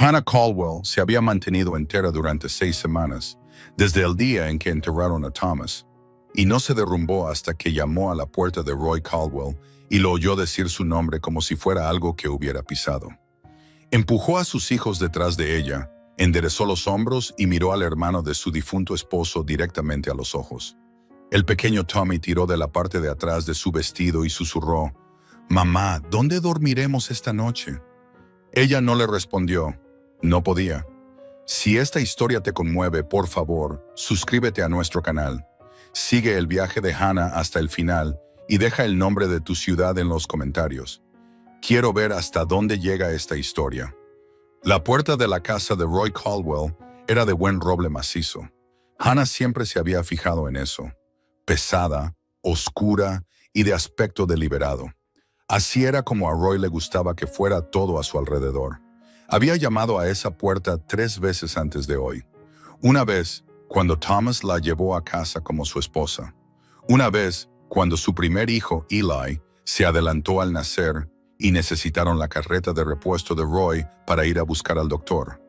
Hannah Caldwell se había mantenido entera durante 6 semanas, desde el día en que enterraron a Thomas, y no se derrumbó hasta que llamó a la puerta de Roy Caldwell y lo oyó decir su nombre como si fuera algo que hubiera pisado. Empujó a sus hijos detrás de ella, enderezó los hombros y miró al hermano de su difunto esposo directamente a los ojos. El pequeño Tommy tiró de la parte de atrás de su vestido y susurró: «Mamá, ¿dónde dormiremos esta noche?». Ella no le respondió. No podía. Si esta historia te conmueve, por favor, suscríbete a nuestro canal. Sigue el viaje de Hannah hasta el final y deja el nombre de tu ciudad en los comentarios. Quiero ver hasta dónde llega esta historia. La puerta de la casa de Roy Caldwell era de buen roble macizo. Hannah siempre se había fijado en eso. Pesada, oscura y de aspecto deliberado. Así era como a Roy le gustaba que fuera todo a su alrededor. Había llamado a esa puerta 3 veces antes de hoy. Una vez, cuando Thomas la llevó a casa como su esposa. Una vez, cuando su primer hijo, Eli, se adelantó al nacer y necesitaron la carreta de repuesto de Roy para ir a buscar al doctor.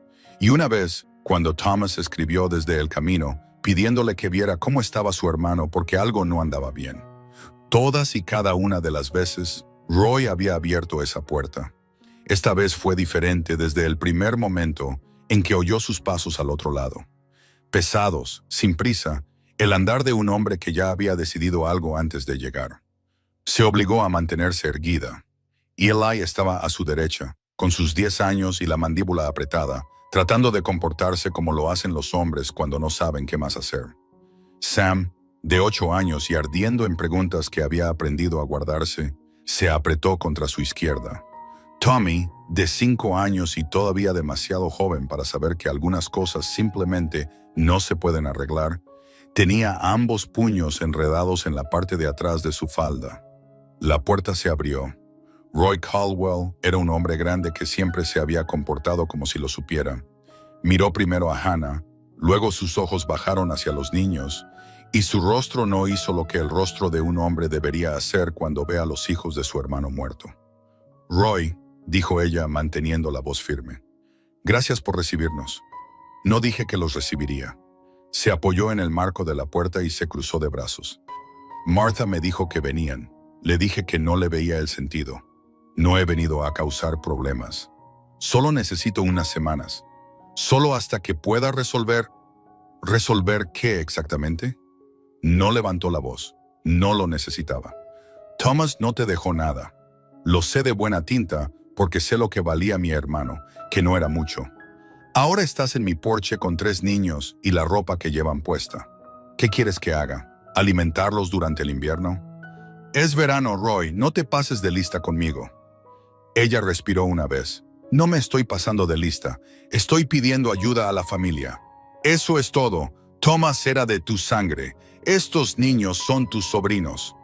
Y una vez, cuando Thomas escribió desde el camino, pidiéndole que viera cómo estaba su hermano porque algo no andaba bien. Todas y cada una de las veces, Roy había abierto esa puerta. Esta vez fue diferente desde el primer momento en que oyó sus pasos al otro lado. Pesados, sin prisa, el andar de un hombre que ya había decidido algo antes de llegar. Se obligó a mantenerse erguida. Eli estaba a su derecha, con sus 10 años y la mandíbula apretada, tratando de comportarse como lo hacen los hombres cuando no saben qué más hacer. Sam, de 8 años y ardiendo en preguntas que había aprendido a guardarse, se apretó contra su izquierda. Tommy, de 5 años y todavía demasiado joven para saber que algunas cosas simplemente no se pueden arreglar, tenía ambos puños enredados en la parte de atrás de su falda. La puerta se abrió. Roy Caldwell era un hombre grande que siempre se había comportado como si lo supiera. Miró primero a Hannah, luego sus ojos bajaron hacia los niños, y su rostro no hizo lo que el rostro de un hombre debería hacer cuando ve a los hijos de su hermano muerto. «Roy», dijo ella manteniendo la voz firme, «gracias por recibirnos. No dije que los recibiría». Se apoyó en el marco de la puerta y se cruzó de brazos. «Martha me dijo que venían. Le dije que no le veía el sentido. No he venido a causar problemas. Solo necesito unas semanas. Solo hasta que pueda resolver». ¿Resolver qué exactamente? No levantó la voz. No lo necesitaba. «Thomas no te dejó nada. Lo sé de buena tinta porque sé lo que valía mi hermano, que no era mucho. Ahora estás en mi porche con 3 niños y la ropa que llevan puesta. ¿Qué quieres que haga? ¿Alimentarlos durante el invierno?» «Es verano, Roy. No te pases de lista conmigo». Ella respiró una vez. «No me estoy pasando de lista. Estoy pidiendo ayuda a la familia. Eso es todo. Thomas era de tu sangre. Estos niños son tus sobrinos».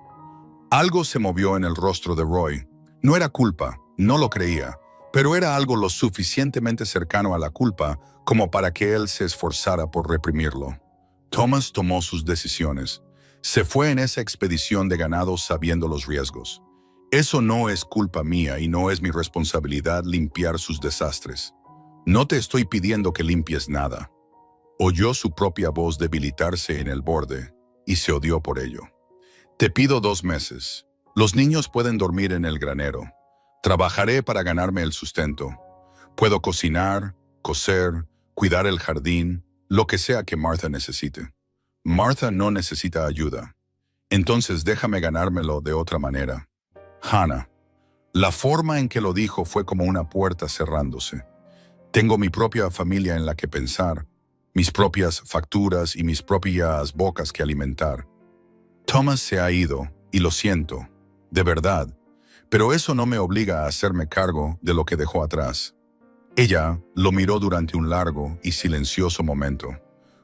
Algo se movió en el rostro de Roy. No era culpa, no lo creía, pero era algo lo suficientemente cercano a la culpa como para que él se esforzara por reprimirlo. Thomas tomó sus decisiones. Se fue en esa expedición de ganado sabiendo los riesgos. Eso no es culpa mía y no es mi responsabilidad limpiar sus desastres. No te estoy pidiendo que limpies nada. Oyó su propia voz debilitarse en el borde y se odió por ello. Te pido 2 meses. Los niños pueden dormir en el granero. Trabajaré para ganarme el sustento. Puedo cocinar, coser, cuidar el jardín, lo que sea que Martha necesite. Martha no necesita ayuda. Entonces déjame ganármelo de otra manera. Hannah. La forma en que lo dijo fue como una puerta cerrándose. Tengo mi propia familia en la que pensar, mis propias facturas y mis propias bocas que alimentar. Thomas se ha ido, y lo siento, de verdad, pero eso no me obliga a hacerme cargo de lo que dejó atrás. Ella lo miró durante un largo y silencioso momento.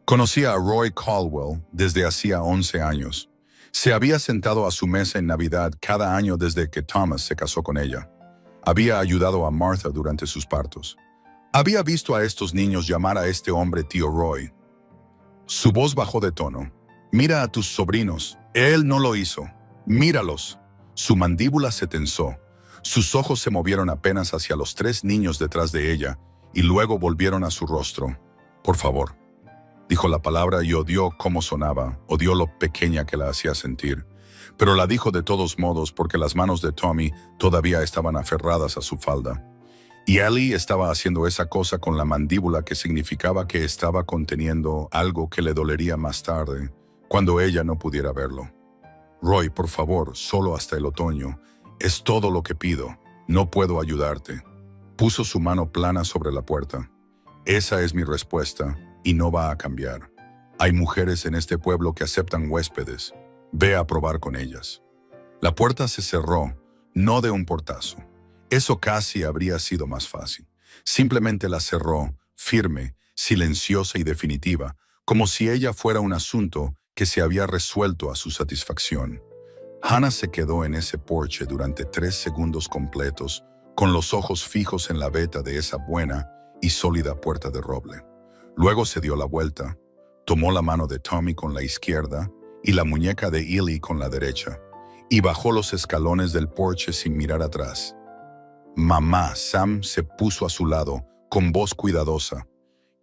Conocía a Roy Caldwell desde hacía 11 años. Se había sentado a su mesa en Navidad cada año desde que Thomas se casó con ella. Había ayudado a Martha durante sus partos. Había visto a estos niños llamar a este hombre tío Roy. Su voz bajó de tono. «Mira a tus sobrinos. Él no lo hizo. Míralos». Su mandíbula se tensó. Sus ojos se movieron apenas hacia los 3 niños detrás de ella, y luego volvieron a su rostro. «Por favor», dijo la palabra y odió cómo sonaba, odió lo pequeña que la hacía sentir. Pero la dijo de todos modos porque las manos de Tommy todavía estaban aferradas a su falda. Y Ellie estaba haciendo esa cosa con la mandíbula que significaba que estaba conteniendo algo que le dolería más tarde, cuando ella no pudiera verlo. «Roy, por favor, solo hasta el otoño. Es todo lo que pido. No puedo ayudarte». Puso su mano plana sobre la puerta. «Esa es mi respuesta, y no va a cambiar. Hay mujeres en este pueblo que aceptan huéspedes. Ve a probar con ellas». La puerta se cerró, no de un portazo. Eso casi habría sido más fácil. Simplemente la cerró, firme, silenciosa y definitiva, como si ella fuera un asunto que se había resuelto a su satisfacción. Hannah se quedó en ese porche durante 3 segundos completos, con los ojos fijos en la veta de esa buena y sólida puerta de roble. Luego se dio la vuelta, tomó la mano de Tommy con la izquierda y la muñeca de Ellie con la derecha, y bajó los escalones del porche sin mirar atrás. «Mamá», Sam se puso a su lado, con voz cuidadosa.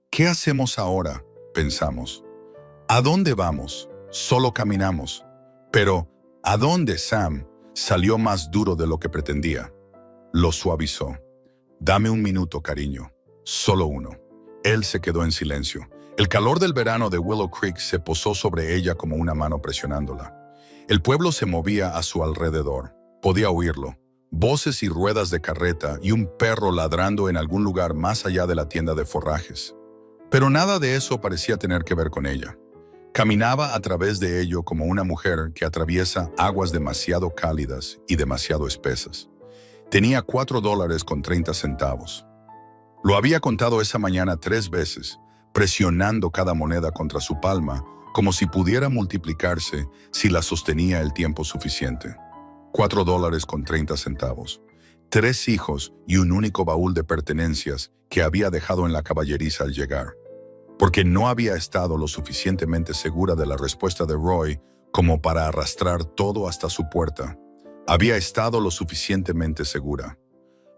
«¿Qué hacemos ahora?», pensamos. «¿A dónde vamos? Solo caminamos». Pero, ¿a dónde, Sam? Salió más duro de lo que pretendía. Lo suavizó. «Dame un minuto, cariño. Solo uno». Él se quedó en silencio. El calor del verano de Willow Creek se posó sobre ella como una mano presionándola. El pueblo se movía a su alrededor. Podía oírlo. Voces y ruedas de carreta y un perro ladrando en algún lugar más allá de la tienda de forrajes. Pero nada de eso parecía tener que ver con ella. Caminaba a través de ello como una mujer que atraviesa aguas demasiado cálidas y demasiado espesas. Tenía $4.30. Lo había contado esa mañana 3 veces, presionando cada moneda contra su palma, como si pudiera multiplicarse si la sostenía el tiempo suficiente. $4.30. 3 hijos y un único baúl de pertenencias que había dejado en la caballeriza al llegar. Porque no había estado lo suficientemente segura de la respuesta de Roy como para arrastrar todo hasta su puerta. Había estado lo suficientemente segura.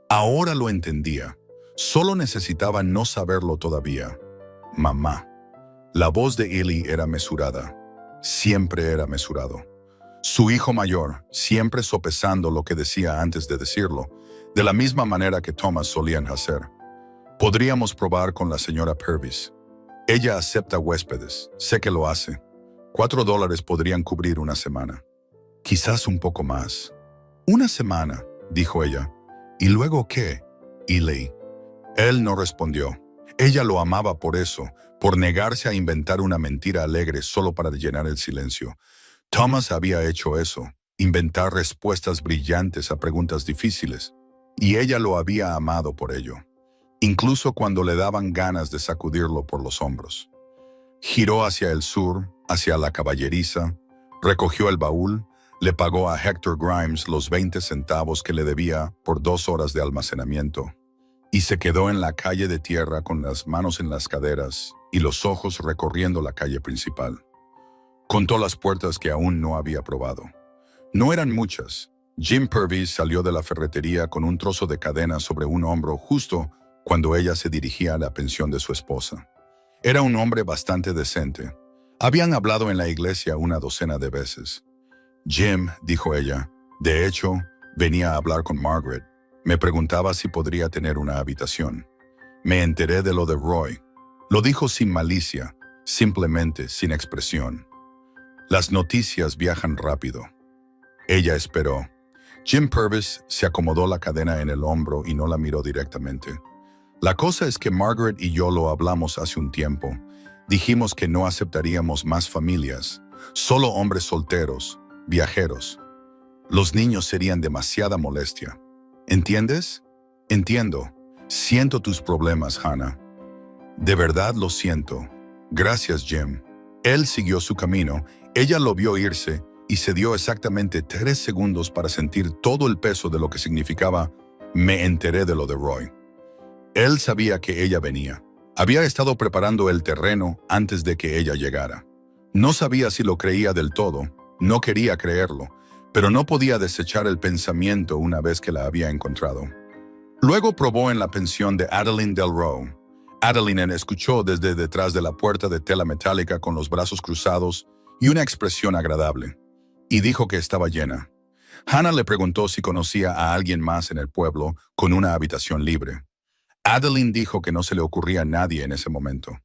Ahora lo entendía. Solo necesitaba no saberlo todavía. «Mamá». La voz de Ellie era mesurada. Siempre era mesurado. Su hijo mayor, siempre sopesando lo que decía antes de decirlo, de la misma manera que Thomas solían hacer. «Podríamos probar con la señora Purvis. Ella acepta huéspedes, sé que lo hace. $4 podrían cubrir una semana. Quizás un poco más». «Una semana», dijo ella. «¿Y luego qué, Ellie?» Él no respondió. Ella lo amaba por eso, por negarse a inventar una mentira alegre solo para llenar el silencio. Thomas había hecho eso, inventar respuestas brillantes a preguntas difíciles, y ella lo había amado por ello, incluso cuando le daban ganas de sacudirlo por los hombros. Giró hacia el sur, hacia la caballeriza, recogió el baúl, le pagó a Hector Grimes los 20 centavos que le debía por 2 horas de almacenamiento, y se quedó en la calle de tierra con las manos en las caderas y los ojos recorriendo la calle principal. Contó las puertas que aún no había probado. No eran muchas. Jim Purvis salió de la ferretería con un trozo de cadena sobre un hombro justo cuando ella se dirigía a la pensión de su esposa. Era un hombre bastante decente. Habían hablado en la iglesia una docena de veces. «Jim», dijo ella, «de hecho, venía a hablar con Margaret. Me preguntaba si podría tener una habitación. Me enteré de lo de Roy». Lo dijo sin malicia, simplemente sin expresión. Las noticias viajan rápido. Ella esperó. Jim Purvis se acomodó la cadena en el hombro y no la miró directamente. «La cosa es que Margaret y yo lo hablamos hace un tiempo. Dijimos que no aceptaríamos más familias, solo hombres solteros, viajeros. Los niños serían demasiada molestia. ¿Entiendes?» «Entiendo. Siento tus problemas, Hannah». «De verdad lo siento. Gracias, Jim». Él siguió su camino. Ella lo vio irse y se dio exactamente 3 segundos para sentir todo el peso de lo que significaba «me enteré de lo de Roy». Él sabía que ella venía. Había estado preparando el terreno antes de que ella llegara. No sabía si lo creía del todo, no quería creerlo, pero no podía desechar el pensamiento una vez que la había encontrado. Luego probó en la pensión de Adeline Delroe. Adeline escuchó desde detrás de la puerta de tela metálica con los brazos cruzados y una expresión agradable, y dijo que estaba llena. Hannah le preguntó si conocía a alguien más en el pueblo con una habitación libre. Adeline dijo que no se le ocurría a nadie en ese momento.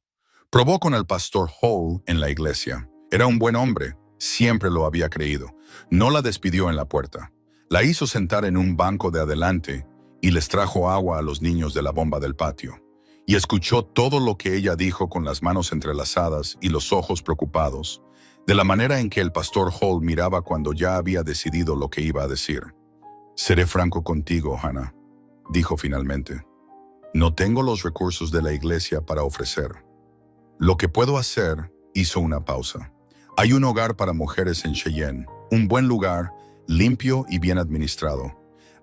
Probó con el pastor Hall en la iglesia. Era un buen hombre, siempre lo había creído. No la despidió en la puerta. La hizo sentar en un banco de adelante y les trajo agua a los niños de la bomba del patio. Y escuchó todo lo que ella dijo con las manos entrelazadas y los ojos preocupados, de la manera en que el pastor Hall miraba cuando ya había decidido lo que iba a decir. «Seré franco contigo, Hannah», dijo finalmente. «No tengo los recursos de la iglesia para ofrecer. Lo que puedo hacer», hizo una pausa. «Hay un hogar para mujeres en Cheyenne, un buen lugar, limpio y bien administrado.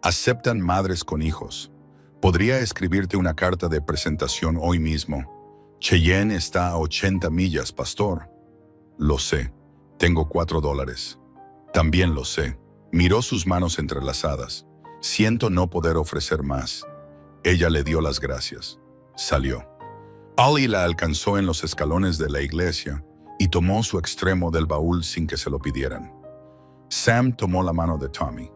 Aceptan madres con hijos. Podría escribirte una carta de presentación hoy mismo. Cheyenne está a 80 millas, pastor». «Lo sé. Tengo $4. También lo sé». Miró sus manos entrelazadas. «Siento no poder ofrecer más». Ella le dio las gracias. Salió. Ollie la alcanzó en los escalones de la iglesia y tomó su extremo del baúl sin que se lo pidieran. Sam tomó la mano de Tommy.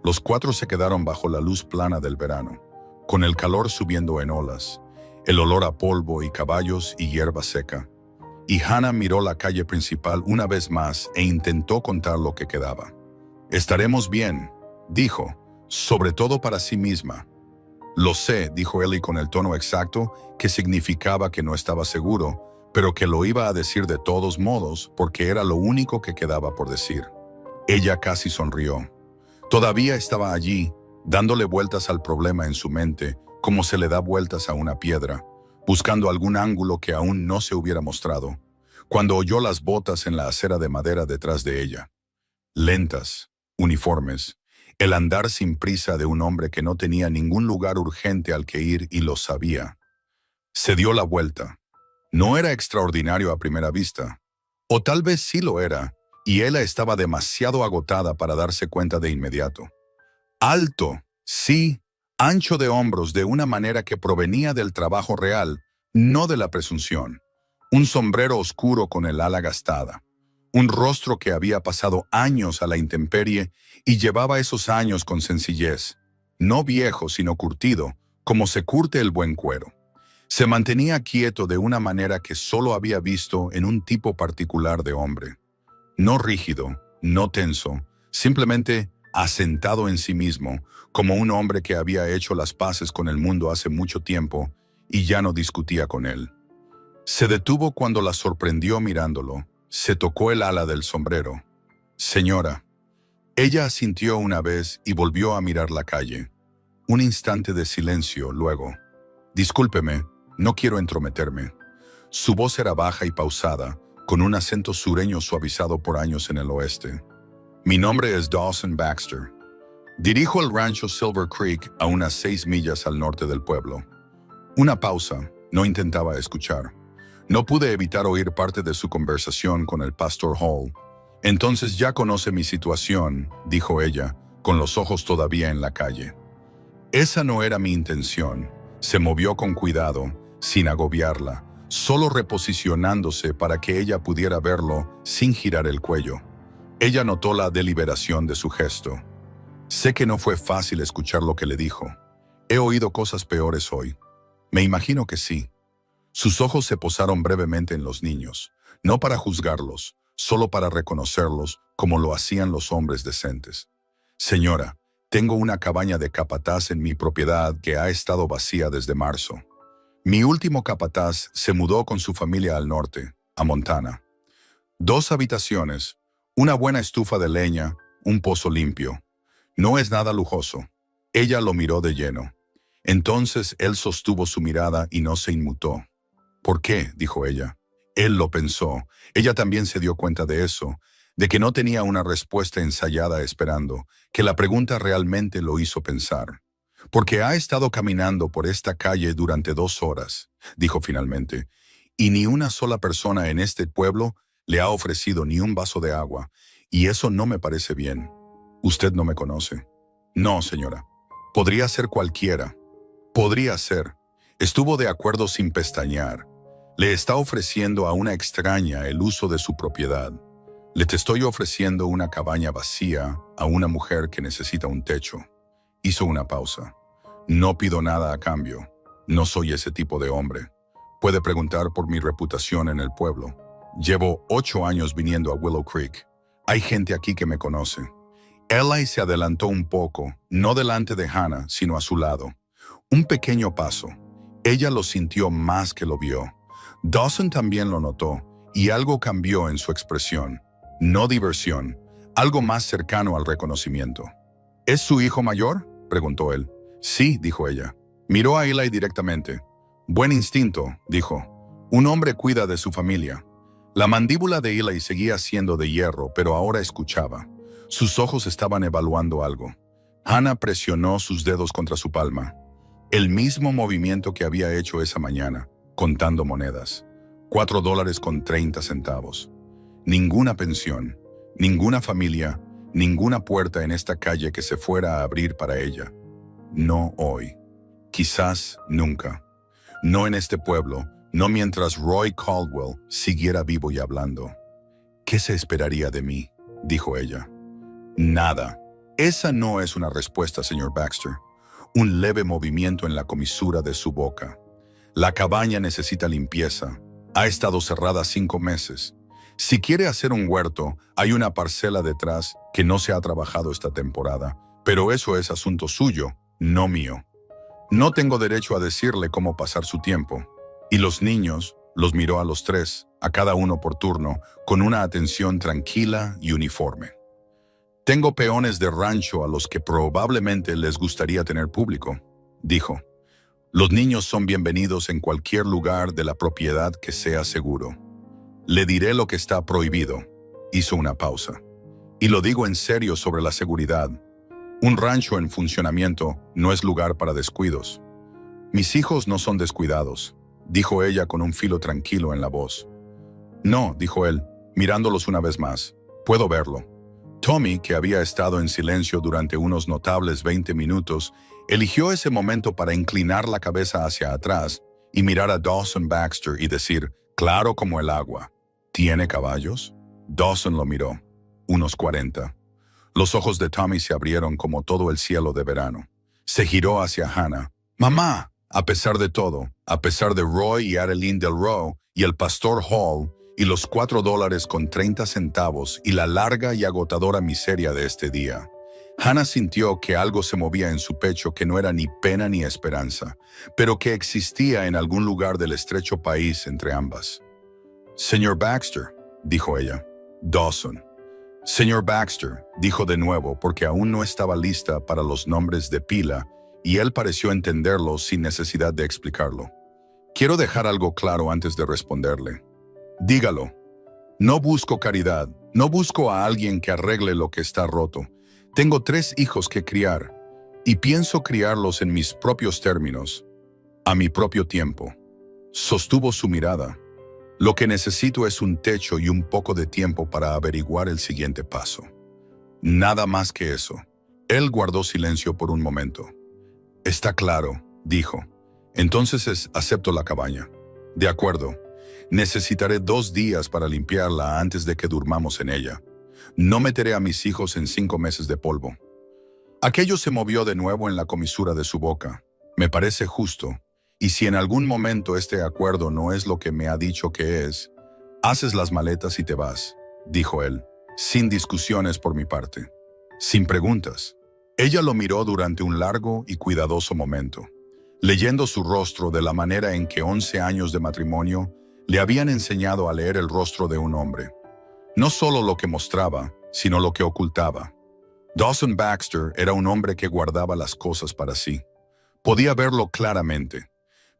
Los cuatro se quedaron bajo la luz plana del verano, con el calor subiendo en olas, el olor a polvo y caballos y hierba seca. Y Hannah miró la calle principal una vez más e intentó contar lo que quedaba. «Estaremos bien», dijo, sobre todo para sí misma. «Lo sé», dijo Ellie con el tono exacto, que significaba que no estaba seguro, pero que lo iba a decir de todos modos porque era lo único que quedaba por decir. Ella casi sonrió. Todavía estaba allí, dándole vueltas al problema en su mente, como se le da vueltas a una piedra, buscando algún ángulo que aún no se hubiera mostrado, cuando oyó las botas en la acera de madera detrás de ella. Lentas, uniformes, el andar sin prisa de un hombre que no tenía ningún lugar urgente al que ir y lo sabía. Se dio la vuelta. No era extraordinario a primera vista, o tal vez sí lo era, y ella estaba demasiado agotada para darse cuenta de inmediato. Alto, sí, ancho de hombros de una manera que provenía del trabajo real, no de la presunción. Un sombrero oscuro con el ala gastada. Un rostro que había pasado años a la intemperie y llevaba esos años con sencillez. No viejo, sino curtido, como se curte el buen cuero. Se mantenía quieto de una manera que solo había visto en un tipo particular de hombre. No rígido, no tenso, simplemente asentado en sí mismo, como un hombre que había hecho las paces con el mundo hace mucho tiempo y ya no discutía con él. Se detuvo cuando la sorprendió mirándolo. Se tocó el ala del sombrero. «Señora». Ella asintió una vez y volvió a mirar la calle. Un instante de silencio luego. «Discúlpeme, no quiero entrometerme». Su voz era baja y pausada, con un acento sureño suavizado por años en el oeste. «Mi nombre es Dawson Baxter. Dirijo el rancho Silver Creek a unas 6 millas al norte del pueblo». Una pausa. No intentaba escuchar. No pude evitar oír parte de su conversación con el pastor Hall. «Entonces ya conoce mi situación», dijo ella, con los ojos todavía en la calle. Esa no era mi intención. Se movió con cuidado, sin agobiarla, solo reposicionándose para que ella pudiera verlo sin girar el cuello. Ella notó la deliberación de su gesto. «Sé que no fue fácil escuchar lo que le dijo. He oído cosas peores hoy». «Me imagino que sí». Sus ojos se posaron brevemente en los niños, no para juzgarlos, solo para reconocerlos como lo hacían los hombres decentes. «Señora, tengo una cabaña de capataz en mi propiedad que ha estado vacía desde marzo. Mi último capataz se mudó con su familia al norte, a Montana. 2 habitaciones, una buena estufa de leña, un pozo limpio. No es nada lujoso». Ella lo miró de lleno. Entonces él sostuvo su mirada y no se inmutó. «¿Por qué?», dijo ella. Él lo pensó. Ella también se dio cuenta de eso, de que no tenía una respuesta ensayada esperando, que la pregunta realmente lo hizo pensar. «Porque ha estado caminando por esta calle durante 2 horas», dijo finalmente, «y ni una sola persona en este pueblo le ha ofrecido ni un vaso de agua, y eso no me parece bien. Usted no me conoce». «No, señora. Podría ser cualquiera». Podría ser. Estuvo de acuerdo sin pestañear. Le está ofreciendo a una extraña el uso de su propiedad. Le te estoy ofreciendo una cabaña vacía a una mujer que necesita un techo. Hizo una pausa. No pido nada a cambio. No soy ese tipo de hombre. Puede preguntar por mi reputación en el pueblo. Llevo 8 años viniendo a Willow Creek. Hay gente aquí que me conoce. Eli se adelantó un poco, no delante de Hannah, sino a su lado. Un pequeño paso. Ella lo sintió más que lo vio. Dawson también lo notó, y algo cambió en su expresión. No diversión, algo más cercano al reconocimiento. ¿Es su hijo mayor?, preguntó él. Sí, dijo ella. Miró a Eli directamente. Buen instinto, dijo. Un hombre cuida de su familia. La mandíbula de Eli seguía siendo de hierro, pero ahora escuchaba. Sus ojos estaban evaluando algo. Hannah presionó sus dedos contra su palma. El mismo movimiento que había hecho esa mañana, contando monedas. $4.30. Ninguna pensión, ninguna familia, ninguna puerta en esta calle que se fuera a abrir para ella. No hoy. Quizás nunca. No en este pueblo, no mientras Roy Caldwell siguiera vivo y hablando. ¿Qué se esperaría de mí?, dijo ella. Nada. Esa no es una respuesta, señor Baxter. Un leve movimiento en la comisura de su boca. La cabaña necesita limpieza. Ha estado cerrada 5 meses. Si quiere hacer un huerto, hay una parcela detrás que no se ha trabajado esta temporada, pero eso es asunto suyo, no mío. No tengo derecho a decirle cómo pasar su tiempo. Y los niños, los miró a los 3, a cada uno por turno, con una atención tranquila y uniforme. Tengo peones de rancho a los que probablemente les gustaría tener público, dijo. Los niños son bienvenidos en cualquier lugar de la propiedad que sea seguro. Le diré lo que está prohibido. Hizo una pausa. Y lo digo en serio sobre la seguridad. Un rancho en funcionamiento no es lugar para descuidos. Mis hijos no son descuidados, dijo ella con un filo tranquilo en la voz. No, dijo él, mirándolos una vez más. Puedo verlo. Tommy, que había estado en silencio durante unos notables 20 minutos, eligió ese momento para inclinar la cabeza hacia atrás y mirar a Dawson Baxter y decir, claro como el agua, ¿tiene caballos? Dawson lo miró. Unos 40. Los ojos de Tommy se abrieron como todo el cielo de verano. Se giró hacia Hannah. ¡Mamá! A pesar de todo, a pesar de Roy y Adeline Del Roe y el pastor Hall, y los $4.30 y la larga y agotadora miseria de este día. Hannah sintió que algo se movía en su pecho que no era ni pena ni esperanza, pero que existía en algún lugar del estrecho país entre ambas. Señor Baxter, dijo ella. Dawson. Señor Baxter, dijo de nuevo porque aún no estaba lista para los nombres de pila y él pareció entenderlo sin necesidad de explicarlo. Quiero dejar algo claro antes de responderle. Dígalo. No busco caridad, no busco a alguien que arregle lo que está roto. Tengo 3 hijos que criar, y pienso criarlos en mis propios términos, a mi propio tiempo. Sostuvo su mirada. Lo que necesito es un techo y un poco de tiempo para averiguar el siguiente paso. Nada más que eso. Él guardó silencio por un momento. Está claro, dijo. Entonces acepto la cabaña. De acuerdo. Necesitaré 2 días para limpiarla antes de que durmamos en ella. No meteré a mis hijos en 5 meses de polvo. Aquello se movió de nuevo en la comisura de su boca. Me parece justo. Y si en algún momento este acuerdo no es lo que me ha dicho que es, haces las maletas y te vas, dijo él, sin discusiones por mi parte. Sin preguntas. Ella lo miró durante un largo y cuidadoso momento, leyendo su rostro de la manera en que 11 años de matrimonio le habían enseñado a leer el rostro de un hombre. No solo lo que mostraba, sino lo que ocultaba. Dawson Baxter era un hombre que guardaba las cosas para sí. Podía verlo claramente,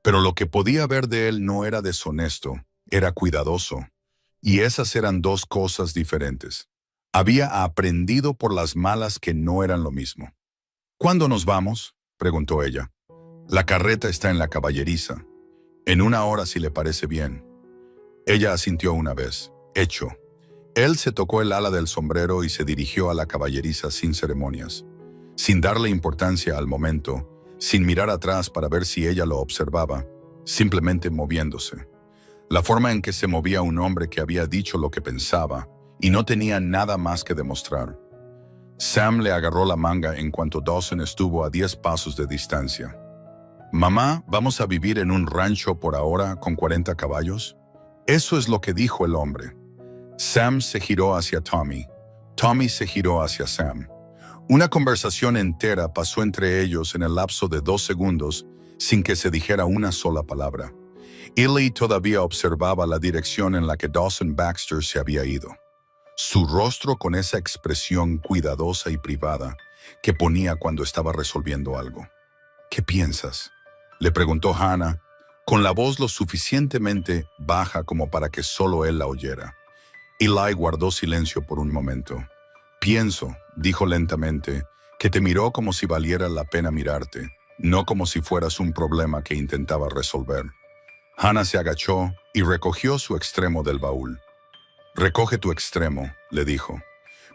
pero lo que podía ver de él no era deshonesto, era cuidadoso. Y esas eran 2 cosas diferentes. Había aprendido por las malas que no eran lo mismo. ¿Cuándo nos vamos?, preguntó ella. La carreta está en la caballeriza. En 1 hora si le parece bien. Ella asintió una vez. Hecho. Él se tocó el ala del sombrero y se dirigió a la caballeriza sin ceremonias. Sin darle importancia al momento, sin mirar atrás para ver si ella lo observaba, simplemente moviéndose. La forma en que se movía un hombre que había dicho lo que pensaba y no tenía nada más que demostrar. Sam le agarró la manga en cuanto Dawson estuvo a 10 pasos de distancia. «Mamá, ¿vamos a vivir en un rancho por ahora con 40 caballos?» Eso es lo que dijo el hombre. Sam se giró hacia Tommy. Tommy se giró hacia Sam. Una conversación entera pasó entre ellos en el lapso de 2 segundos sin que se dijera una sola palabra. Ely todavía observaba la dirección en la que Dawson Baxter se había ido. Su rostro con esa expresión cuidadosa y privada que ponía cuando estaba resolviendo algo. «¿Qué piensas?», le preguntó Hannah, con la voz lo suficientemente baja como para que solo él la oyera. Eli guardó silencio por un momento. «Pienso», dijo lentamente, «que te miró como si valiera la pena mirarte, no como si fueras un problema que intentaba resolver». Hannah se agachó y recogió su extremo del baúl. «Recoge tu extremo», le dijo,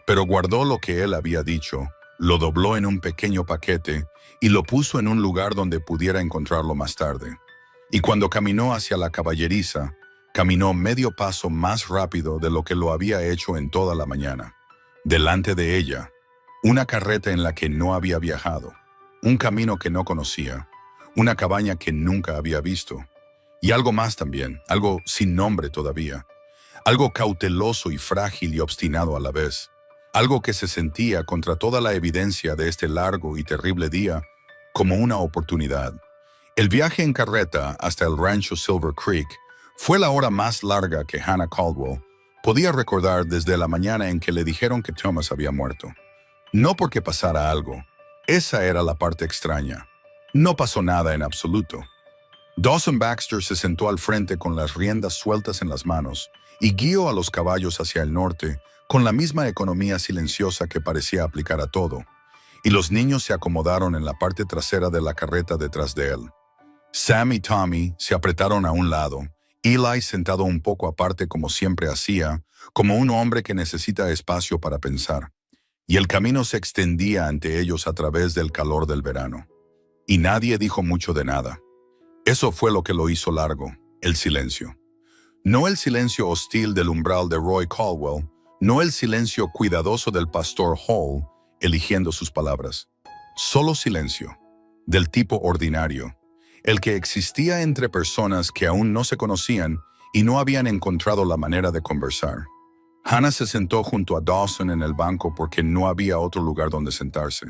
pero guardó lo que él había dicho, lo dobló en un pequeño paquete y lo puso en un lugar donde pudiera encontrarlo más tarde. Y cuando caminó hacia la caballeriza, caminó medio paso más rápido de lo que lo había hecho en toda la mañana. Delante de ella, una carreta en la que no había viajado, un camino que no conocía, una cabaña que nunca había visto, y algo más también, algo sin nombre todavía, algo cauteloso y frágil y obstinado a la vez, algo que se sentía contra toda la evidencia de este largo y terrible día como una oportunidad. El viaje en carreta hasta el rancho Silver Creek fue la hora más larga que Hannah Caldwell podía recordar desde la mañana en que le dijeron que Thomas había muerto. No porque pasara algo, esa era la parte extraña. No pasó nada en absoluto. Dawson Baxter se sentó al frente con las riendas sueltas en las manos y guió a los caballos hacia el norte con la misma economía silenciosa que parecía aplicar a todo, y los niños se acomodaron en la parte trasera de la carreta detrás de él. Sam y Tommy se apretaron a un lado, Eli sentado un poco aparte como siempre hacía, como un hombre que necesita espacio para pensar, y el camino se extendía ante ellos a través del calor del verano. Y nadie dijo mucho de nada. Eso fue lo que lo hizo largo, el silencio. No el silencio hostil del umbral de Roy Caldwell, no el silencio cuidadoso del pastor Hall, eligiendo sus palabras. Solo silencio, del tipo ordinario, el que existía entre personas que aún no se conocían y no habían encontrado la manera de conversar. Hannah se sentó junto a Dawson en el banco porque no había otro lugar donde sentarse,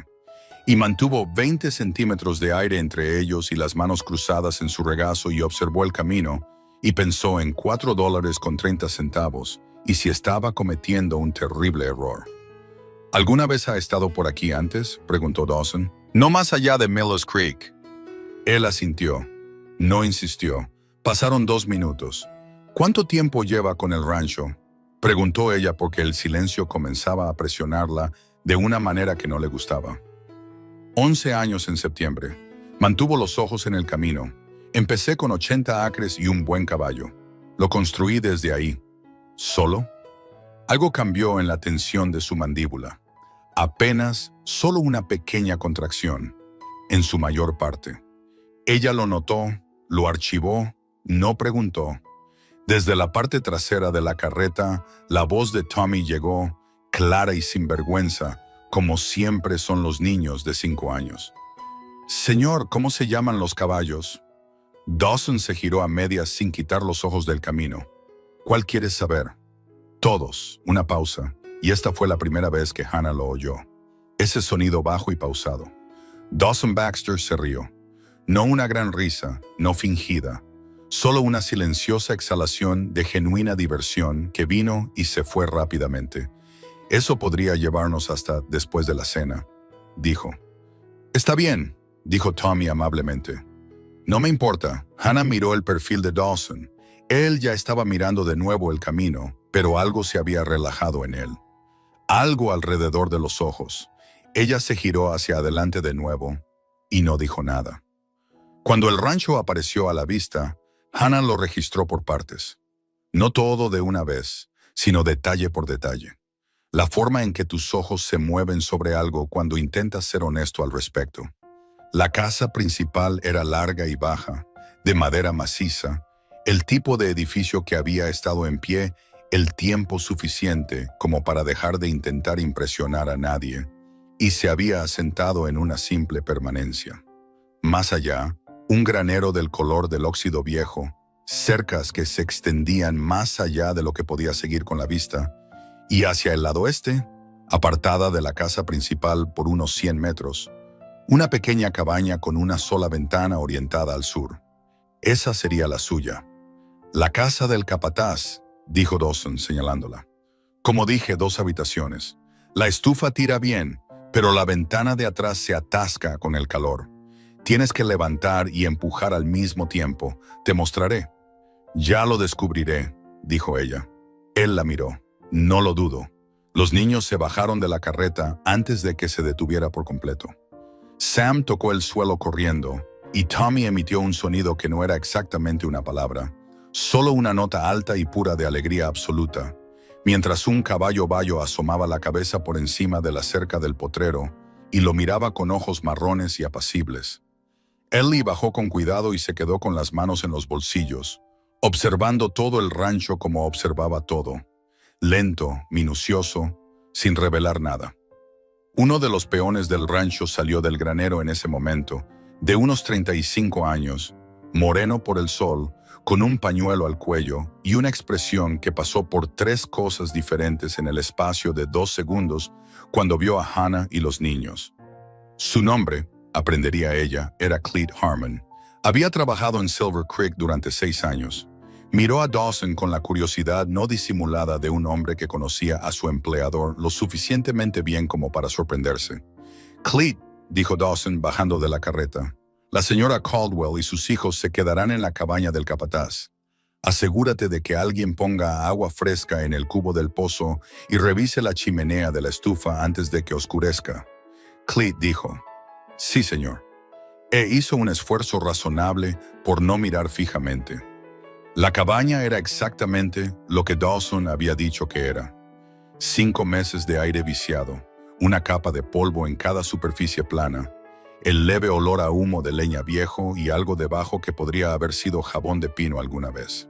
y mantuvo 20 centímetros de aire entre ellos y las manos cruzadas en su regazo y observó el camino y pensó en $4.30 y si estaba cometiendo un terrible error. ¿Alguna vez ha estado por aquí antes?, preguntó Dawson. «No más allá de Miller's Creek». Él asintió. No insistió. Pasaron 2 minutos. «¿Cuánto tiempo lleva con el rancho?», preguntó ella porque el silencio comenzaba a presionarla de una manera que no le gustaba. 11 años en septiembre. Mantuvo los ojos en el camino. «Empecé con 80 acres y un buen caballo. Lo construí desde ahí». ¿Solo? Algo cambió en la tensión de su mandíbula. Apenas, solo una pequeña contracción, en su mayor parte. Ella lo notó, lo archivó, no preguntó. Desde la parte trasera de la carreta, la voz de Tommy llegó, clara y sin vergüenza, como siempre son los niños de 5 años. «Señor, ¿cómo se llaman los caballos?». Dawson se giró a medias sin quitar los ojos del camino. «¿Cuál quieres saber?». «Todos». Una pausa, y esta fue la primera vez que Hannah lo oyó. Ese sonido bajo y pausado. Dawson Baxter se rió. No una gran risa, no fingida, solo una silenciosa exhalación de genuina diversión que vino y se fue rápidamente. «Eso podría llevarnos hasta después de la cena», dijo. «Está bien», dijo Tommy amablemente. «No me importa». Hannah miró el perfil de Dawson. Él ya estaba mirando de nuevo el camino, pero algo se había relajado en él. Algo alrededor de los ojos. Ella se giró hacia adelante de nuevo y no dijo nada. Cuando el rancho apareció a la vista, Hannah lo registró por partes. No todo de una vez, sino detalle por detalle. La forma en que tus ojos se mueven sobre algo cuando intentas ser honesto al respecto. La casa principal era larga y baja, de madera maciza, el tipo de edificio que había estado en pie el tiempo suficiente como para dejar de intentar impresionar a nadie, y se había asentado en una simple permanencia. Más allá, un granero del color del óxido viejo, cercas que se extendían más allá de lo que podía seguir con la vista, y hacia el lado este, apartada de la casa principal por unos 100 metros, una pequeña cabaña con una sola ventana orientada al sur. Esa sería la suya. La casa del capataz, dijo Dawson señalándola. Como dije, 2 habitaciones. La estufa tira bien, pero la ventana de atrás se atasca con el calor. Tienes que levantar y empujar al mismo tiempo. Te mostraré. Ya lo descubriré, dijo ella. Él la miró. No lo dudo. Los niños se bajaron de la carreta antes de que se detuviera por completo. Sam tocó el suelo corriendo, y Tommy emitió un sonido que no era exactamente una palabra, solo una nota alta y pura de alegría absoluta, mientras un caballo bayo asomaba la cabeza por encima de la cerca del potrero y lo miraba con ojos marrones y apacibles. Ellie bajó con cuidado y se quedó con las manos en los bolsillos, observando todo el rancho como observaba todo, lento, minucioso, sin revelar nada. Uno de los peones del rancho salió del granero en ese momento, de unos 35 años, moreno por el sol, con un pañuelo al cuello y una expresión que pasó por 3 cosas diferentes en el espacio de 2 segundos cuando vio a Hannah y los niños. Su nombre, aprendería ella, era Clete Harmon. Había trabajado en Silver Creek durante 6 años. Miró a Dawson con la curiosidad no disimulada de un hombre que conocía a su empleador lo suficientemente bien como para sorprenderse. «Clete», dijo Dawson bajando de la carreta, «la señora Caldwell y sus hijos se quedarán en la cabaña del capataz. Asegúrate de que alguien ponga agua fresca en el cubo del pozo y revise la chimenea de la estufa antes de que oscurezca». Clete dijo, «Sí, señor». E hizo un esfuerzo razonable por no mirar fijamente. La cabaña era exactamente lo que Dawson había dicho que era. 5 meses de aire viciado, una capa de polvo en cada superficie plana, el leve olor a humo de leña viejo y algo debajo que podría haber sido jabón de pino alguna vez.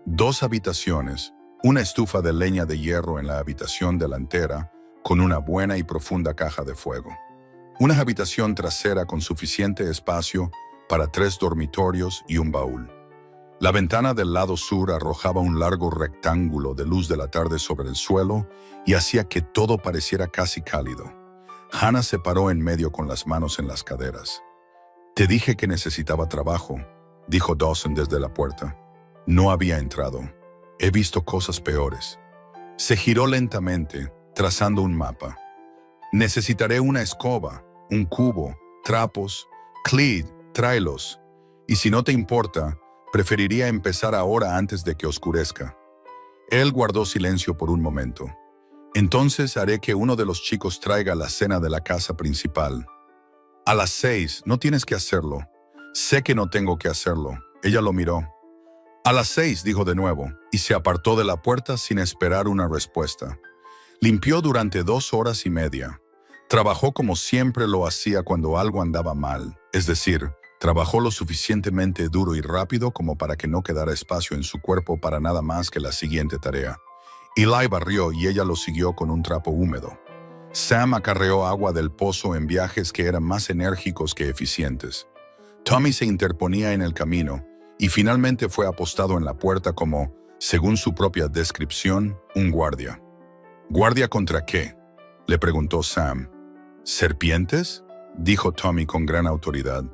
2 habitaciones, una estufa de leña de hierro en la habitación delantera con una buena y profunda caja de fuego. Una habitación trasera con suficiente espacio para 3 dormitorios y un baúl. La ventana del lado sur arrojaba un largo rectángulo de luz de la tarde sobre el suelo y hacía que todo pareciera casi cálido. Hannah se paró en medio con las manos en las caderas. «Te dije que necesitaba trabajo», dijo Dawson desde la puerta. No había entrado. «He visto cosas peores». Se giró lentamente, trazando un mapa. «Necesitaré una escoba, un cubo, trapos. Clete, tráelos. Y si no te importa, preferiría empezar ahora antes de que oscurezca». Él guardó silencio por un momento. «Entonces haré que uno de los chicos traiga la cena de la casa principal». «A las 6, no tienes que hacerlo». «Sé que no tengo que hacerlo». Ella lo miró. «A las 6, dijo de nuevo, y se apartó de la puerta sin esperar una respuesta. Limpió durante 2 horas y media. Trabajó como siempre lo hacía cuando algo andaba mal, es decir, trabajó lo suficientemente duro y rápido como para que no quedara espacio en su cuerpo para nada más que la siguiente tarea. Eli barrió y ella lo siguió con un trapo húmedo. Sam acarreó agua del pozo en viajes que eran más enérgicos que eficientes. Tommy se interponía en el camino y finalmente fue apostado en la puerta como, según su propia descripción, un guardia. «¿Guardia contra qué?», le preguntó Sam. «¿Serpientes?», dijo Tommy con gran autoridad.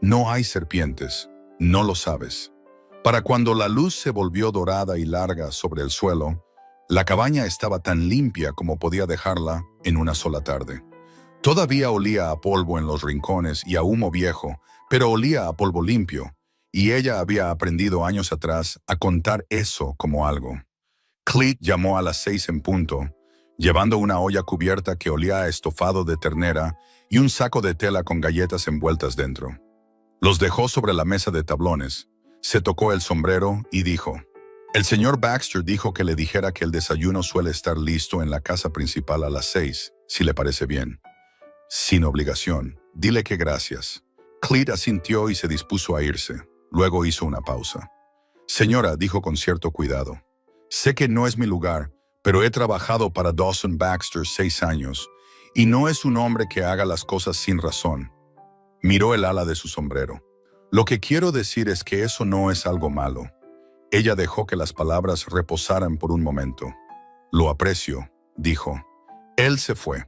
«No hay serpientes, no lo sabes». Para cuando la luz se volvió dorada y larga sobre el suelo, la cabaña estaba tan limpia como podía dejarla en una sola tarde. Todavía olía a polvo en los rincones y a humo viejo, pero olía a polvo limpio, y ella había aprendido años atrás a contar eso como algo. Clete llamó a las 6 en punto, llevando una olla cubierta que olía a estofado de ternera y un saco de tela con galletas envueltas dentro. Los dejó sobre la mesa de tablones, se tocó el sombrero y dijo, «El señor Baxter dijo que le dijera que el desayuno suele estar listo en la casa principal a las 6, si le parece bien». «Sin obligación. Dile que gracias». Cleet asintió y se dispuso a irse. Luego hizo una pausa. Señora, dijo con cierto cuidado, sé que no es mi lugar, pero he trabajado para Dawson Baxter 6 años, y no es un hombre que haga las cosas sin razón. Miró el ala de su sombrero. Lo que quiero decir es que eso no es algo malo. Ella dejó que las palabras reposaran por un momento. Lo aprecio, dijo. Él se fue.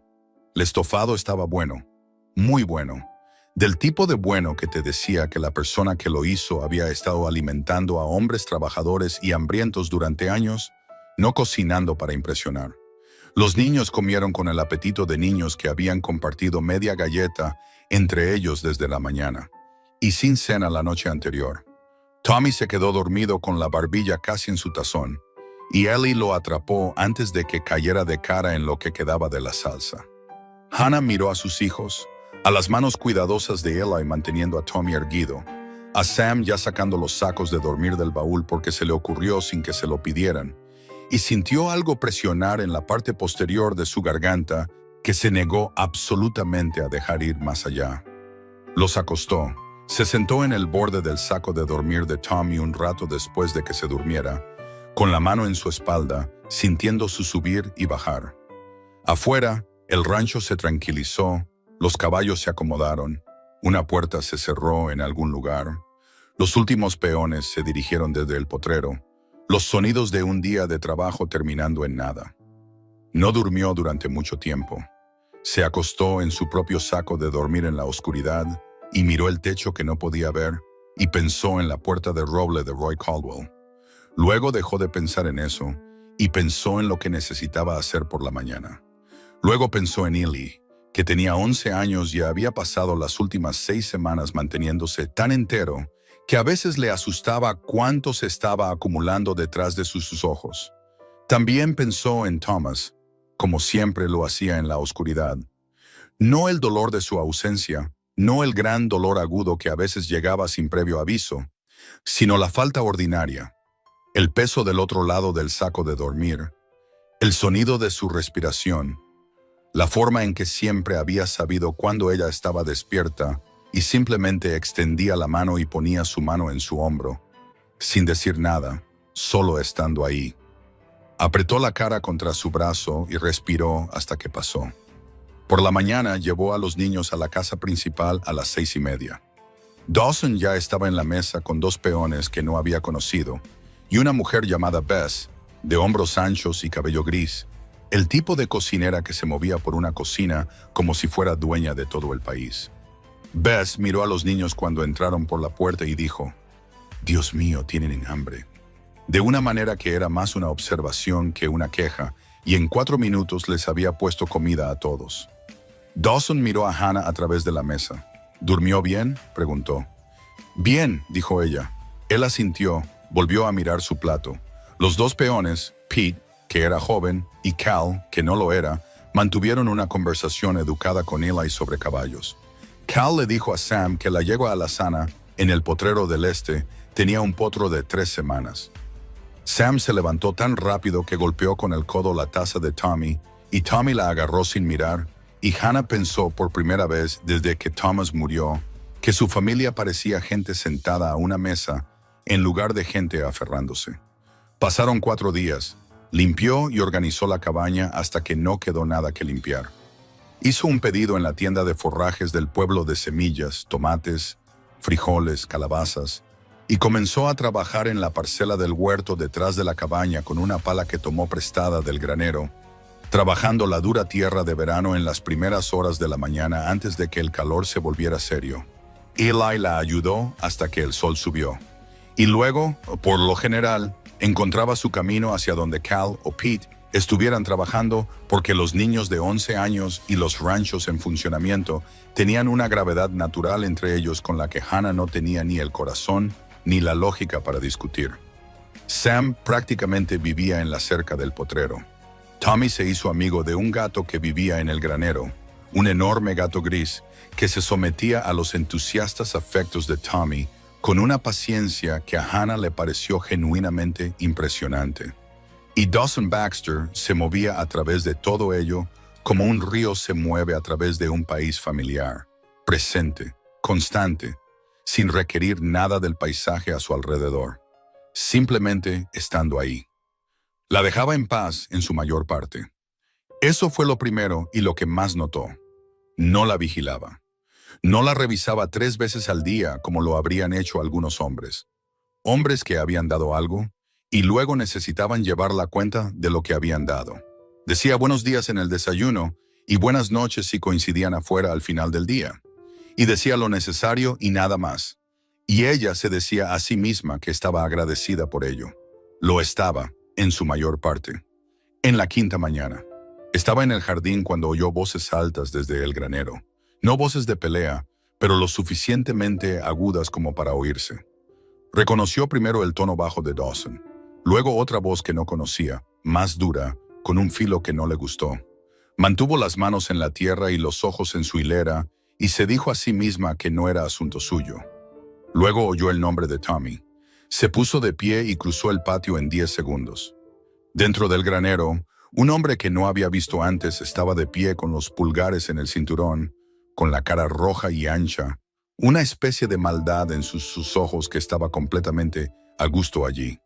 El estofado estaba bueno, muy bueno. Del tipo de bueno que te decía que la persona que lo hizo había estado alimentando a hombres trabajadores y hambrientos durante años, no cocinando para impresionar. Los niños comieron con el apetito de niños que habían compartido media galleta entre ellos desde la mañana, y sin cena la noche anterior. Tommy se quedó dormido con la barbilla casi en su tazón, y Ellie lo atrapó antes de que cayera de cara en lo que quedaba de la salsa. Hannah miró a sus hijos, a las manos cuidadosas de Eli manteniendo a Tommy erguido, a Sam ya sacando los sacos de dormir del baúl porque se le ocurrió sin que se lo pidieran, y sintió algo presionar en la parte posterior de su garganta que se negó absolutamente a dejar ir más allá. Los acostó, se sentó en el borde del saco de dormir de Tommy un rato después de que se durmiera, con la mano en su espalda, sintiendo su subir y bajar. Afuera, el rancho se tranquilizó, los caballos se acomodaron, una puerta se cerró en algún lugar, los últimos peones se dirigieron desde el potrero, los sonidos de un día de trabajo terminando en nada. No durmió durante mucho tiempo. Se acostó en su propio saco de dormir en la oscuridad y miró el techo que no podía ver y pensó en la puerta de roble de Roy Caldwell. Luego dejó de pensar en eso y pensó en lo que necesitaba hacer por la mañana. Luego pensó en Eli, que tenía 11 años y había pasado las últimas 6 semanas manteniéndose tan entero que a veces le asustaba cuánto se estaba acumulando detrás de sus ojos. También pensó en Thomas, como siempre lo hacía en la oscuridad. No el dolor de su ausencia, no el gran dolor agudo que a veces llegaba sin previo aviso, sino la falta ordinaria, el peso del otro lado del saco de dormir, el sonido de su respiración, la forma en que siempre había sabido cuando ella estaba despierta y simplemente extendía la mano y ponía su mano en su hombro, sin decir nada, solo estando ahí. Apretó la cara contra su brazo y respiró hasta que pasó. Por la mañana llevó a los niños a la casa principal a las 6:30. Dawson ya estaba en la mesa con 2 peones que no había conocido y una mujer llamada Bess, de hombros anchos y cabello gris, el tipo de cocinera que se movía por una cocina como si fuera dueña de todo el país. Bess miró a los niños cuando entraron por la puerta y dijo, «Dios mío, tienen hambre», de una manera que era más una observación que una queja, y en 4 minutos les había puesto comida a todos. Dawson miró a Hannah a través de la mesa. «¿Durmió bien?», preguntó. «Bien», dijo ella. Él asintió, volvió a mirar su plato. Los 2 peones, Pete, que era joven, y Cal, que no lo era, mantuvieron una conversación educada con Eli sobre caballos. Cal le dijo a Sam que la yegua alazana, en el potrero del este, tenía un potro de 3 semanas. Sam se levantó tan rápido que golpeó con el codo la taza de Tommy, y Tommy la agarró sin mirar, y Hannah pensó por primera vez desde que Thomas murió, que su familia parecía gente sentada a una mesa, en lugar de gente aferrándose. Pasaron 4 días. Limpió y organizó la cabaña hasta que no quedó nada que limpiar. Hizo un pedido en la tienda de forrajes del pueblo de semillas, tomates, frijoles, calabazas, y comenzó a trabajar en la parcela del huerto detrás de la cabaña con una pala que tomó prestada del granero, trabajando la dura tierra de verano en las primeras horas de la mañana antes de que el calor se volviera serio. Eli la ayudó hasta que el sol subió. Y luego, por lo general, encontraba su camino hacia donde Cal o Pete estuvieran trabajando porque los niños de 11 años y los ranchos en funcionamiento tenían una gravedad natural entre ellos con la que Hannah no tenía ni el corazón ni la lógica para discutir. Sam prácticamente vivía en la cerca del potrero. Tommy se hizo amigo de un gato que vivía en el granero, un enorme gato gris que se sometía a los entusiastas afectos de Tommy con una paciencia que a Hannah le pareció genuinamente impresionante. Y Dawson Baxter se movía a través de todo ello como un río se mueve a través de un país familiar, presente, constante, sin requerir nada del paisaje a su alrededor, simplemente estando ahí. La dejaba en paz en su mayor parte. Eso fue lo primero y lo que más notó. No la vigilaba. No la revisaba 3 veces al día como lo habrían hecho algunos hombres. Hombres que habían dado algo y luego necesitaban llevar la cuenta de lo que habían dado. Decía buenos días en el desayuno y buenas noches si coincidían afuera al final del día. Y decía lo necesario y nada más. Y ella se decía a sí misma que estaba agradecida por ello. Lo estaba, en su mayor parte. En la quinta mañana. Estaba en el jardín cuando oyó voces altas desde el granero. No voces de pelea, pero lo suficientemente agudas como para oírse. Reconoció primero el tono bajo de Dawson. Luego otra voz que no conocía, más dura, con un filo que no le gustó. Mantuvo las manos en la tierra y los ojos en su hilera, y se dijo a sí misma que no era asunto suyo. Luego oyó el nombre de Tommy. Se puso de pie y cruzó el patio en 10 segundos. Dentro del granero, un hombre que no había visto antes estaba de pie con los pulgares en el cinturón, con la cara roja y ancha, una especie de maldad en sus ojos que estaba completamente a gusto allí.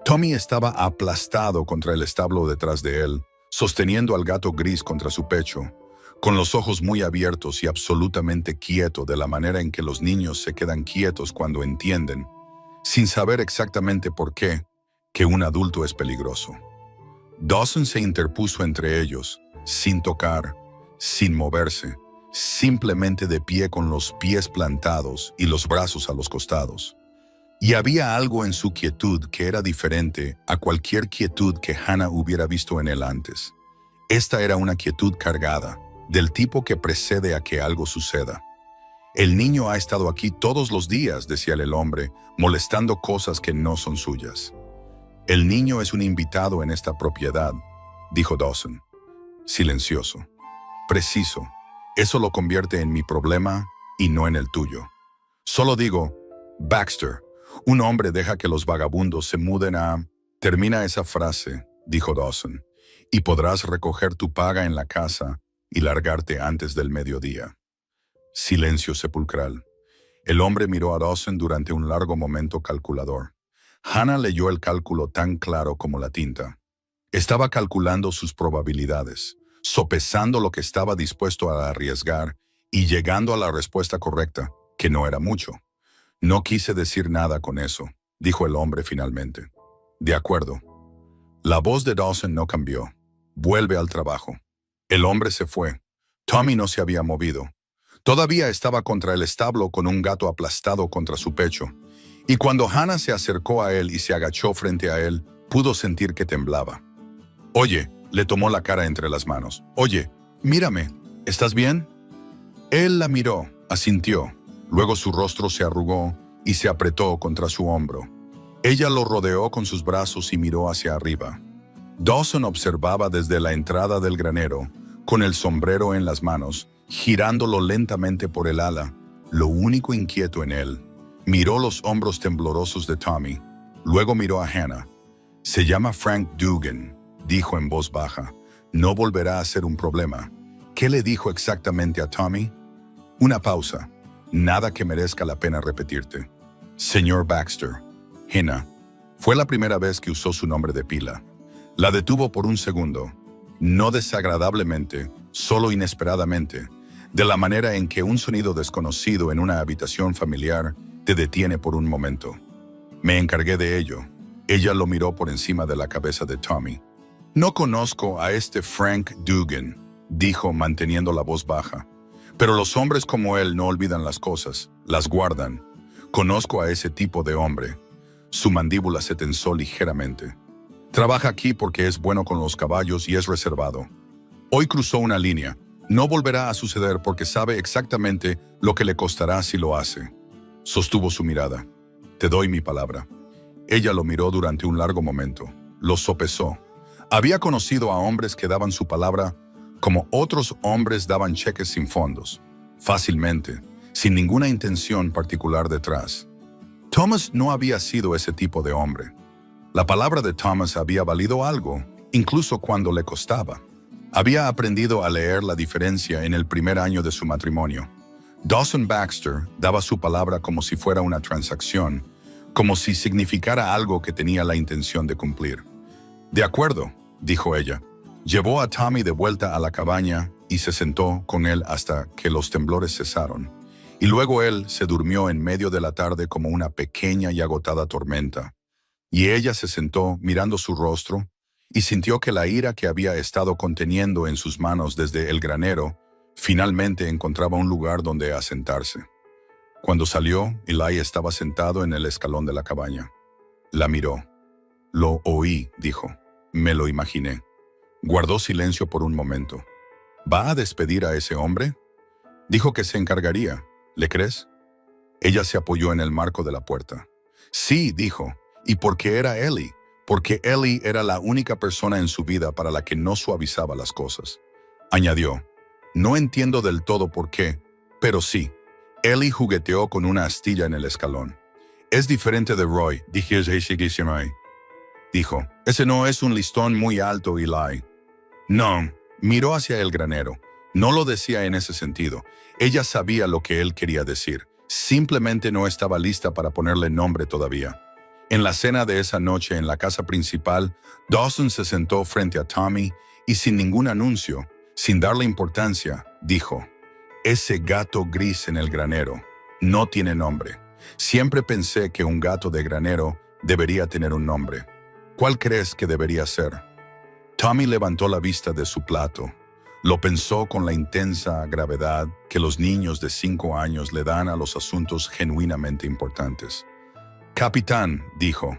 Tommy estaba aplastado contra el establo detrás de él, sosteniendo al gato gris contra su pecho, con los ojos muy abiertos y absolutamente quieto de la manera en que los niños se quedan quietos cuando entienden, sin saber exactamente por qué, que un adulto es peligroso. Dawson se interpuso entre ellos, sin tocar, sin moverse, simplemente de pie con los pies plantados y los brazos a los costados. Y había algo en su quietud que era diferente a cualquier quietud que Hannah hubiera visto en él antes. Esta era una quietud cargada, del tipo que precede a que algo suceda. El niño ha estado aquí todos los días, decía el hombre, molestando cosas que no son suyas. El niño es un invitado en esta propiedad, dijo Dawson. Silencioso. Preciso. Eso lo convierte en mi problema y no en el tuyo. Solo digo, Baxter, un hombre deja que los vagabundos se muden a... Termina esa frase, dijo Dawson, y podrás recoger tu paga en la casa y largarte antes del mediodía. Silencio sepulcral. El hombre miró a Dawson durante un largo momento calculador. Hannah leyó el cálculo tan claro como la tinta. Estaba calculando sus probabilidades, sopesando lo que estaba dispuesto a arriesgar y llegando a la respuesta correcta, que no era mucho. No quise decir nada con eso, dijo el hombre finalmente. De acuerdo. La voz de Dawson no cambió. Vuelve al trabajo. El hombre se fue. Tommy no se había movido. Todavía estaba contra el establo con un gato aplastado contra su pecho. Y cuando Hannah se acercó a él y se agachó frente a él, pudo sentir que temblaba. Oye, le tomó la cara entre las manos. Oye, mírame, ¿estás bien? Él la miró, asintió. Luego su rostro se arrugó y se apretó contra su hombro. Ella lo rodeó con sus brazos y miró hacia arriba. Dawson observaba desde la entrada del granero, con el sombrero en las manos, girándolo lentamente por el ala, lo único inquieto en él. Miró los hombros temblorosos de Tommy. Luego miró a Hannah. Se llama Frank Dugan, dijo en voz baja. No volverá a ser un problema. ¿Qué le dijo exactamente a Tommy? Una pausa. Nada que merezca la pena repetirte. Señor Baxter. Hannah. Fue la primera vez que usó su nombre de pila. La detuvo por un segundo. No desagradablemente, solo inesperadamente, de la manera en que un sonido desconocido en una habitación familiar te detiene por un momento. Me encargué de ello. Ella lo miró por encima de la cabeza de Tommy. No conozco a este Frank Dugan, dijo manteniendo la voz baja. Pero los hombres como él no olvidan las cosas, las guardan. Conozco a ese tipo de hombre. Su mandíbula se tensó ligeramente. Trabaja aquí porque es bueno con los caballos y es reservado. Hoy cruzó una línea. No volverá a suceder porque sabe exactamente lo que le costará si lo hace. Sostuvo su mirada. Te doy mi palabra. Ella lo miró durante un largo momento. Lo sopesó. Había conocido a hombres que daban su palabra como otros hombres daban cheques sin fondos, fácilmente, sin ninguna intención particular detrás. Thomas no había sido ese tipo de hombre. La palabra de Thomas había valido algo, incluso cuando le costaba. Había aprendido a leer la diferencia en el primer año de su matrimonio. Dawson Baxter daba su palabra como si fuera una transacción, como si significara algo que tenía la intención de cumplir. «De acuerdo», dijo ella. Llevó a Tommy de vuelta a la cabaña y se sentó con él hasta que los temblores cesaron. Y luego él se durmió en medio de la tarde como una pequeña y agotada tormenta. Y ella se sentó mirando su rostro y sintió que la ira que había estado conteniendo en sus manos desde el granero finalmente encontraba un lugar donde asentarse. Cuando salió, Eli estaba sentado en el escalón de la cabaña. La miró. «Lo oí», dijo. «Me lo imaginé». Guardó silencio por un momento. «¿Va a despedir a ese hombre?» Dijo que se encargaría. ¿Le crees? Ella se apoyó en el marco de la puerta. «Sí», dijo. «Y porque era Eli. Porque Eli era la única persona en su vida para la que no suavizaba las cosas». Añadió. «No entiendo del todo por qué, pero sí». Eli jugueteó con una astilla en el escalón. «Es diferente de Roy», dijo. «Ese no es un listón muy alto, Eli». No, miró hacia el granero. No lo decía en ese sentido. Ella sabía lo que él quería decir. Simplemente no estaba lista para ponerle nombre todavía. En la cena de esa noche en la casa principal, Dawson se sentó frente a Tommy y sin ningún anuncio, sin darle importancia, dijo: «Ese gato gris en el granero no tiene nombre. Siempre pensé que un gato de granero debería tener un nombre. ¿Cuál crees que debería ser?» Tommy levantó la vista de su plato. Lo pensó con la intensa gravedad que los niños de 5 años le dan a los asuntos genuinamente importantes. «Capitán», dijo.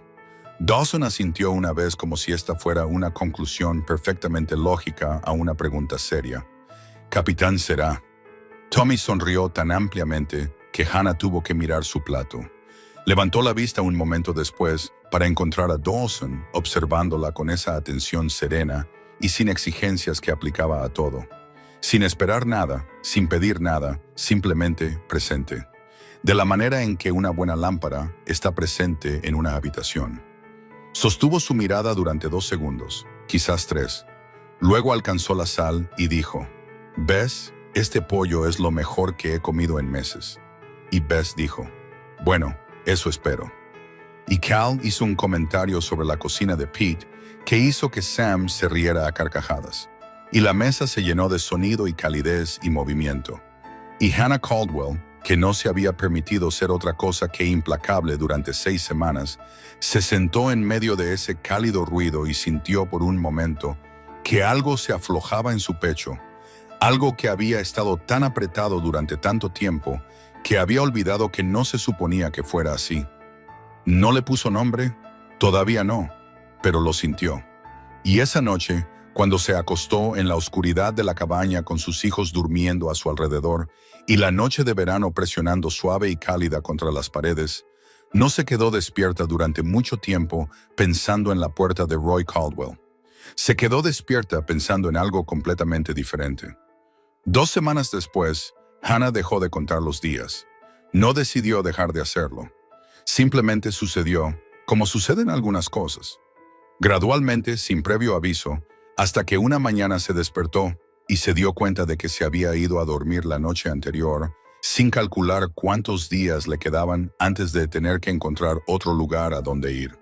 Dawson asintió una vez como si esta fuera una conclusión perfectamente lógica a una pregunta seria. «Capitán será». Tommy sonrió tan ampliamente que Hannah tuvo que mirar su plato. Levantó la vista un momento después para encontrar a Dawson observándola con esa atención serena y sin exigencias que aplicaba a todo. Sin esperar nada, sin pedir nada, simplemente presente. De la manera en que una buena lámpara está presente en una habitación. Sostuvo su mirada durante 2 segundos, quizás 3. Luego alcanzó la sal y dijo: «¿Ves? Este pollo es lo mejor que he comido en meses». Y Bess dijo: «Bueno, eso espero». Y Cal hizo un comentario sobre la cocina de Pete que hizo que Sam se riera a carcajadas. Y la mesa se llenó de sonido y calidez y movimiento. Y Hannah Caldwell, que no se había permitido ser otra cosa que implacable durante 6 semanas, se sentó en medio de ese cálido ruido y sintió por un momento que algo se aflojaba en su pecho, algo que había estado tan apretado durante tanto tiempo que había olvidado que no se suponía que fuera así. ¿No le puso nombre? Todavía no, pero lo sintió. Y esa noche, cuando se acostó en la oscuridad de la cabaña con sus hijos durmiendo a su alrededor y la noche de verano presionando suave y cálida contra las paredes, no se quedó despierta durante mucho tiempo pensando en la puerta de Roy Caldwell. Se quedó despierta pensando en algo completamente diferente. 2 semanas después, Hannah dejó de contar los días. No decidió dejar de hacerlo. Simplemente sucedió, como suceden algunas cosas. Gradualmente, sin previo aviso, hasta que una mañana se despertó y se dio cuenta de que se había ido a dormir la noche anterior, sin calcular cuántos días le quedaban antes de tener que encontrar otro lugar a donde ir.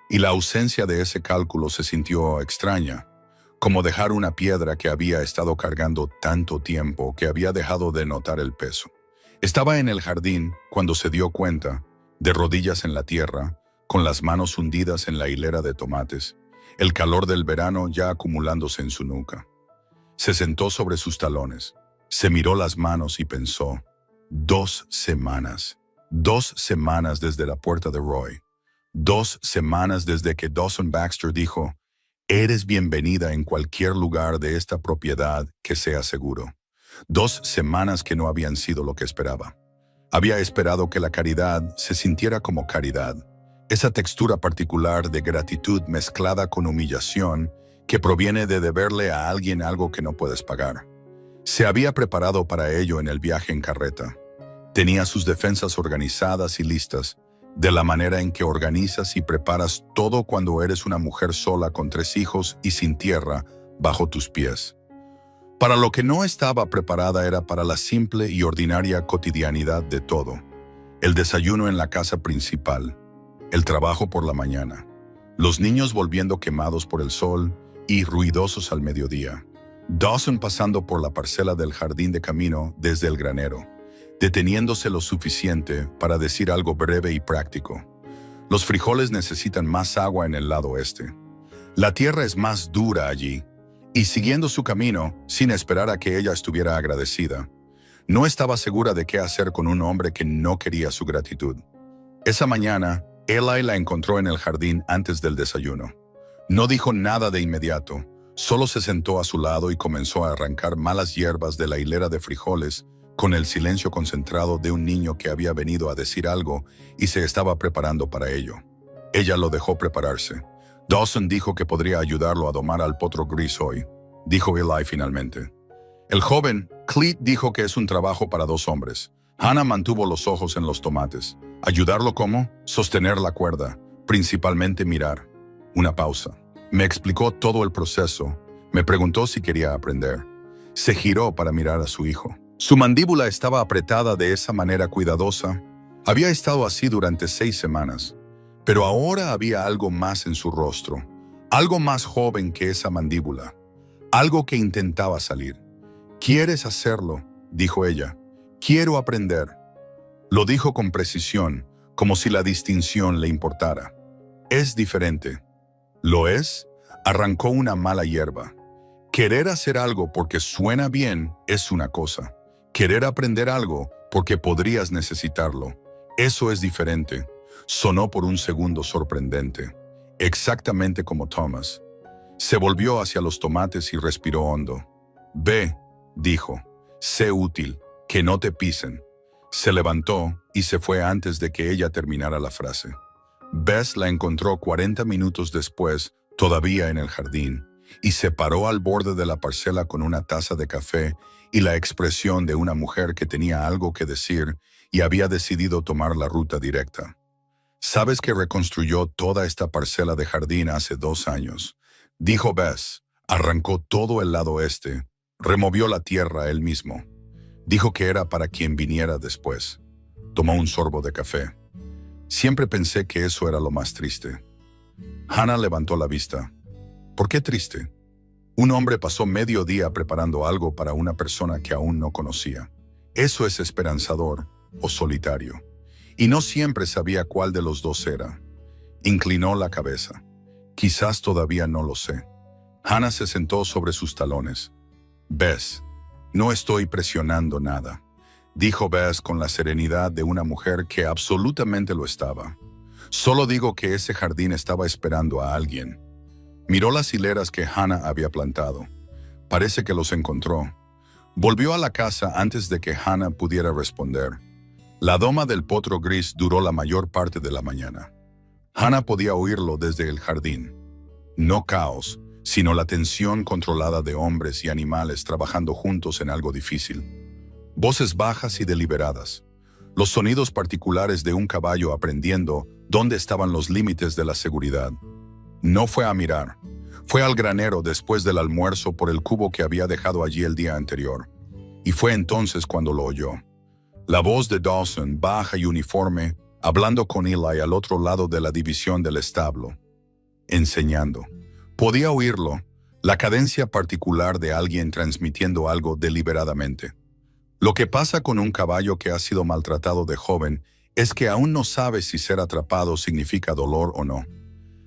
Y la ausencia de ese cálculo se sintió extraña, como dejar una piedra que había estado cargando tanto tiempo que había dejado de notar el peso. Estaba en el jardín cuando se dio cuenta, de rodillas en la tierra, con las manos hundidas en la hilera de tomates, el calor del verano ya acumulándose en su nuca. Se sentó sobre sus talones, se miró las manos y pensó: 2 semanas. 2 semanas desde la puerta de Roy. 2 semanas desde que Dawson Baxter dijo: «Eres bienvenida en cualquier lugar de esta propiedad que sea seguro». 2 semanas que no habían sido lo que esperaba. Había esperado que la caridad se sintiera como caridad, esa textura particular de gratitud mezclada con humillación que proviene de deberle a alguien algo que no puedes pagar. Se había preparado para ello en el viaje en carreta. Tenía sus defensas organizadas y listas, de la manera en que organizas y preparas todo cuando eres una mujer sola con 3 hijos y sin tierra bajo tus pies. Para lo que no estaba preparada era para la simple y ordinaria cotidianidad de todo. El desayuno en la casa principal, el trabajo por la mañana, los niños volviendo quemados por el sol y ruidosos al mediodía. Dawson pasando por la parcela del jardín de camino desde el granero, deteniéndose lo suficiente para decir algo breve y práctico. Los frijoles necesitan más agua en el lado oeste. La tierra es más dura allí. Y siguiendo su camino, sin esperar a que ella estuviera agradecida, no estaba segura de qué hacer con un hombre que no quería su gratitud. Esa mañana, Eli la encontró en el jardín antes del desayuno. No dijo nada de inmediato, solo se sentó a su lado y comenzó a arrancar malas hierbas de la hilera de frijoles con el silencio concentrado de un niño que había venido a decir algo y se estaba preparando para ello. Ella lo dejó prepararse. Dawson dijo que podría ayudarlo a domar al potro gris hoy, dijo Eli finalmente. El joven, Cleet, dijo que es un trabajo para 2 hombres. Hannah mantuvo los ojos en los tomates. ¿Ayudarlo cómo? Sostener la cuerda, principalmente mirar. Una pausa. Me explicó todo el proceso. Me preguntó si quería aprender. Se giró para mirar a su hijo. Su mandíbula estaba apretada de esa manera cuidadosa. Había estado así durante 6 semanas. Pero ahora había algo más en su rostro, algo más joven que esa mandíbula, algo que intentaba salir. «¿Quieres hacerlo?», dijo ella. «Quiero aprender». Lo dijo con precisión, como si la distinción le importara. «Es diferente». «¿Lo es?», arrancó una mala hierba. Querer hacer algo porque suena bien es una cosa. Querer aprender algo porque podrías necesitarlo, eso es diferente. Sonó por un segundo sorprendente, exactamente como Thomas. Se volvió hacia los tomates y respiró hondo. «Ve», dijo, «sé útil, que no te pisen». Se levantó y se fue antes de que ella terminara la frase. Bess la encontró 40 minutos después, todavía en el jardín, y se paró al borde de la parcela con una taza de café y la expresión de una mujer que tenía algo que decir y había decidido tomar la ruta directa. «¿Sabes que reconstruyó toda esta parcela de jardín hace 2 años?» dijo Bess. Arrancó todo el lado este, removió la tierra él mismo. Dijo que era para quien viniera después. Tomó un sorbo de café. Siempre pensé que eso era lo más triste. Hannah levantó la vista. ¿Por qué triste? Un hombre pasó medio día preparando algo para una persona que aún no conocía. ¿Eso es esperanzador o solitario? Y no siempre sabía cuál de los dos era. Inclinó la cabeza. Quizás todavía no lo sé. Hannah se sentó sobre sus talones. «Bess, no estoy presionando nada», dijo Bess con la serenidad de una mujer que absolutamente lo estaba. «Solo digo que ese jardín estaba esperando a alguien». Miró las hileras que Hannah había plantado. Parece que los encontró. Volvió a la casa antes de que Hannah pudiera responder. La doma del potro gris duró la mayor parte de la mañana. Hannah podía oírlo desde el jardín. No caos, sino la tensión controlada de hombres y animales trabajando juntos en algo difícil. Voces bajas y deliberadas. Los sonidos particulares de un caballo aprendiendo dónde estaban los límites de la seguridad. No fue a mirar. Fue al granero después del almuerzo por el cubo que había dejado allí el día anterior. Y fue entonces cuando lo oyó. La voz de Dawson, baja y uniforme, hablando con Eli al otro lado de la división del establo. Enseñando. Podía oírlo, la cadencia particular de alguien transmitiendo algo deliberadamente. Lo que pasa con un caballo que ha sido maltratado de joven es que aún no sabe si ser atrapado significa dolor o no.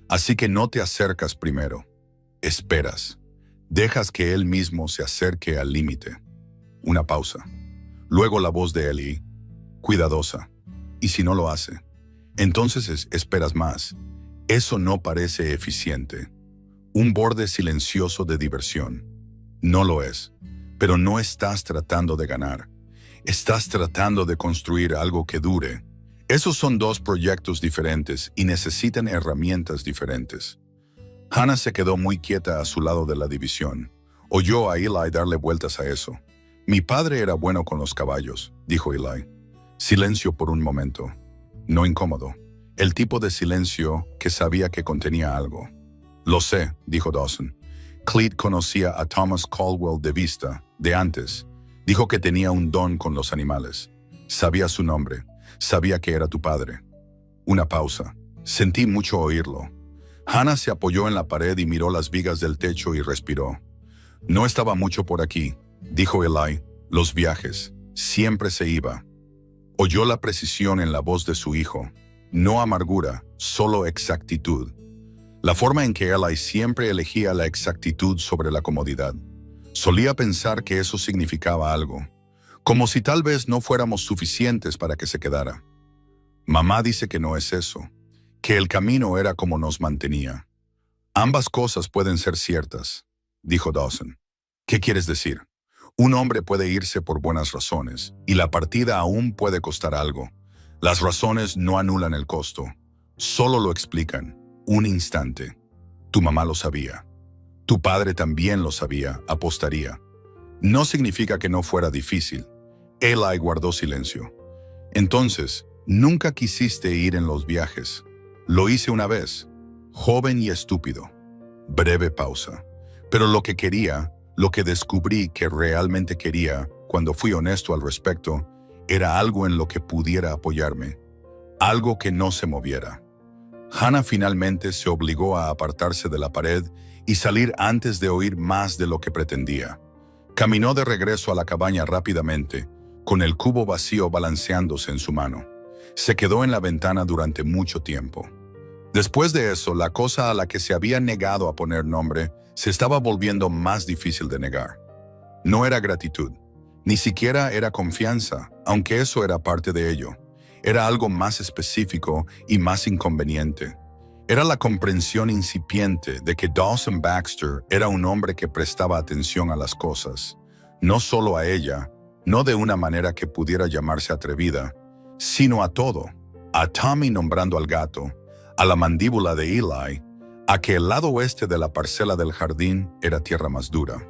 Así que no te acercas primero. Esperas. Dejas que él mismo se acerque al límite. Una pausa. Luego la voz de Eli, cuidadosa. Y si no lo hace, entonces esperas más. Eso no parece eficiente. Un borde silencioso de diversión. No lo es. Pero no estás tratando de ganar. Estás tratando de construir algo que dure. Esos son 2 proyectos diferentes y necesitan herramientas diferentes. Hannah se quedó muy quieta a su lado de la división. Oyó a Eli darle vueltas a eso. «Mi padre era bueno con los caballos», dijo Eli. Silencio por un momento. No incómodo. El tipo de silencio que sabía que contenía algo. «Lo sé», dijo Dawson. Cleet conocía a Thomas Caldwell de vista, de antes. Dijo que tenía un don con los animales. Sabía su nombre. Sabía que era tu padre. Una pausa. Sentí mucho oírlo. Hannah se apoyó en la pared y miró las vigas del techo y respiró. No estaba mucho por aquí, dijo Eli. Los viajes. Siempre se iba. Oyó la precisión en la voz de su hijo. No amargura, solo exactitud. La forma en que Eli siempre elegía la exactitud sobre la comodidad. Solía pensar que eso significaba algo, como si tal vez no fuéramos suficientes para que se quedara. Mamá dice que no es eso, que el camino era como nos mantenía. Ambas cosas pueden ser ciertas, dijo Dawson. ¿Qué quieres decir? Un hombre puede irse por buenas razones, y la partida aún puede costar algo. Las razones no anulan el costo, solo lo explican. Un instante. Tu mamá lo sabía. Tu padre también lo sabía, apostaría. No significa que no fuera difícil. Eli guardó silencio. Entonces, nunca quisiste ir en los viajes. Lo hice una vez, joven y estúpido. Breve pausa. Pero lo que quería, lo que descubrí que realmente quería, cuando fui honesto al respecto, era algo en lo que pudiera apoyarme. Algo que no se moviera. Hannah finalmente se obligó a apartarse de la pared y salir antes de oír más de lo que pretendía. Caminó de regreso a la cabaña rápidamente, con el cubo vacío balanceándose en su mano. Se quedó en la ventana durante mucho tiempo. Después de eso, la cosa a la que se había negado a poner nombre se estaba volviendo más difícil de negar. No era gratitud, ni siquiera era confianza, aunque eso era parte de ello. Era algo más específico y más inconveniente. Era la comprensión incipiente de que Dawson Baxter era un hombre que prestaba atención a las cosas, no solo a ella, no de una manera que pudiera llamarse atrevida, sino a todo, a Tommy nombrando al gato, a la mandíbula de Eli, a que el lado oeste de la parcela del jardín era tierra más dura.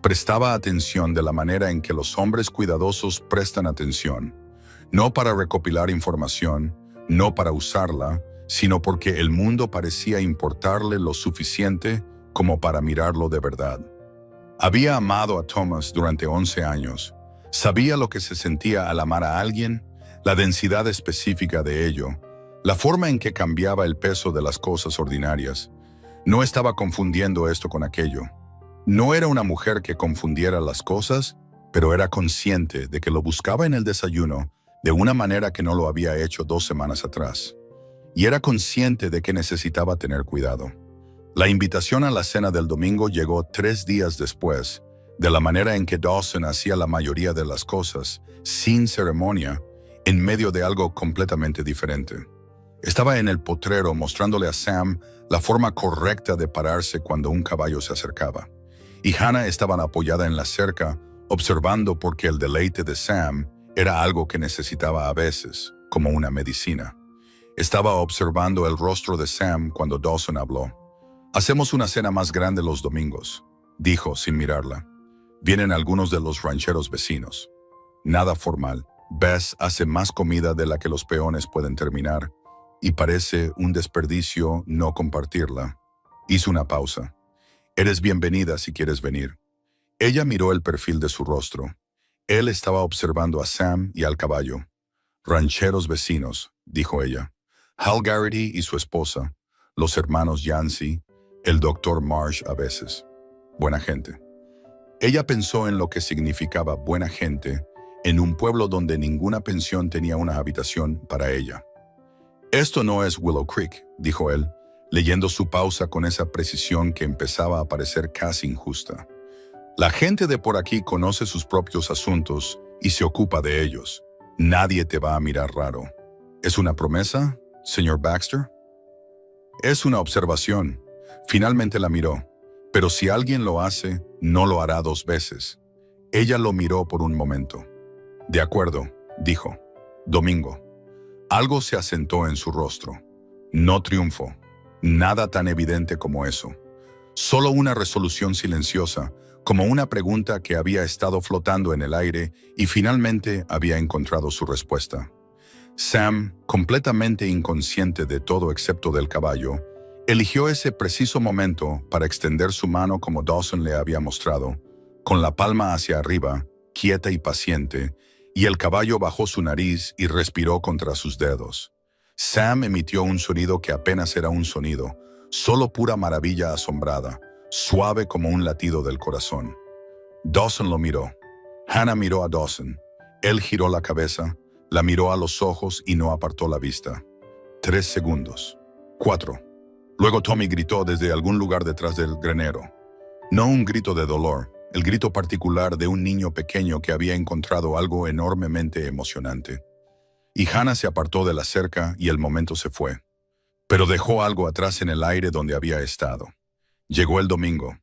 Prestaba atención de la manera en que los hombres cuidadosos prestan atención. No para recopilar información, no para usarla, sino porque el mundo parecía importarle lo suficiente como para mirarlo de verdad. Había amado a Thomas durante 11 años. Sabía lo que se sentía al amar a alguien, la densidad específica de ello, la forma en que cambiaba el peso de las cosas ordinarias. No estaba confundiendo esto con aquello. No era una mujer que confundiera las cosas, pero era consciente de que lo buscaba en el desayuno de una manera que no lo había hecho 2 semanas atrás. Y era consciente de que necesitaba tener cuidado. La invitación a la cena del domingo llegó 3 días después, de la manera en que Dawson hacía la mayoría de las cosas, sin ceremonia, en medio de algo completamente diferente. Estaba en el potrero mostrándole a Sam la forma correcta de pararse cuando un caballo se acercaba. Y Hannah estaba apoyada en la cerca, observando porque el deleite de Sam era algo que necesitaba a veces, como una medicina. Estaba observando el rostro de Sam cuando Dawson habló. «Hacemos una cena más grande los domingos», dijo sin mirarla. «Vienen algunos de los rancheros vecinos. Nada formal. Bess hace más comida de la que los peones pueden terminar, y parece un desperdicio no compartirla». Hizo una pausa. «Eres bienvenida si quieres venir». Ella miró el perfil de su rostro. Él estaba observando a Sam y al caballo. «Rancheros vecinos», dijo ella. «Hal Garrity y su esposa, los hermanos Yancey, el Dr. Marsh a veces. Buena gente». Ella pensó en lo que significaba buena gente en un pueblo donde ninguna pensión tenía una habitación para ella. «Esto no es Willow Creek», dijo él, leyendo su pausa con esa precisión que empezaba a parecer casi injusta. «La gente de por aquí conoce sus propios asuntos y se ocupa de ellos. Nadie te va a mirar raro. ¿Es una promesa, señor Baxter?» «Es una observación». Finalmente la miró. «Pero si alguien lo hace, no lo hará 2 veces». Ella lo miró por un momento. «De acuerdo», dijo. «Domingo». Algo se asentó en su rostro. No triunfo. Nada tan evidente como eso. Solo una resolución silenciosa, como una pregunta que había estado flotando en el aire y finalmente había encontrado su respuesta. Sam, completamente inconsciente de todo excepto del caballo, Eligió ese preciso momento para extender su mano como Dawson le había mostrado, con la palma hacia arriba, quieta y paciente, y el caballo bajó su nariz y respiró contra sus dedos. Sam emitió un sonido que apenas era un sonido, solo pura maravilla asombrada, suave como un latido del corazón. Dawson lo miró. Hannah miró a Dawson. Él giró la cabeza, la miró a los ojos y no apartó la vista. 3 segundos. 4. Luego Tommy gritó desde algún lugar detrás del granero. No un grito de dolor, el grito particular de un niño pequeño que había encontrado algo enormemente emocionante. Y Hannah se apartó de la cerca y el momento se fue. Pero dejó algo atrás en el aire donde había estado. Llegó el domingo.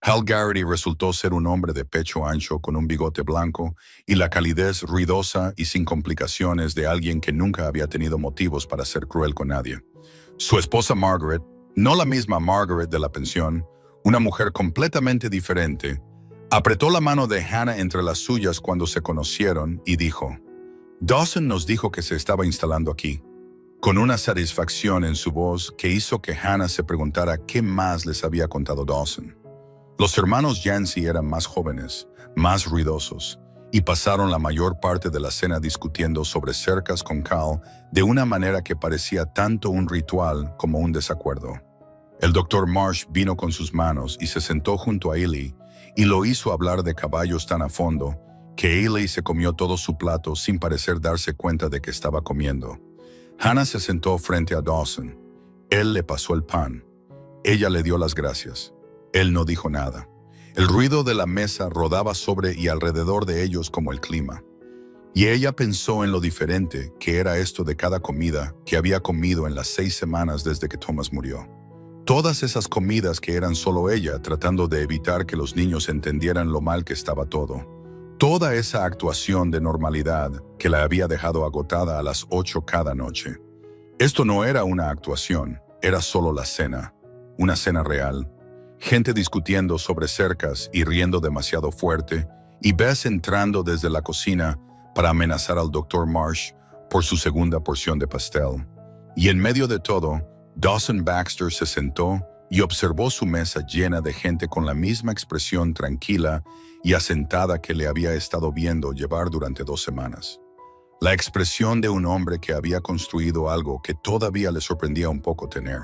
Hal Garrity resultó ser un hombre de pecho ancho con un bigote blanco y la calidez ruidosa y sin complicaciones de alguien que nunca había tenido motivos para ser cruel con nadie. Su esposa Margaret, no la misma Margaret de la pensión, una mujer completamente diferente, apretó la mano de Hannah entre las suyas cuando se conocieron y dijo: «Dawson nos dijo que se estaba instalando aquí», con una satisfacción en su voz que hizo que Hannah se preguntara qué más les había contado Dawson. Los hermanos Yancey eran más jóvenes, más ruidosos, y pasaron la mayor parte de la cena discutiendo sobre cercas con Cal de una manera que parecía tanto un ritual como un desacuerdo. El Dr. Marsh vino con sus manos y se sentó junto a Ely y lo hizo hablar de caballos tan a fondo que Ely se comió todo su plato sin parecer darse cuenta de que estaba comiendo. Hannah se sentó frente a Dawson. Él le pasó el pan. Ella le dio las gracias. Él no dijo nada. El ruido de la mesa rodaba sobre y alrededor de ellos como el clima. Y ella pensó en lo diferente que era esto de cada comida que había comido en las 6 semanas desde que Thomas murió. Todas esas comidas que eran solo ella tratando de evitar que los niños entendieran lo mal que estaba todo. Toda esa actuación de normalidad que la había dejado agotada a las 8 cada noche. Esto no era una actuación, era solo la cena. Una cena real. Gente discutiendo sobre cercas y riendo demasiado fuerte, y Bess entrando desde la cocina para amenazar al Dr. Marsh por su segunda porción de pastel. Y en medio de todo, Dawson Baxter se sentó y observó su mesa llena de gente con la misma expresión tranquila y asentada que le había estado viendo llevar durante 2 semanas. La expresión de un hombre que había construido algo que todavía le sorprendía un poco tener.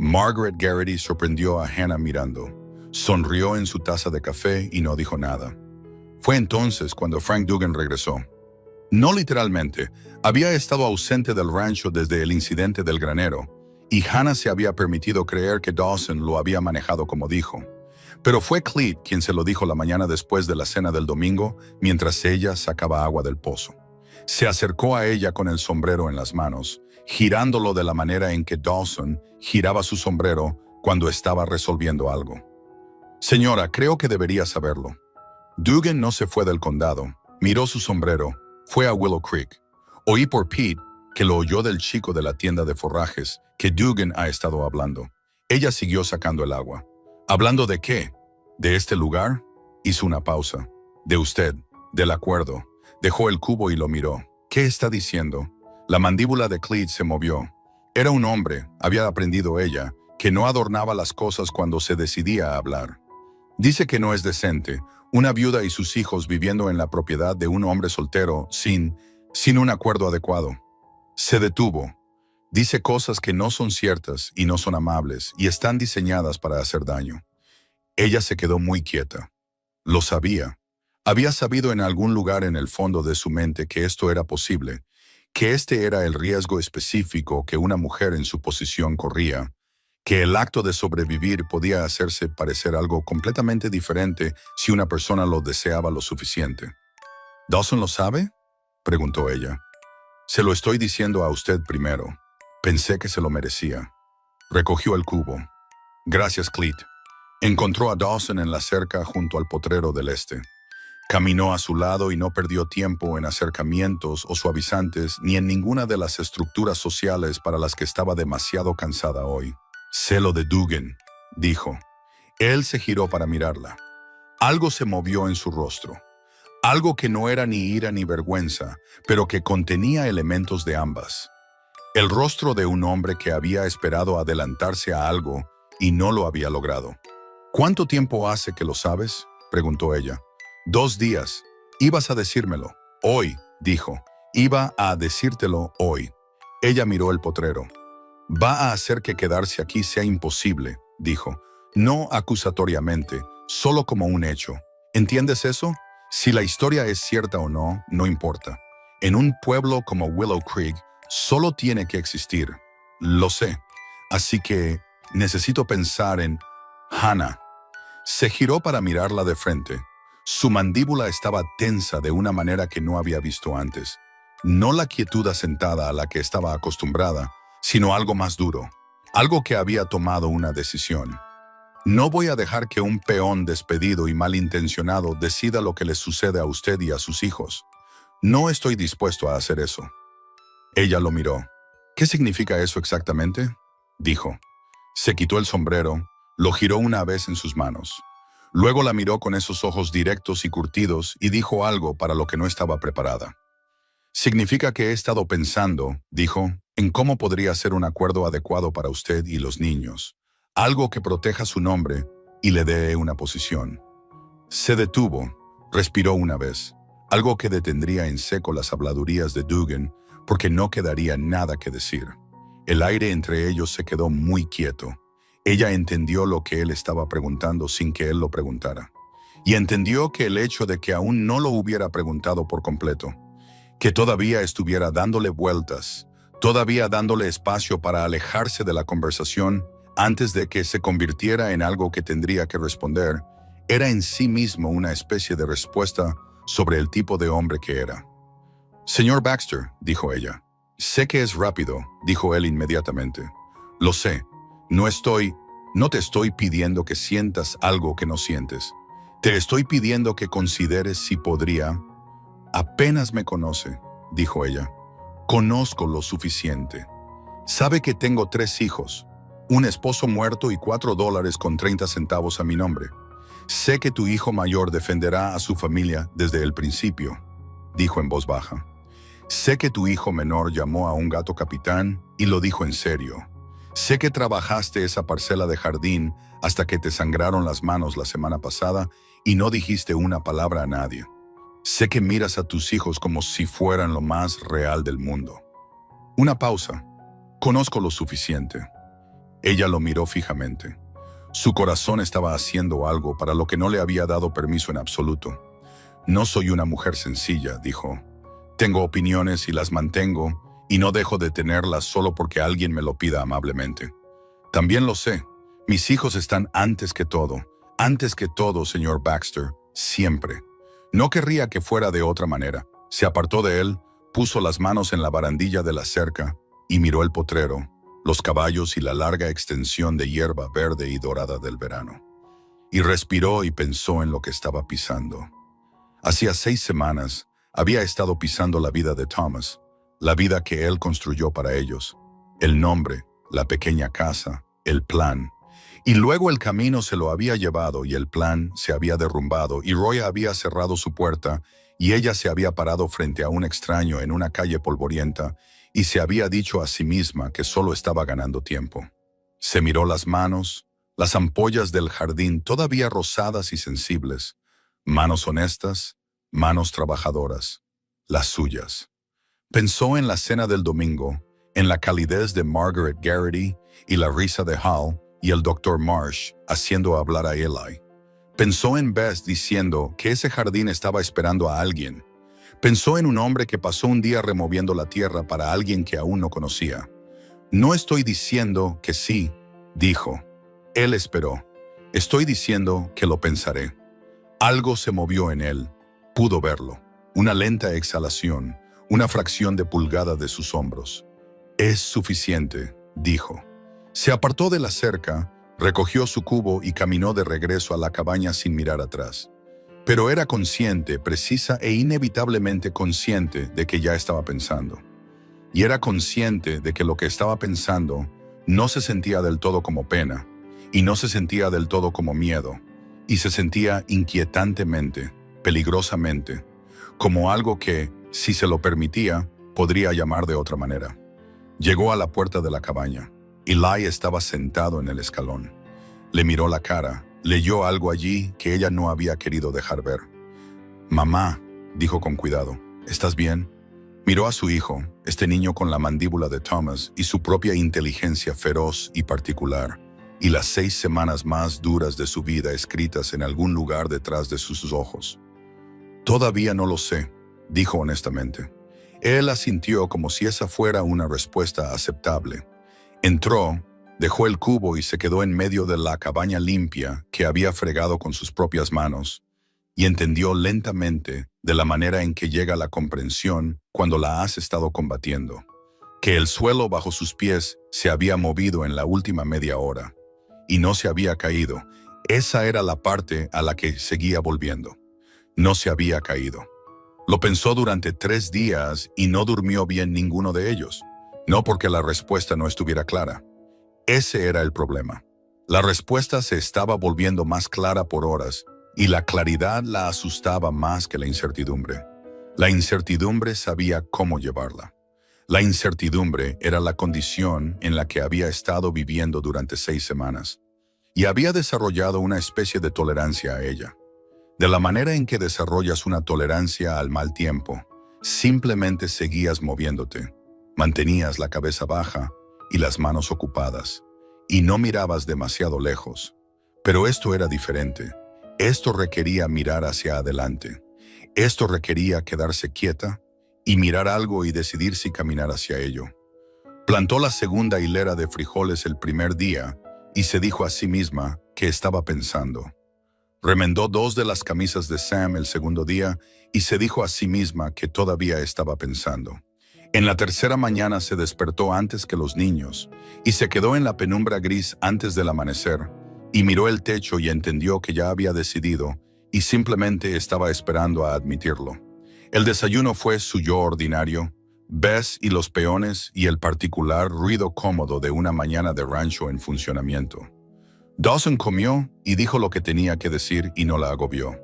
Margaret Garrity sorprendió a Hannah mirando. Sonrió en su taza de café y no dijo nada. Fue entonces cuando Frank Dugan regresó. No literalmente, había estado ausente del rancho desde el incidente del granero, y Hannah se había permitido creer que Dawson lo había manejado como dijo. Pero fue Cleet quien se lo dijo la mañana después de la cena del domingo, mientras ella sacaba agua del pozo. Se acercó a ella con el sombrero en las manos, girándolo de la manera en que Dawson giraba su sombrero cuando estaba resolviendo algo. «Señora, creo que debería saberlo. Dugan no se fue del condado, miró su sombrero, fue a Willow Creek. Oí por Pete, que lo oyó del chico de la tienda de forrajes, que Dugan ha estado hablando». Ella siguió sacando el agua. «¿Hablando de qué? ¿De este lugar?» Hizo una pausa. «De usted, del acuerdo». Dejó el cubo y lo miró. «¿Qué está diciendo?» La mandíbula de Cleet se movió. Era un hombre, había aprendido ella, que no adornaba las cosas cuando se decidía a hablar. Dice que no es decente, una viuda y sus hijos viviendo en la propiedad de un hombre soltero sin un acuerdo adecuado. Se detuvo. Dice cosas que no son ciertas y no son amables y están diseñadas para hacer daño. Ella se quedó muy quieta. Lo sabía. Había sabido en algún lugar en el fondo de su mente que esto era posible, que este era el riesgo específico que una mujer en su posición corría, que el acto de sobrevivir podía hacerse parecer algo completamente diferente si una persona lo deseaba lo suficiente. «¿Dawson lo sabe?», preguntó ella. «Se lo estoy diciendo a usted primero. Pensé que se lo merecía». Recogió el cubo. «Gracias, Cleet». Encontró a Dawson en la cerca junto al potrero del este. Caminó a su lado y no perdió tiempo en acercamientos o suavizantes ni en ninguna de las estructuras sociales para las que estaba demasiado cansada hoy. «Sé lo de Dugan», dijo. Él se giró para mirarla. Algo se movió en su rostro. Algo que no era ni ira ni vergüenza, pero que contenía elementos de ambas. El rostro de un hombre que había esperado adelantarse a algo y no lo había logrado. ¿Cuánto tiempo hace que lo sabes?, preguntó ella. 2 días. Ibas a decírmelo. Hoy, dijo. Iba a decírtelo hoy. Ella miró el potrero. Va a hacer que quedarse aquí sea imposible, dijo. No acusatoriamente, solo como un hecho. ¿Entiendes eso? Si la historia es cierta o no, no importa. En un pueblo como Willow Creek, solo tiene que existir. Lo sé. Así que necesito pensar en Hannah. Se giró para mirarla de frente. Su mandíbula estaba tensa de una manera que no había visto antes. No la quietud asentada a la que estaba acostumbrada, sino algo más duro. Algo que había tomado una decisión. No voy a dejar que un peón despedido y malintencionado decida lo que le sucede a usted y a sus hijos. No estoy dispuesto a hacer eso. Ella lo miró. ¿Qué significa eso exactamente?, dijo. Se quitó el sombrero, lo giró una vez en sus manos. Luego la miró con esos ojos directos y curtidos y dijo algo para lo que no estaba preparada. Significa que he estado pensando, dijo, en cómo podría ser un acuerdo adecuado para usted y los niños. Algo que proteja su nombre y le dé una posición. Se detuvo, respiró una vez. Algo que detendría en seco las habladurías de Dugan, porque no quedaría nada que decir. El aire entre ellos se quedó muy quieto. Ella entendió lo que él estaba preguntando sin que él lo preguntara. Y entendió que el hecho de que aún no lo hubiera preguntado por completo, que todavía estuviera dándole vueltas, todavía dándole espacio para alejarse de la conversación antes de que se convirtiera en algo que tendría que responder, era en sí mismo una especie de respuesta sobre el tipo de hombre que era. Señor Baxter, dijo ella. Sé que es rápido, dijo él inmediatamente. Lo sé. No te estoy pidiendo que sientas algo que no sientes. Te estoy pidiendo que consideres si podría. Apenas me conoce, dijo ella. Conozco lo suficiente. Sabe que tengo 3 hijos, un esposo muerto y $4.30 a mi nombre. Sé que tu hijo mayor defenderá a su familia desde el principio, dijo en voz baja. Sé que tu hijo menor llamó a un gato capitán y lo dijo en serio. Sé que trabajaste esa parcela de jardín hasta que te sangraron las manos la semana pasada y no dijiste una palabra a nadie. Sé que miras a tus hijos como si fueran lo más real del mundo. Una pausa. Conozco lo suficiente. Ella lo miró fijamente. Su corazón estaba haciendo algo para lo que no le había dado permiso en absoluto. No soy una mujer sencilla, dijo. Tengo opiniones y las mantengo, y no dejo de tenerlas solo porque alguien me lo pida amablemente. También lo sé. Mis hijos están antes que todo, señor Baxter, siempre. No querría que fuera de otra manera. Se apartó de él, puso las manos en la barandilla de la cerca y miró el potrero, los caballos y la larga extensión de hierba verde y dorada del verano. Y respiró y pensó en lo que estaba pisando. Hacía 6 semanas había estado pisando la vida de Thomas, la vida que él construyó para ellos, el nombre, la pequeña casa, el plan. Y luego el camino se lo había llevado y el plan se había derrumbado y Roy había cerrado su puerta y ella se había parado frente a un extraño en una calle polvorienta y se había dicho a sí misma que solo estaba ganando tiempo. Se miró las manos, las ampollas del jardín todavía rosadas y sensibles, manos honestas, manos trabajadoras, las suyas. Pensó en la cena del domingo, en la calidez de Margaret Garrity y la risa de Hal y el Dr. Marsh haciendo hablar a Eli. Pensó en Bess diciendo que ese jardín estaba esperando a alguien. Pensó en un hombre que pasó un día removiendo la tierra para alguien que aún no conocía. No estoy diciendo que sí, dijo. Él esperó. Estoy diciendo que lo pensaré. Algo se movió en él. Pudo verlo. Una lenta exhalación, una fracción de pulgada de sus hombros. Es suficiente, dijo. Se apartó de la cerca, recogió su cubo y caminó de regreso a la cabaña sin mirar atrás. Pero era consciente, precisa e inevitablemente consciente de que ya estaba pensando. Y era consciente de que lo que estaba pensando no se sentía del todo como pena, y no se sentía del todo como miedo, y se sentía inquietantemente, peligrosamente, como algo que, si se lo permitía, podría llamar de otra manera. Llegó a la puerta de la cabaña. Eli estaba sentado en el escalón. Le miró la cara, leyó algo allí que ella no había querido dejar ver. «Mamá», dijo con cuidado, «¿estás bien?». Miró a su hijo, este niño con la mandíbula de Thomas y su propia inteligencia feroz y particular, y las 6 semanas más duras de su vida escritas en algún lugar detrás de sus ojos. «Todavía no lo sé», dijo honestamente. Él asintió como si esa fuera una respuesta aceptable. Entró, dejó el cubo y se quedó en medio de la cabaña limpia que había fregado con sus propias manos, y entendió lentamente, de la manera en que llega la comprensión cuando la has estado combatiendo, que el suelo bajo sus pies se había movido en la última media hora, y no se había caído. Esa era la parte a la que seguía volviendo. No se había caído. Lo pensó durante 3 días y no durmió bien ninguno de ellos. No porque la respuesta no estuviera clara. Ese era el problema. La respuesta se estaba volviendo más clara por horas, y la claridad la asustaba más que la incertidumbre. La incertidumbre sabía cómo llevarla. La incertidumbre era la condición en la que había estado viviendo durante 6 semanas, y había desarrollado una especie de tolerancia a ella. De la manera en que desarrollas una tolerancia al mal tiempo, simplemente seguías moviéndote, mantenías la cabeza baja y las manos ocupadas, y no mirabas demasiado lejos. Pero esto era diferente. Esto requería mirar hacia adelante. Esto requería quedarse quieta y mirar algo y decidir si caminar hacia ello. Plantó la segunda hilera de frijoles el primer día y se dijo a sí misma que estaba pensando. Remendó 2 de las camisas de Sam el segundo día y se dijo a sí misma que todavía estaba pensando. En la tercera mañana se despertó antes que los niños y se quedó en la penumbra gris antes del amanecer y miró el techo y entendió que ya había decidido y simplemente estaba esperando a admitirlo. El desayuno fue su yo ordinario, Bess y los peones y el particular ruido cómodo de una mañana de rancho en funcionamiento. Dawson comió y dijo lo que tenía que decir y no la agobió.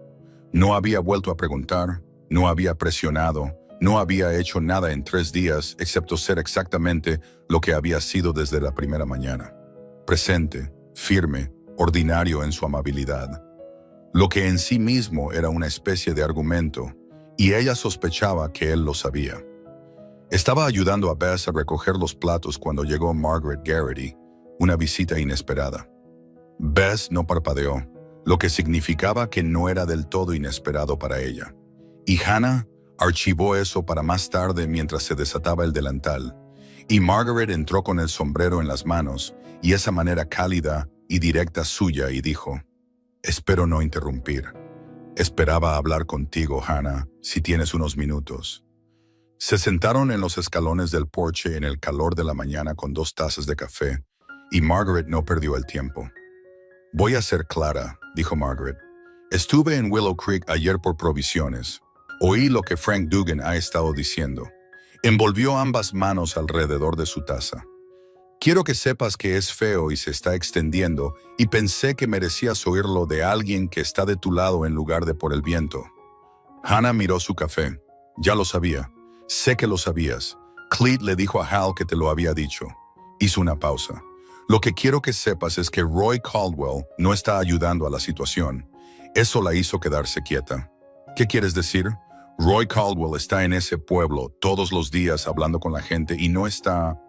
No había vuelto a preguntar, no había presionado, no había hecho nada en 3 días excepto ser exactamente lo que había sido desde la primera mañana. Presente, firme, ordinario en su amabilidad. Lo que en sí mismo era una especie de argumento, y ella sospechaba que él lo sabía. Estaba ayudando a Bess a recoger los platos cuando llegó Margaret Garrity, una visita inesperada. Bess no parpadeó, lo que significaba que no era del todo inesperado para ella. Y Hannah archivó eso para más tarde mientras se desataba el delantal, y Margaret entró con el sombrero en las manos y esa manera cálida y directa suya y dijo, «Espero no interrumpir. Esperaba hablar contigo, Hannah, si tienes unos minutos». Se sentaron en los escalones del porche en el calor de la mañana con 2 tazas de café, y Margaret no perdió el tiempo. «Voy a ser clara», dijo Margaret. «Estuve en Willow Creek ayer por provisiones. Oí lo que Frank Dugan ha estado diciendo». Envolvió ambas manos alrededor de su taza. «Quiero que sepas que es feo y se está extendiendo, y pensé que merecías oírlo de alguien que está de tu lado en lugar de por el viento». Hannah miró su café. «Ya lo sabía. Sé que lo sabías. Cleet le dijo a Hal que te lo había dicho». Hizo una pausa. «Lo que quiero que sepas es que Roy Caldwell no está ayudando a la situación. Eso la hizo quedarse quieta». «¿Qué quieres decir?» «Roy Caldwell está en ese pueblo todos los días hablando con la gente y no está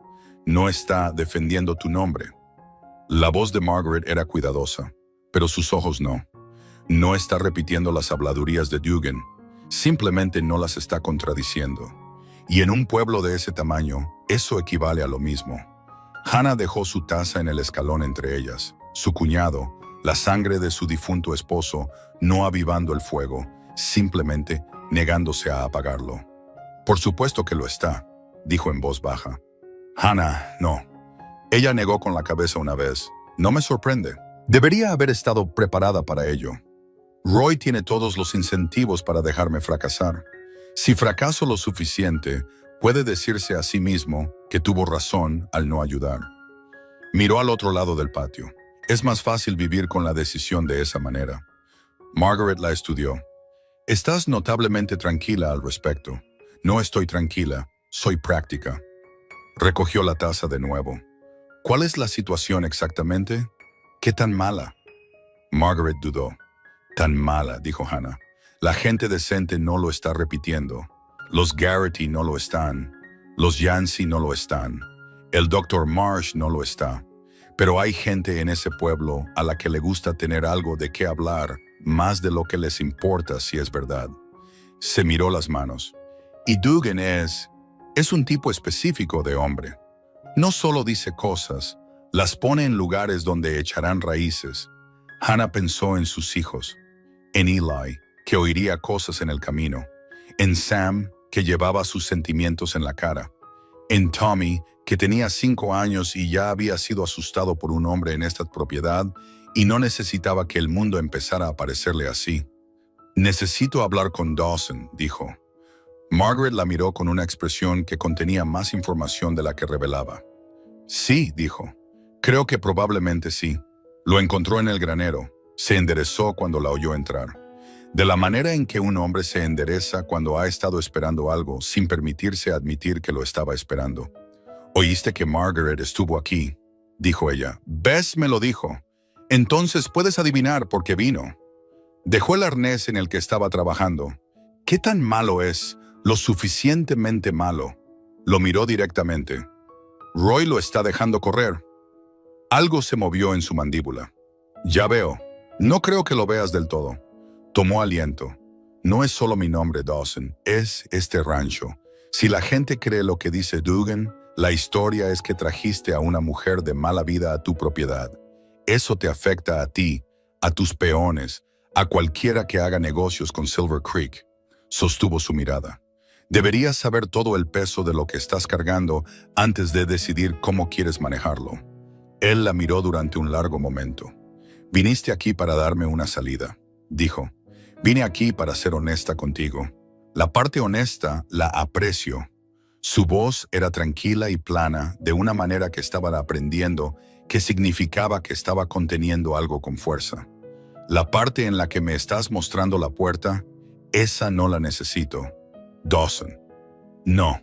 defendiendo tu nombre». La voz de Margaret era cuidadosa, pero sus ojos no. No está repitiendo las habladurías de Dugan, simplemente no las está contradiciendo. Y en un pueblo de ese tamaño, eso equivale a lo mismo. Hannah dejó su taza en el escalón entre ellas. Su cuñado, la sangre de su difunto esposo, no avivando el fuego, simplemente negándose a apagarlo. «Por supuesto que lo está», dijo en voz baja. «Hannah, no». Ella negó con la cabeza una vez. «No me sorprende. Debería haber estado preparada para ello. Roy tiene todos los incentivos para dejarme fracasar. Si fracaso lo suficiente, puede decirse a sí mismo que tuvo razón al no ayudar». Miró al otro lado del patio. «Es más fácil vivir con la decisión de esa manera». Margaret la estudió. «Estás notablemente tranquila al respecto». «No estoy tranquila, soy práctica». Recogió la taza de nuevo. ¿Cuál es la situación exactamente? ¿Qué tan mala? Margaret dudó. Tan mala, dijo Hannah. La gente decente no lo está repitiendo. Los Garrity no lo están. Los Yancey no lo están. El Dr. Marsh no lo está. Pero hay gente en ese pueblo a la que le gusta tener algo de qué hablar, más de lo que les importa si es verdad. Se miró las manos. Y Dugan es un tipo específico de hombre. No solo dice cosas, las pone en lugares donde echarán raíces. Hannah pensó en sus hijos, en Eli, que oiría cosas en el camino, en Sam, que llevaba sus sentimientos en la cara, en Tommy, que tenía 5 años y ya había sido asustado por un hombre en esta propiedad y no necesitaba que el mundo empezara a parecerle así. Necesito hablar con Dawson, dijo. Margaret la miró con una expresión que contenía más información de la que revelaba. Sí, dijo. Creo que probablemente sí. Lo encontró en el granero. Se enderezó cuando la oyó entrar. De la manera en que un hombre se endereza cuando ha estado esperando algo sin permitirse admitir que lo estaba esperando. Oíste que Margaret estuvo aquí, dijo ella. Bess me lo dijo. Entonces puedes adivinar por qué vino. Dejó el arnés en el que estaba trabajando. ¿Qué tan malo es? Lo suficientemente malo. Lo miró directamente. Roy lo está dejando correr. Algo se movió en su mandíbula. Ya veo. No creo que lo veas del todo. Tomó aliento. No es solo mi nombre, Dawson. Es este rancho. Si la gente cree lo que dice Dugan, la historia es que trajiste a una mujer de mala vida a tu propiedad. Eso te afecta a ti, a tus peones, a cualquiera que haga negocios con Silver Creek. Sostuvo su mirada. Deberías saber todo el peso de lo que estás cargando antes de decidir cómo quieres manejarlo. Él la miró durante un largo momento. Viniste aquí para darme una salida, dijo. Vine aquí para ser honesta contigo. La parte honesta la aprecio. Su voz era tranquila y plana, de una manera que estaba aprendiendo, que significaba que estaba conteniendo algo con fuerza. La parte en la que me estás mostrando la puerta, esa no la necesito. Dawson. No.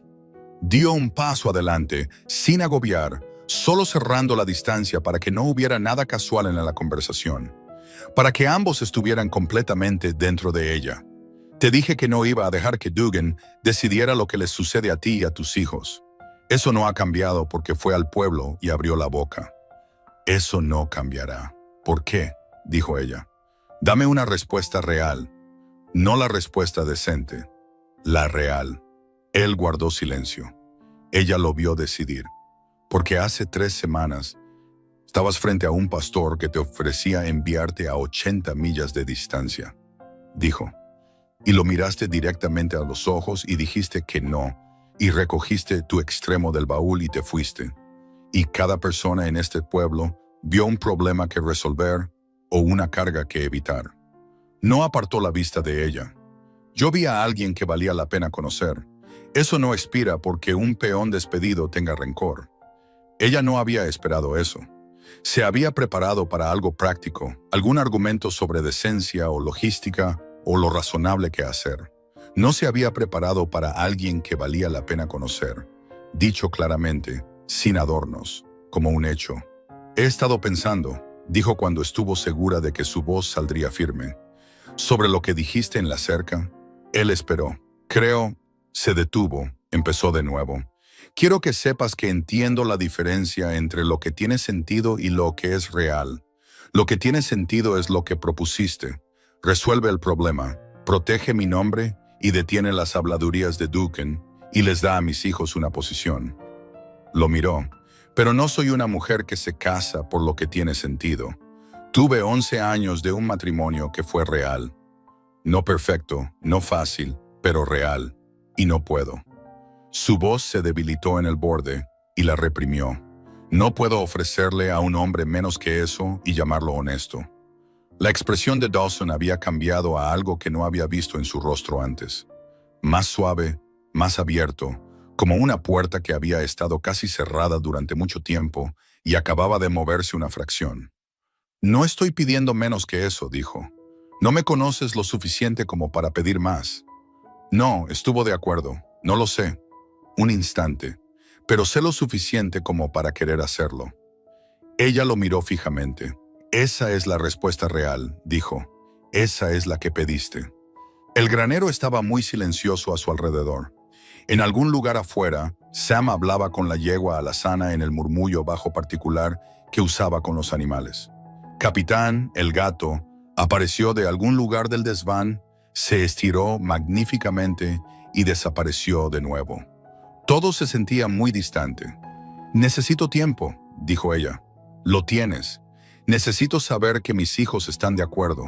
Dio un paso adelante, sin agobiar, solo cerrando la distancia para que no hubiera nada casual en la conversación, para que ambos estuvieran completamente dentro de ella. Te dije que no iba a dejar que Dugan decidiera lo que les sucede a ti y a tus hijos. Eso no ha cambiado porque fue al pueblo y abrió la boca. Eso no cambiará. ¿Por qué? Dijo ella. Dame una respuesta real. No la respuesta decente. La real. Él guardó silencio. Ella lo vio decidir. Porque hace 3 semanas estabas frente a un pastor que te ofrecía enviarte a 80 millas de distancia. Dijo. Y lo miraste directamente a los ojos y dijiste que no. Y recogiste tu extremo del baúl y te fuiste. Y cada persona en este pueblo vio un problema que resolver o una carga que evitar. No apartó la vista de ella. Yo vi a alguien que valía la pena conocer. Eso no expira porque un peón despedido tenga rencor. Ella no había esperado eso. Se había preparado para algo práctico, algún argumento sobre decencia o logística o lo razonable que hacer. No se había preparado para alguien que valía la pena conocer. Dicho claramente, sin adornos, como un hecho. He estado pensando, dijo cuando estuvo segura de que su voz saldría firme. Sobre lo que dijiste en la cerca. Él esperó. Creo, se detuvo, empezó de nuevo. Quiero que sepas que entiendo la diferencia entre lo que tiene sentido y lo que es real. Lo que tiene sentido es lo que propusiste. Resuelve el problema, protege mi nombre y detiene las habladurías de Dugan y les da a mis hijos una posición. Lo miró. Pero no soy una mujer que se casa por lo que tiene sentido. Tuve 11 años de un matrimonio que fue real. No perfecto, no fácil, pero real. Y no puedo. Su voz se debilitó en el borde y la reprimió. No puedo ofrecerle a un hombre menos que eso y llamarlo honesto. La expresión de Dawson había cambiado a algo que no había visto en su rostro antes. Más suave, más abierto, como una puerta que había estado casi cerrada durante mucho tiempo y acababa de moverse una fracción. No estoy pidiendo menos que eso, dijo. No me conoces lo suficiente como para pedir más. No, estuvo de acuerdo. No lo sé. Un instante. pero sé lo suficiente como para querer hacerlo. Ella lo miró fijamente. Esa es la respuesta real, dijo. Esa es la que pediste. El granero estaba muy silencioso a su alrededor. En algún lugar afuera, Sam hablaba con la yegua alazana en el murmullo bajo particular que usaba con los animales. Capitán, el gato, apareció de algún lugar del desván, se estiró magníficamente y desapareció de nuevo. Todo se sentía muy distante. Necesito tiempo, dijo ella. Lo tienes. Necesito saber que mis hijos están de acuerdo.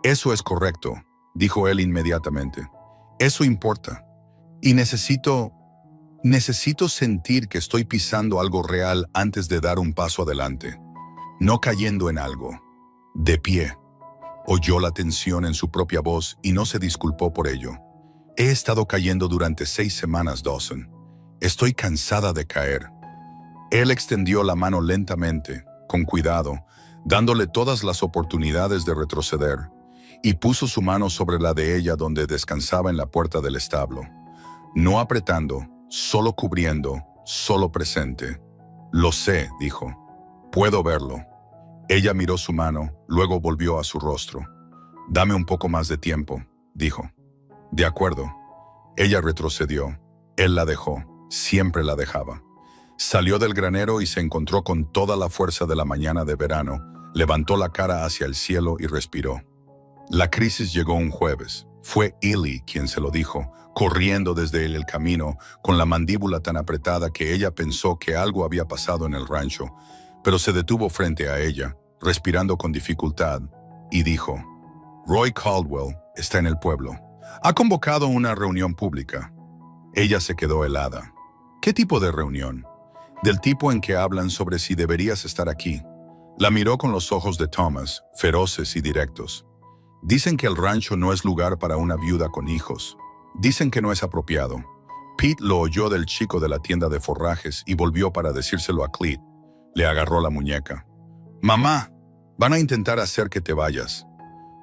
Eso es correcto, dijo él inmediatamente. Eso importa. Y necesito sentir que estoy pisando algo real antes de dar un paso adelante. No cayendo en algo. De pie. Oyó la tensión en su propia voz y no se disculpó por ello. He estado cayendo durante 6 semanas, Dawson. Estoy cansada de caer. Él extendió la mano lentamente, con cuidado, dándole todas las oportunidades de retroceder, y puso su mano sobre la de ella donde descansaba en la puerta del establo. No apretando, solo cubriendo, solo presente. Lo sé, dijo. Puedo verlo. Ella miró su mano, luego volvió a su rostro. Dame un poco más de tiempo, dijo. De acuerdo. Ella retrocedió. Él la dejó. Siempre la dejaba. Salió del granero y se encontró con toda la fuerza de la mañana de verano, levantó la cara hacia el cielo y respiró. La crisis llegó un jueves. Fue Ellie quien se lo dijo, corriendo desde el camino, con la mandíbula tan apretada que ella pensó que algo había pasado en el rancho, pero se detuvo frente a ella, respirando con dificultad, y dijo, Roy Caldwell está en el pueblo. Ha convocado una reunión pública. Ella se quedó helada. ¿Qué tipo de reunión? Del tipo en que hablan sobre si deberías estar aquí. La miró con los ojos de Thomas, feroces y directos. Dicen que el rancho no es lugar para una viuda con hijos. Dicen que no es apropiado. Pete lo oyó del chico de la tienda de forrajes y volvió para decírselo a Cleet. Le agarró la muñeca. «Mamá, van a intentar hacer que te vayas».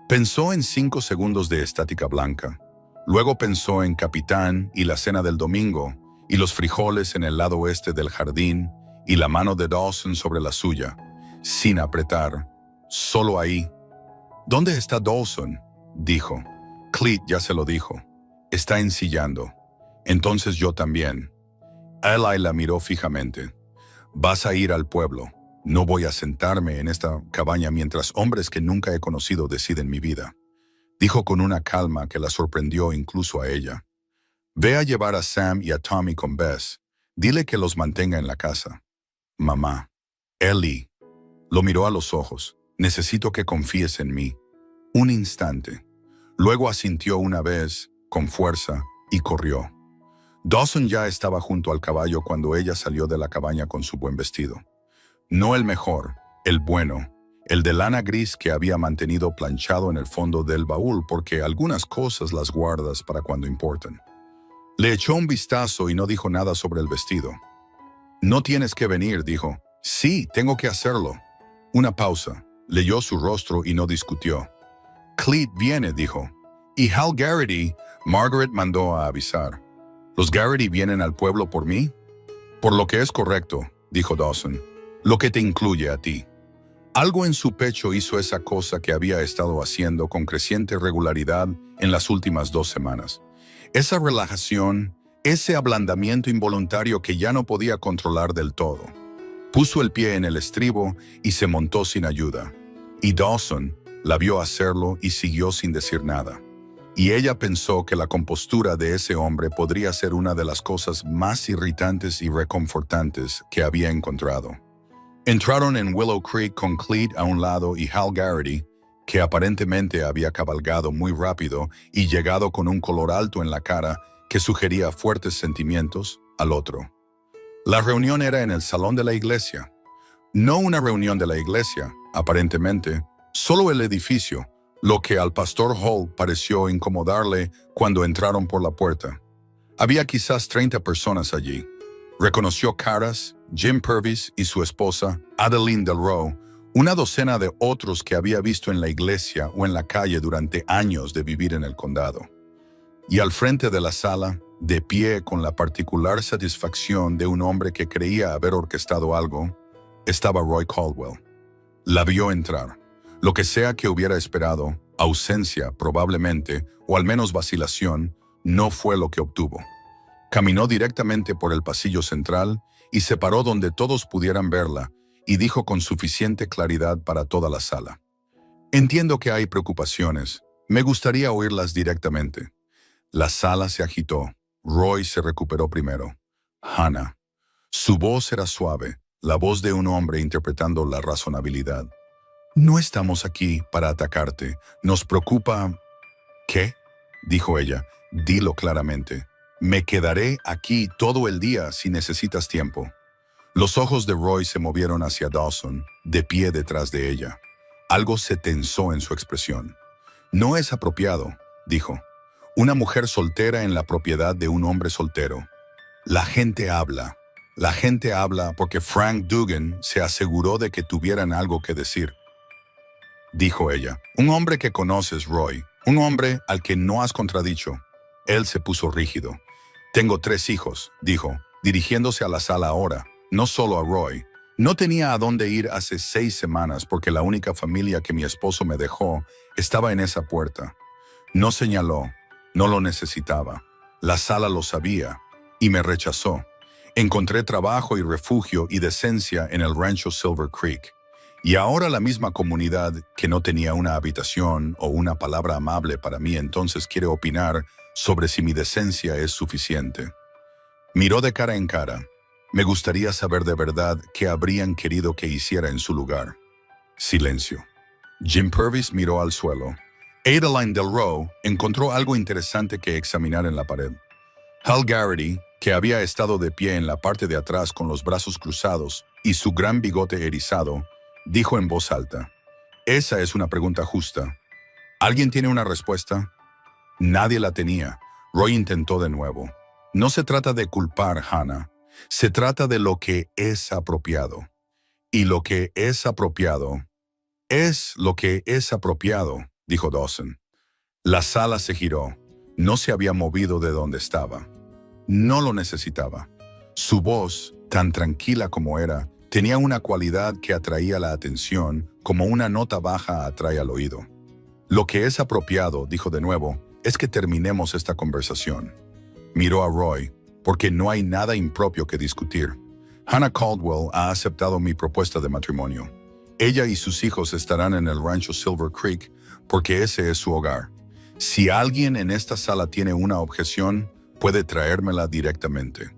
Pensó en 5 segundos de estática blanca. Luego pensó en Capitán y la cena del domingo, y los frijoles en el lado oeste del jardín, y la mano de Dawson sobre la suya, sin apretar, solo ahí. «¿Dónde está Dawson?», dijo. Cleet ya se lo dijo. «Está ensillando». «Entonces yo también». Eli la miró fijamente. «Vas a ir al pueblo. No voy a sentarme en esta cabaña mientras hombres que nunca he conocido deciden mi vida», dijo con una calma que la sorprendió incluso a ella. «Ve a llevar a Sam y a Tommy con Bess. Dile que los mantenga en la casa». «Mamá». Ellie lo miró a los ojos. «Necesito que confíes en mí». Un instante. Luego asintió una vez, con fuerza, y corrió. Dawson ya estaba junto al caballo cuando ella salió de la cabaña con su buen vestido. No el mejor, el bueno, el de lana gris que había mantenido planchado en el fondo del baúl porque algunas cosas las guardas para cuando importan. Le echó un vistazo y no dijo nada sobre el vestido. «No tienes que venir», dijo. «Sí, tengo que hacerlo». Una pausa. Leyó su rostro y no discutió. «Cleet viene», dijo. «Y Hal Garrity», Margaret mandó a avisar. «¿Los Garrity vienen al pueblo por mí?» «Por lo que es correcto», dijo Dawson. «Lo que te incluye a ti». Algo en su pecho hizo esa cosa que había estado haciendo con creciente regularidad en las últimas 2 semanas. Esa relajación, ese ablandamiento involuntario que ya no podía controlar del todo. Puso el pie en el estribo y se montó sin ayuda. Y Dawson la vio hacerlo y siguió sin decir nada. Y ella pensó que la compostura de ese hombre podría ser una de las cosas más irritantes y reconfortantes que había encontrado. Entraron en Willow Creek con Cleet a un lado y Hal Garrity, que aparentemente había cabalgado muy rápido y llegado con un color alto en la cara que sugería fuertes sentimientos, al otro. La reunión era en el salón de la iglesia. No una reunión de la iglesia, aparentemente, solo el edificio, lo que al pastor Hall pareció incomodarle cuando entraron por la puerta. Había quizás 30 personas allí. Reconoció caras, Jim Purvis y su esposa, Adeline Delroe, una docena de otros que había visto en la iglesia o en la calle durante años de vivir en el condado. Y al frente de la sala, de pie con la particular satisfacción de un hombre que creía haber orquestado algo, estaba Roy Caldwell. La vio entrar. Lo que sea que hubiera esperado, ausencia probablemente, o al menos vacilación, no fue lo que obtuvo. Caminó directamente por el pasillo central y se paró donde todos pudieran verla y dijo con suficiente claridad para toda la sala: «Entiendo que hay preocupaciones. Me gustaría oírlas directamente». La sala se agitó. Roy se recuperó primero. Hannah. Su voz era suave, la voz de un hombre interpretando la razonabilidad. «No estamos aquí para atacarte. Nos preocupa...» «¿Qué?», dijo ella. «Dilo claramente. Me quedaré aquí todo el día si necesitas tiempo». Los ojos de Roy se movieron hacia Dawson, de pie detrás de ella. Algo se tensó en su expresión. «No es apropiado», dijo. «Una mujer soltera en la propiedad de un hombre soltero. La gente habla. La gente habla porque Frank Dugan se aseguró de que tuvieran algo que decir», dijo ella. «Un hombre que conoces, Roy. Un hombre al que no has contradicho». Él se puso rígido. «Tengo 3 hijos», dijo, dirigiéndose a la sala ahora, no solo a Roy. «No tenía a dónde ir hace 6 semanas porque la única familia que mi esposo me dejó estaba en esa puerta». No señaló. No lo necesitaba. La sala lo sabía y me rechazó. Encontré trabajo y refugio y decencia en el rancho Silver Creek. Y ahora la misma comunidad que no tenía una habitación o una palabra amable para mí entonces quiere opinar sobre si mi decencia es suficiente. Miró de cara en cara. Me gustaría saber de verdad qué habrían querido que hiciera en su lugar. Silencio. Jim Purvis miró al suelo. Adeline Delroe encontró algo interesante que examinar en la pared. Hal Garrity, que había estado de pie en la parte de atrás con los brazos cruzados y su gran bigote erizado, dijo en voz alta: «Esa es una pregunta justa. ¿Alguien tiene una respuesta?» Nadie la tenía. Roy intentó de nuevo. «No se trata de culpar, Hannah. Se trata de lo que es apropiado. Y lo que es apropiado es lo que es apropiado», dijo Dawson. La sala se giró. No se había movido de donde estaba. No lo necesitaba. Su voz, tan tranquila como era, tenía una cualidad que atraía la atención como una nota baja atrae al oído. «Lo que es apropiado», dijo de nuevo, «es que terminemos esta conversación». Miró a Roy, «porque no hay nada impropio que discutir. Hannah Caldwell ha aceptado mi propuesta de matrimonio. Ella y sus hijos estarán en el rancho Silver Creek porque ese es su hogar. Si alguien en esta sala tiene una objeción, puede traérmela directamente».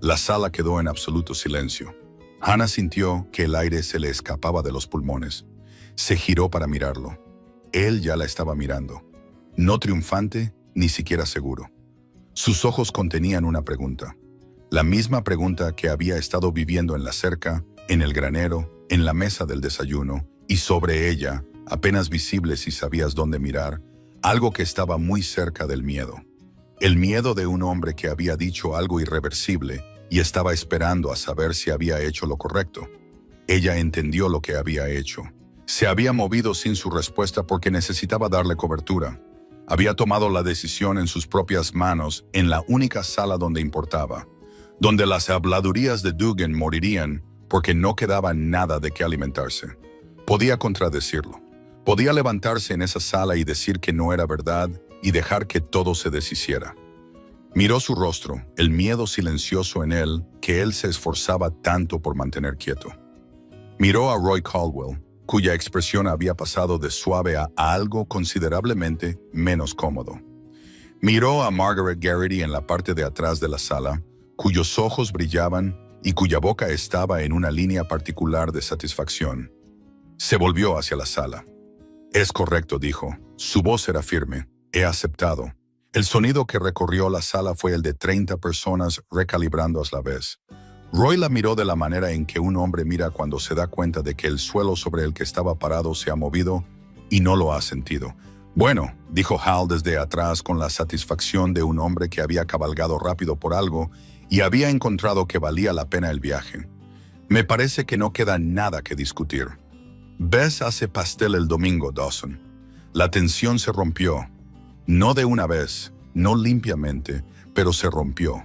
La sala quedó en absoluto silencio. Hannah sintió que el aire se le escapaba de los pulmones. Se giró para mirarlo. Él ya la estaba mirando. No triunfante, ni siquiera seguro. Sus ojos contenían una pregunta. La misma pregunta que había estado viviendo en la cerca, en el granero, en la mesa del desayuno, y sobre ella, apenas visible si sabías dónde mirar, algo que estaba muy cerca del miedo. El miedo de un hombre que había dicho algo irreversible y estaba esperando a saber si había hecho lo correcto. Ella entendió lo que había hecho. Se había movido sin su respuesta porque necesitaba darle cobertura. Había tomado la decisión en sus propias manos en la única sala donde importaba, donde las habladurías de Dugan morirían porque no quedaba nada de qué alimentarse. Podía contradecirlo. Podía levantarse en esa sala y decir que no era verdad y dejar que todo se deshiciera. Miró su rostro, el miedo silencioso en él que él se esforzaba tanto por mantener quieto. Miró a Roy Caldwell, cuya expresión había pasado de suave a algo considerablemente menos cómodo. Miró a Margaret Garrity en la parte de atrás de la sala, cuyos ojos brillaban y cuya boca estaba en una línea particular de satisfacción. Se volvió hacia la sala. «Es correcto», dijo. Su voz era firme. «He aceptado». El sonido que recorrió la sala fue el de 30 personas recalibrando a la vez. Roy la miró de la manera en que un hombre mira cuando se da cuenta de que el suelo sobre el que estaba parado se ha movido y no lo ha sentido. «Bueno», dijo Hal desde atrás con la satisfacción de un hombre que había cabalgado rápido por algo y había encontrado que valía la pena el viaje. «Me parece que no queda nada que discutir. Bess hace pastel el domingo, Dawson». La tensión se rompió. No de una vez, no limpiamente, pero se rompió.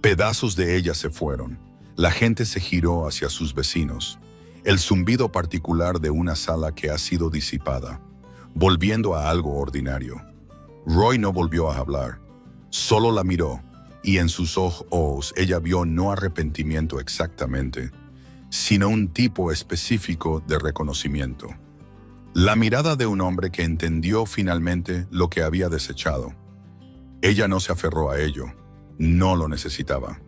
Pedazos de ella se fueron. La gente se giró hacia sus vecinos. El zumbido particular de una sala que ha sido disipada, volviendo a algo ordinario. Roy no volvió a hablar. Solo la miró, y en sus ojos ella vio no arrepentimiento exactamente, sino un tipo específico de reconocimiento. La mirada de un hombre que entendió finalmente lo que había desechado. Ella no se aferró a ello. No lo necesitaba.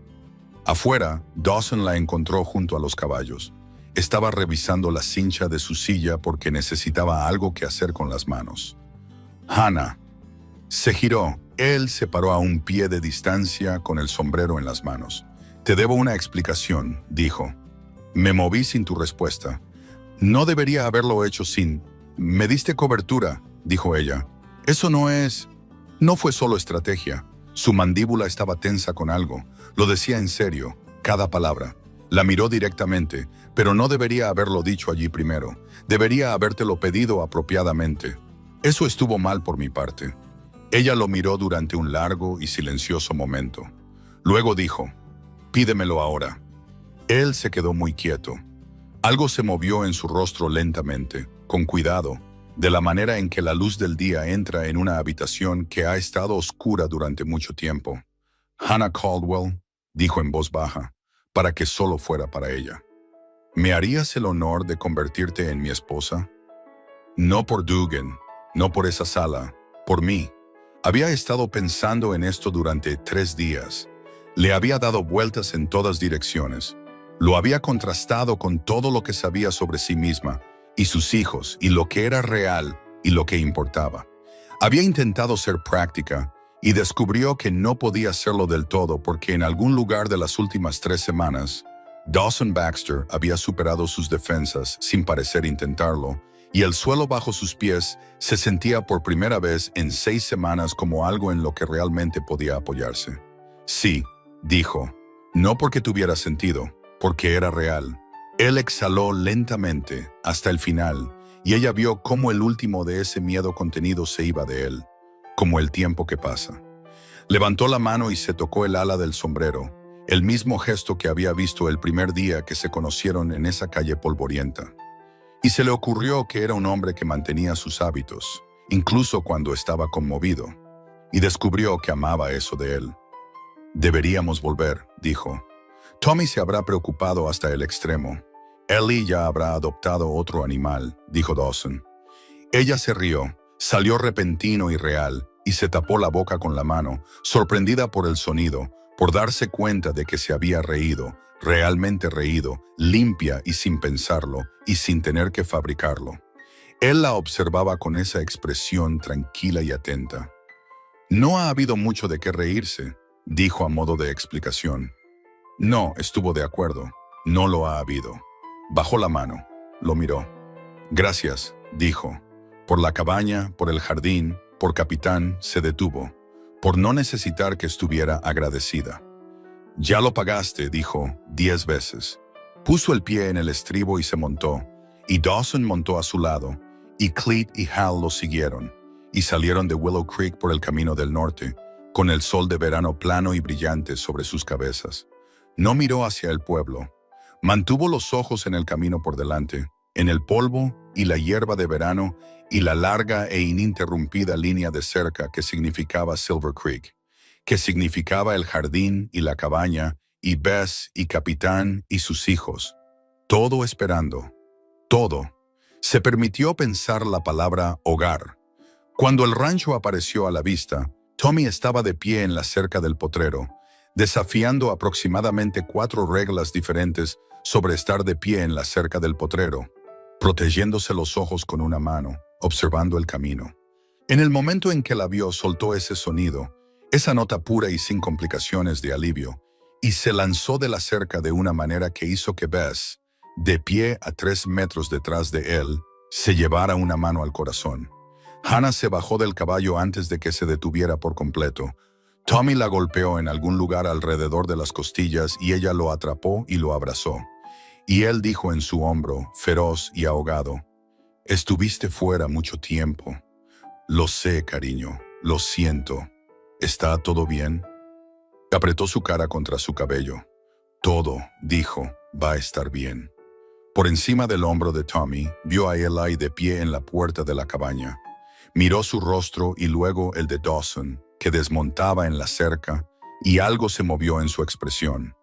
Afuera, Dawson la encontró junto a los caballos. Estaba revisando la cincha de su silla porque necesitaba algo que hacer con las manos. Hannah. Se giró. Él se paró a un pie de distancia con el sombrero en las manos. Te debo una explicación, dijo. Me moví sin tu respuesta. No debería haberlo hecho sin... Me diste cobertura, dijo ella. Eso no es... No fue solo estrategia. Su mandíbula estaba tensa con algo. Lo decía en serio, cada palabra. La miró directamente, pero no debería haberlo dicho allí primero. Debería habértelo pedido apropiadamente. Eso estuvo mal por mi parte. Ella lo miró durante un largo y silencioso momento. Luego dijo, pídemelo ahora. Él se quedó muy quieto. Algo se movió en su rostro lentamente, con cuidado, de la manera en que la luz del día entra en una habitación que ha estado oscura durante mucho tiempo. Hannah Caldwell, dijo en voz baja, para que solo fuera para ella. ¿Me harías el honor de convertirte en mi esposa? No por Dugan, no por esa sala, por mí. Había estado pensando en esto durante 3 días. Le había dado vueltas en todas direcciones. Lo había contrastado con todo lo que sabía sobre sí misma y sus hijos y lo que era real y lo que importaba. Había intentado ser práctica y descubrió que no podía hacerlo del todo porque en algún lugar de las últimas 3 semanas, Dawson Baxter había superado sus defensas sin parecer intentarlo y el suelo bajo sus pies se sentía por primera vez en 6 semanas como algo en lo que realmente podía apoyarse. Sí, dijo, no porque tuviera sentido, porque era real. Él exhaló lentamente hasta el final y ella vio cómo el último de ese miedo contenido se iba de él, como el tiempo que pasa. Levantó la mano y se tocó el ala del sombrero, el mismo gesto que había visto el primer día que se conocieron en esa calle polvorienta. Y se le ocurrió que era un hombre que mantenía sus hábitos, incluso cuando estaba conmovido, y descubrió que amaba eso de él. Deberíamos volver, dijo. Tommy se habrá preocupado hasta el extremo. Ellie ya habrá adoptado otro animal, dijo Dawson. Ella se rió, salió repentino y real, y se tapó la boca con la mano, sorprendida por el sonido, por darse cuenta de que se había reído, realmente reído, limpia y sin pensarlo, y sin tener que fabricarlo. Él la observaba con esa expresión tranquila y atenta. No ha habido mucho de qué reírse, dijo a modo de explicación. No, estuvo de acuerdo. No lo ha habido. Bajó la mano. Lo miró. Gracias, dijo. Por la cabaña, por el jardín, por Capitán, se detuvo. Por no necesitar que estuviera agradecida. Ya lo pagaste, dijo 10 veces. Puso el pie en el estribo y se montó. Y Dawson montó a su lado. Y Cleet y Hal lo siguieron. Y salieron de Willow Creek por el camino del norte, con el sol de verano plano y brillante sobre sus cabezas. No miró hacia el pueblo. Mantuvo los ojos en el camino por delante, en el polvo y la hierba de verano y la larga e ininterrumpida línea de cerca que significaba Silver Creek, que significaba el jardín y la cabaña, y Bess y Capitán y sus hijos. Todo esperando. Todo. Se permitió pensar la palabra hogar. Cuando el rancho apareció a la vista, Tommy estaba de pie en la cerca del potrero, desafiando aproximadamente 4 reglas diferentes sobre estar de pie en la cerca del potrero, protegiéndose los ojos con una mano, observando el camino. En el momento en que la vio, soltó ese sonido, esa nota pura y sin complicaciones de alivio, y se lanzó de la cerca de una manera que hizo que Bess, de pie a 3 metros detrás de él, se llevara una mano al corazón. Hannah se bajó del caballo antes de que se detuviera por completo. Tommy la golpeó en algún lugar alrededor de las costillas y ella lo atrapó y lo abrazó. Y él dijo en su hombro, feroz y ahogado, «Estuviste fuera mucho tiempo. Lo sé, cariño, lo siento. ¿Está todo bien?» Apretó su cara contra su cabello. Todo, dijo, va a estar bien. Por encima del hombro de Tommy, vio a Eli de pie en la puerta de la cabaña. Miró su rostro y luego el de Dawson, que desmontaba en la cerca, y algo se movió en su expresión.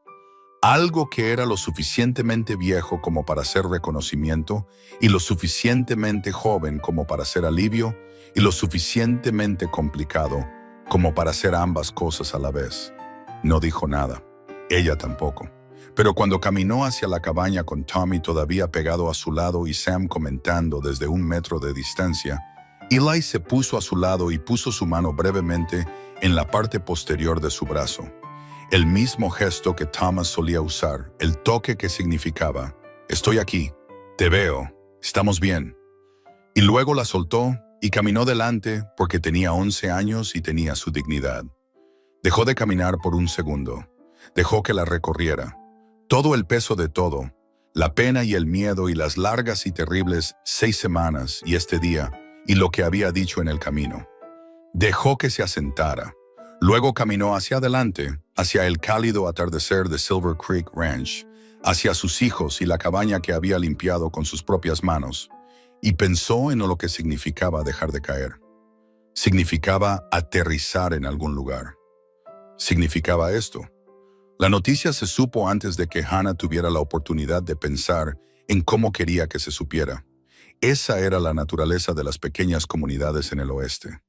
Algo que era lo suficientemente viejo como para ser reconocimiento y lo suficientemente joven como para ser alivio y lo suficientemente complicado como para hacer ambas cosas a la vez. No dijo nada. Ella tampoco. Pero cuando caminó hacia la cabaña con Tommy todavía pegado a su lado y Sam comentando desde 1 metro de distancia, Eli se puso a su lado y puso su mano brevemente en la parte posterior de su brazo. El mismo gesto que Thomas solía usar, el toque que significaba, estoy aquí, te veo, estamos bien. Y luego la soltó y caminó delante porque tenía 11 años y tenía su dignidad. Dejó de caminar por un segundo, dejó que la recorriera. Todo el peso de todo, la pena y el miedo y las largas y terribles 6 semanas y este día y lo que había dicho en el camino. Dejó que se asentara. Luego caminó hacia adelante, hacia el cálido atardecer de Silver Creek Ranch, hacia sus hijos y la cabaña que había limpiado con sus propias manos, y pensó en lo que significaba dejar de caer. Significaba aterrizar en algún lugar. Significaba esto. La noticia se supo antes de que Hannah tuviera la oportunidad de pensar en cómo quería que se supiera. Esa era la naturaleza de las pequeñas comunidades en el oeste.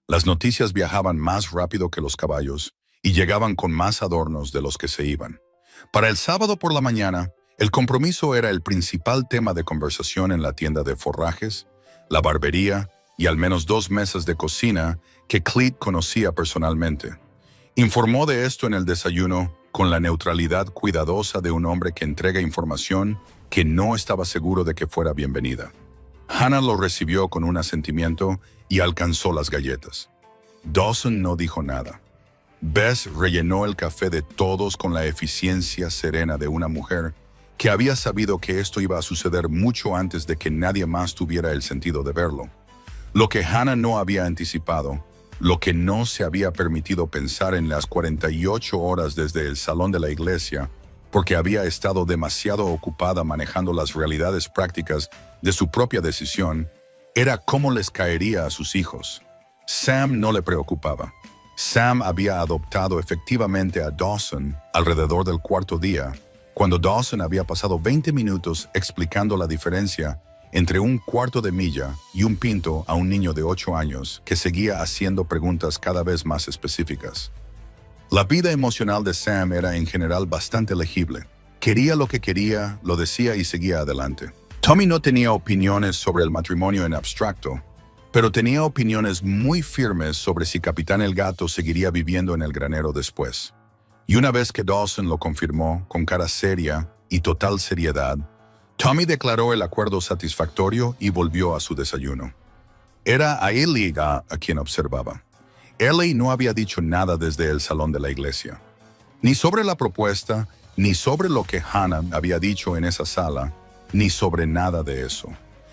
Las noticias viajaban más rápido que los caballos y llegaban con más adornos de los que se iban. Para el sábado por la mañana, el compromiso era el principal tema de conversación en la tienda de forrajes, la barbería y al menos 2 mesas de cocina que Cleet conocía personalmente. Informó de esto en el desayuno con la neutralidad cuidadosa de un hombre que entrega información que no estaba seguro de que fuera bienvenida. Hannah lo recibió con un asentimiento y alcanzó las galletas. Dawson no dijo nada. Bess rellenó el café de todos con la eficiencia serena de una mujer que había sabido que esto iba a suceder mucho antes de que nadie más tuviera el sentido de verlo. Lo que Hannah no había anticipado, lo que no se había permitido pensar en las 48 horas desde el salón de la iglesia, porque había estado demasiado ocupada manejando las realidades prácticas de su propia decisión, era cómo les caería a sus hijos. Sam no le preocupaba. Sam había adoptado efectivamente a Dawson alrededor del 4.º día, cuando Dawson había pasado 20 minutos explicando la diferencia entre 1/4 de milla y un pinto a un niño de 8 años que seguía haciendo preguntas cada vez más específicas. La vida emocional de Sam era en general bastante legible. Quería lo que quería, lo decía y seguía adelante. Tommy no tenía opiniones sobre el matrimonio en abstracto, pero tenía opiniones muy firmes sobre si Capitán el Gato seguiría viviendo en el granero después. Y una vez que Dawson lo confirmó con cara seria y total seriedad, Tommy declaró el acuerdo satisfactorio y volvió a su desayuno. Era a Eli a quien observaba. Eli no había dicho nada desde el salón de la iglesia, ni sobre la propuesta, ni sobre lo que Hannah había dicho en esa sala, ni sobre nada de eso.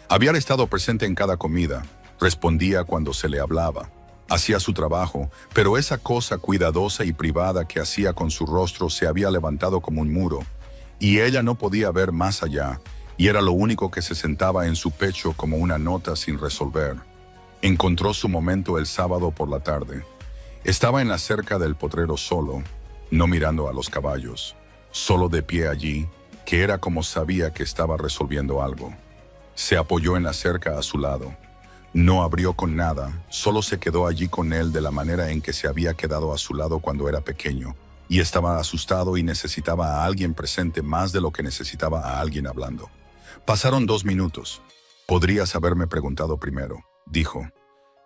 Había estado presente en cada comida, respondía cuando se le hablaba, hacía su trabajo, pero esa cosa cuidadosa y privada que hacía con su rostro se había levantado como un muro, y ella no podía ver más allá, y era lo único que se sentaba en su pecho como una nota sin resolver. Encontró su momento el sábado por la tarde. Estaba en la cerca del potrero solo, no mirando a los caballos, solo de pie allí, que era como sabía que estaba resolviendo algo. Se apoyó en la cerca a su lado. No abrió con nada, solo se quedó allí con él de la manera en que se había quedado a su lado cuando era pequeño, y estaba asustado y necesitaba a alguien presente más de lo que necesitaba a alguien hablando. Pasaron 2 minutos. Podrías haberme preguntado primero, dijo.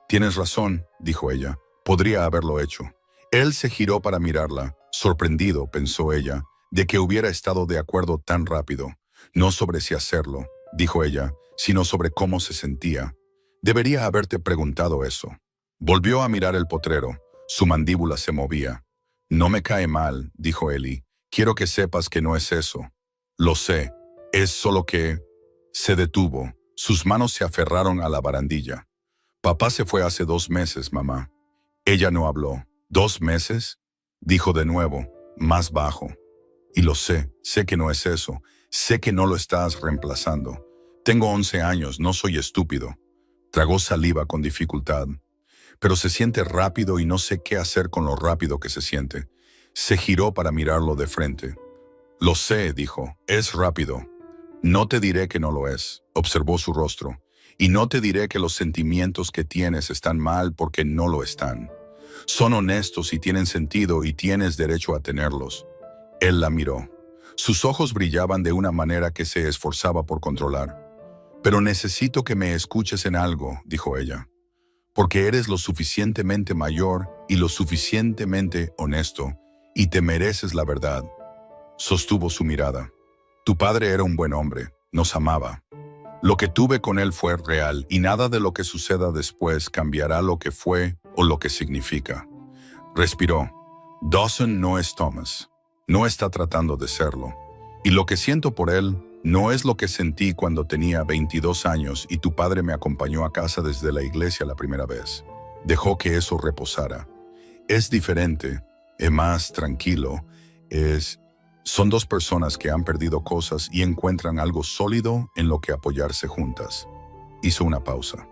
Tienes razón, dijo ella. Podría haberlo hecho. Él se giró para mirarla. Sorprendido, pensó ella, de que hubiera estado de acuerdo tan rápido. No sobre si hacerlo, dijo ella, sino sobre cómo se sentía. Debería haberte preguntado eso. Volvió a mirar el potrero. Su mandíbula se movía. No me cae mal, dijo Eli. Quiero que sepas que no es eso. Lo sé. Es solo que... Se detuvo. Sus manos se aferraron a la barandilla. Papá se fue hace 2 meses, mamá. Ella no habló. ¿2 meses? Dijo de nuevo, más bajo. Y lo sé que no es eso, sé que no lo estás reemplazando. Tengo 11 años, no soy estúpido. Tragó saliva con dificultad. Pero se siente rápido y no sé qué hacer con lo rápido que se siente. Se giró para mirarlo de frente. Lo sé, dijo, es rápido. No te diré que no lo es, observó su rostro. Y no te diré que los sentimientos que tienes están mal porque no lo están. Son honestos y tienen sentido y tienes derecho a tenerlos. Él la miró. Sus ojos brillaban de una manera que se esforzaba por controlar. Pero necesito que me escuches en algo, dijo ella. Porque eres lo suficientemente mayor y lo suficientemente honesto, y te mereces la verdad. Sostuvo su mirada. Tu padre era un buen hombre, nos amaba. Lo que tuve con él fue real y nada de lo que suceda después cambiará lo que fue o lo que significa. Respiró. Dawson no es Thomas. No está tratando de serlo. Y lo que siento por él no es lo que sentí cuando tenía 22 años y tu padre me acompañó a casa desde la iglesia la primera vez. Dejó que eso reposara. Es diferente, es más tranquilo, Son dos personas que han perdido cosas y encuentran algo sólido en lo que apoyarse juntas. Hizo una pausa.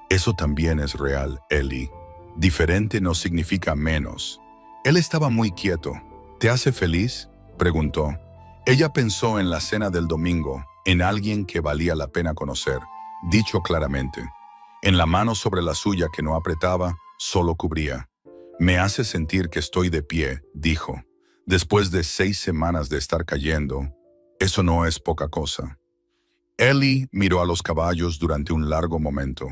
Eso también es real, Ellie. Diferente no significa menos. Él estaba muy quieto. ¿Te hace feliz?, preguntó. Ella pensó en la cena del domingo, en alguien que valía la pena conocer, dicho claramente. En la mano sobre la suya que no apretaba, solo cubría. Me hace sentir que estoy de pie, dijo. Después de 6 semanas de estar cayendo, eso no es poca cosa. Ellie miró a los caballos durante un largo momento.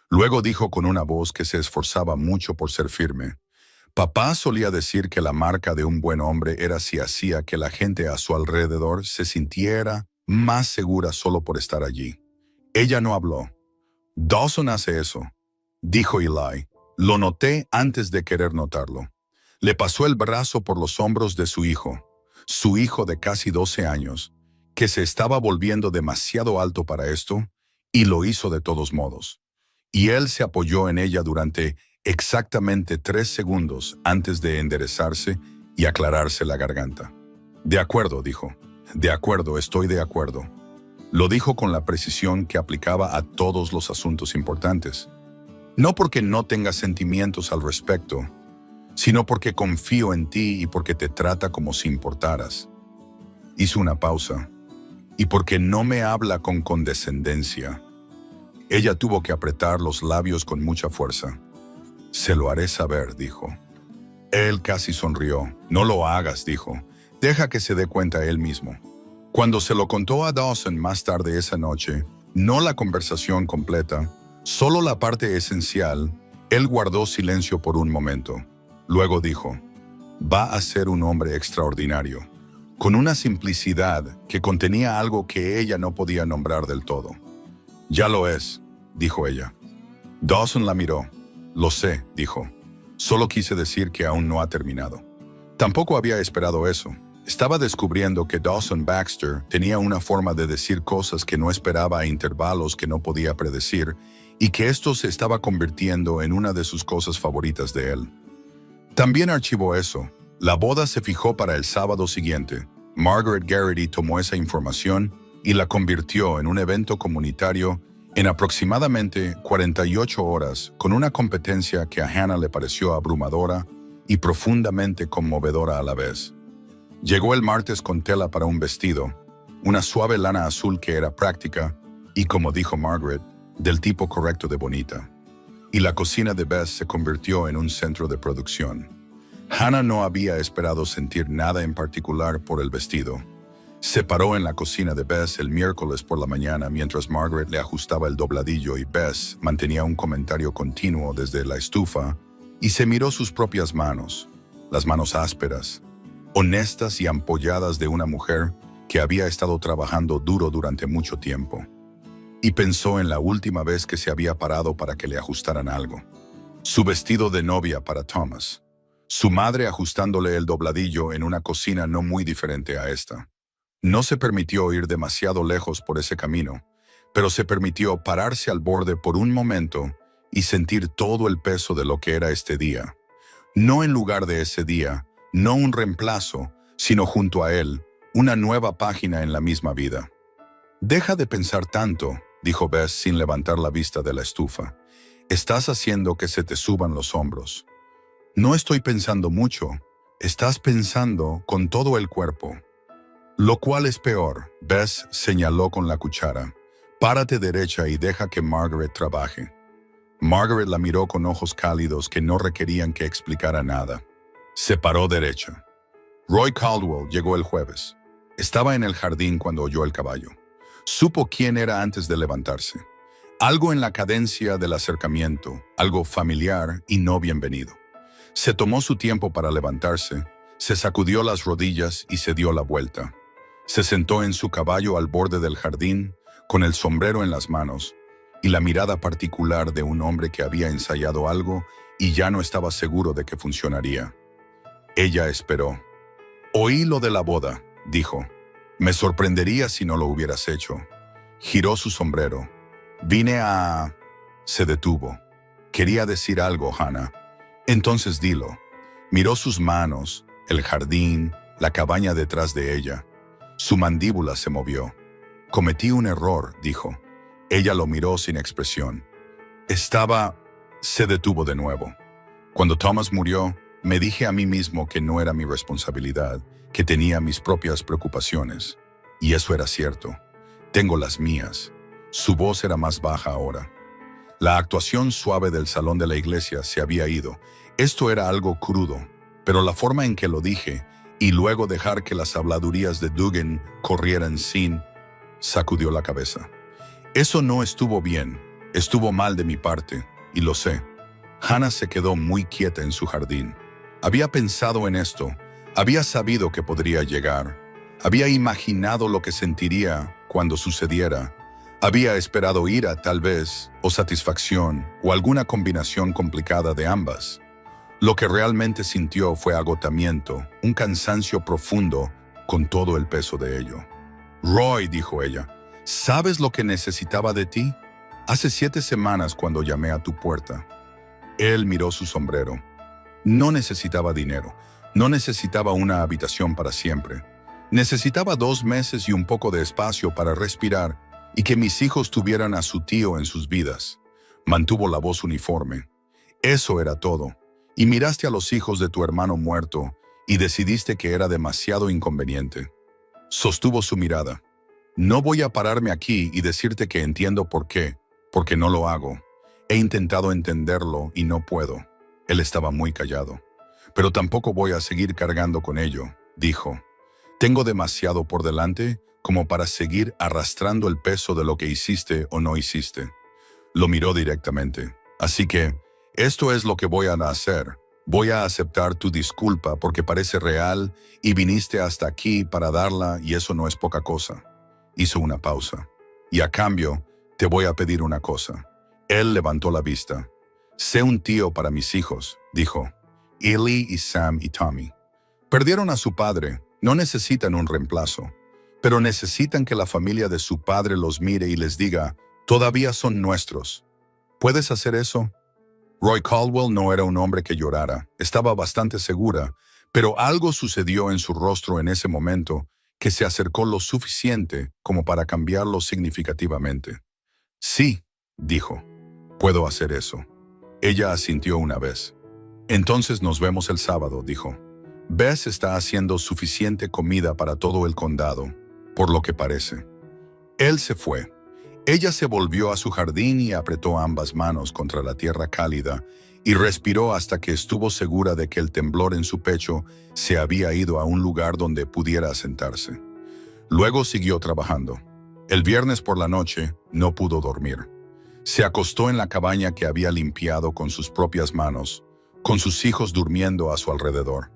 Luego dijo con una voz que se esforzaba mucho por ser firme. Papá solía decir que la marca de un buen hombre era si hacía que la gente a su alrededor se sintiera más segura solo por estar allí. Ella no habló. Dawson hace eso, dijo Eli. Lo noté antes de querer notarlo. Le pasó el brazo por los hombros de su hijo de casi 12 años, que se estaba volviendo demasiado alto para esto, y lo hizo de todos modos. Y él se apoyó en ella durante exactamente 3 segundos antes de enderezarse y aclararse la garganta. De acuerdo, dijo. De acuerdo, estoy de acuerdo. Lo dijo con la precisión que aplicaba a todos los asuntos importantes. No porque no tenga sentimientos al respecto, sino porque confío en ti y porque te trata como si importaras. Hizo una pausa. Y porque no me habla con condescendencia. Ella tuvo que apretar los labios con mucha fuerza. Se lo haré saber, dijo. Él casi sonrió. No lo hagas, dijo. Deja que se dé cuenta él mismo. Cuando se lo contó a Dawson más tarde esa noche, no la conversación completa, solo la parte esencial, él guardó silencio por un momento. Luego dijo, va a ser un hombre extraordinario, con una simplicidad que contenía algo que ella no podía nombrar del todo. Ya lo es, dijo ella. Dawson la miró. Lo sé, dijo. Solo quise decir que aún no ha terminado. Tampoco había esperado eso. Estaba descubriendo que Dawson Baxter tenía una forma de decir cosas que no esperaba a intervalos que no podía predecir y que esto se estaba convirtiendo en una de sus cosas favoritas de él. También archivó eso. La boda se fijó para el sábado siguiente. Margaret Garrity tomó esa información y la convirtió en un evento comunitario en aproximadamente 48 horas con una competencia que a Hannah le pareció abrumadora y profundamente conmovedora a la vez. Llegó el martes con tela para un vestido, una suave lana azul que era práctica y, como dijo Margaret, del tipo correcto de bonita. Y la cocina de Bess se convirtió en un centro de producción. Hannah no había esperado sentir nada en particular por el vestido. Se paró en la cocina de Bess el miércoles por la mañana mientras Margaret le ajustaba el dobladillo y Bess mantenía un comentario continuo desde la estufa y se miró sus propias manos, las manos ásperas, honestas y ampolladas de una mujer que había estado trabajando duro durante mucho tiempo. Y pensó en la última vez que se había parado para que le ajustaran algo. Su vestido de novia para Thomas. Su madre ajustándole el dobladillo en una cocina no muy diferente a esta. No se permitió ir demasiado lejos por ese camino, pero se permitió pararse al borde por un momento y sentir todo el peso de lo que era este día. No en lugar de ese día, no un reemplazo, sino junto a él, una nueva página en la misma vida. «Deja de pensar tanto», dijo Bess sin levantar la vista de la estufa. «Estás haciendo que se te suban los hombros». «No estoy pensando mucho. Estás pensando con todo el cuerpo». «Lo cual es peor», Bess señaló con la cuchara. «Párate derecha y deja que Margaret trabaje». Margaret la miró con ojos cálidos que no requerían que explicara nada. Se paró derecha. Roy Caldwell llegó el jueves. Estaba en el jardín cuando oyó el caballo. Supo quién era antes de levantarse. Algo en la cadencia del acercamiento, algo familiar y no bienvenido. Se tomó su tiempo para levantarse, se sacudió las rodillas y se dio la vuelta. Se sentó en su caballo al borde del jardín, con el sombrero en las manos, y la mirada particular de un hombre que había ensayado algo y ya no estaba seguro de que funcionaría. Ella esperó. «Oí lo de la boda», dijo. «Me sorprendería si no lo hubieras hecho». Giró su sombrero. «Vine a...» Se detuvo. «Quería decir algo, Hannah». «Entonces dilo». Miró sus manos, el jardín, la cabaña detrás de ella. Su mandíbula se movió. «Cometí un error», dijo. Ella lo miró sin expresión. Se detuvo de nuevo. «Cuando Thomas murió, me dije a mí mismo que no era mi responsabilidad, que tenía mis propias preocupaciones. Y eso era cierto. Tengo las mías». Su voz era más baja ahora. La actuación suave del salón de la iglesia se había ido. Esto era algo crudo, pero la forma en que lo dije, y luego dejar que las habladurías de Dugan corrieran sin... Sacudió la cabeza. «Eso no estuvo bien. Estuvo mal de mi parte, y lo sé». Hannah se quedó muy quieta en su jardín. Había pensado en esto. Había sabido que podría llegar. Había imaginado lo que sentiría cuando sucediera. Había esperado ira, tal vez, o satisfacción, o alguna combinación complicada de ambas. Lo que realmente sintió fue agotamiento, un cansancio profundo, con todo el peso de ello. «Roy», dijo ella, «¿sabes lo que necesitaba de ti? Hace 7 semanas cuando llamé a tu puerta». Él miró su sombrero. No necesitaba dinero. No necesitaba una habitación para siempre. Necesitaba 2 meses y un poco de espacio para respirar y que mis hijos tuvieran a su tío en sus vidas. Mantuvo la voz uniforme. «Eso era todo. Y miraste a los hijos de tu hermano muerto y decidiste que era demasiado inconveniente». Sostuvo su mirada. «No voy a pararme aquí y decirte que entiendo por qué, porque no lo hago. He intentado entenderlo y no puedo». Él estaba muy callado. «Pero tampoco voy a seguir cargando con ello», dijo. «Tengo demasiado por delante como para seguir arrastrando el peso de lo que hiciste o no hiciste». Lo miró directamente. «Así que, esto es lo que voy a hacer. Voy a aceptar tu disculpa porque parece real y viniste hasta aquí para darla y eso no es poca cosa». Hizo una pausa. «Y a cambio, te voy a pedir una cosa». Él levantó la vista. «Sé un tío para mis hijos», dijo. «Ellie y Sam y Tommy. Perdieron a su padre, no necesitan un reemplazo, pero necesitan que la familia de su padre los mire y les diga, todavía son nuestros. ¿Puedes hacer eso?» Roy Caldwell no era un hombre que llorara, estaba bastante segura, pero algo sucedió en su rostro en ese momento que se acercó lo suficiente como para cambiarlo significativamente. «Sí», dijo, «puedo hacer eso». Ella asintió una vez. «Entonces nos vemos el sábado», dijo. «Bess está haciendo suficiente comida para todo el condado, por lo que parece». Él se fue. Ella se volvió a su jardín y apretó ambas manos contra la tierra cálida y respiró hasta que estuvo segura de que el temblor en su pecho se había ido a un lugar donde pudiera asentarse. Luego siguió trabajando. El viernes por la noche no pudo dormir. Se acostó en la cabaña que había limpiado con sus propias manos, con sus hijos durmiendo a su alrededor.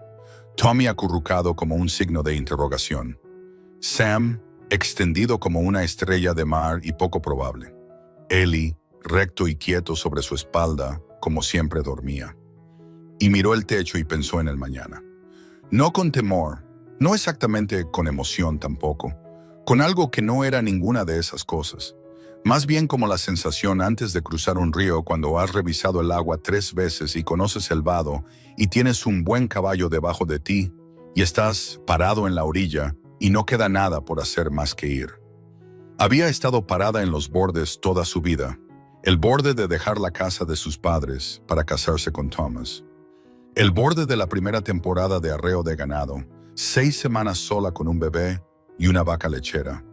Tommy acurrucado como un signo de interrogación. Sam extendido como una estrella de mar y poco probable. Ellie, recto y quieto sobre su espalda, como siempre dormía. Y miró el techo y pensó en el mañana. No con temor, no exactamente con emoción tampoco, con algo que no era ninguna de esas cosas. Más bien como la sensación antes de cruzar un río cuando has revisado el agua 3 veces y conoces el vado y tienes un buen caballo debajo de ti y estás parado en la orilla y no queda nada por hacer más que ir. Había estado parada en los bordes toda su vida, el borde de dejar la casa de sus padres para casarse con Thomas, el borde de la primera temporada de arreo de ganado, 6 semanas sola con un bebé y una vaca lechera,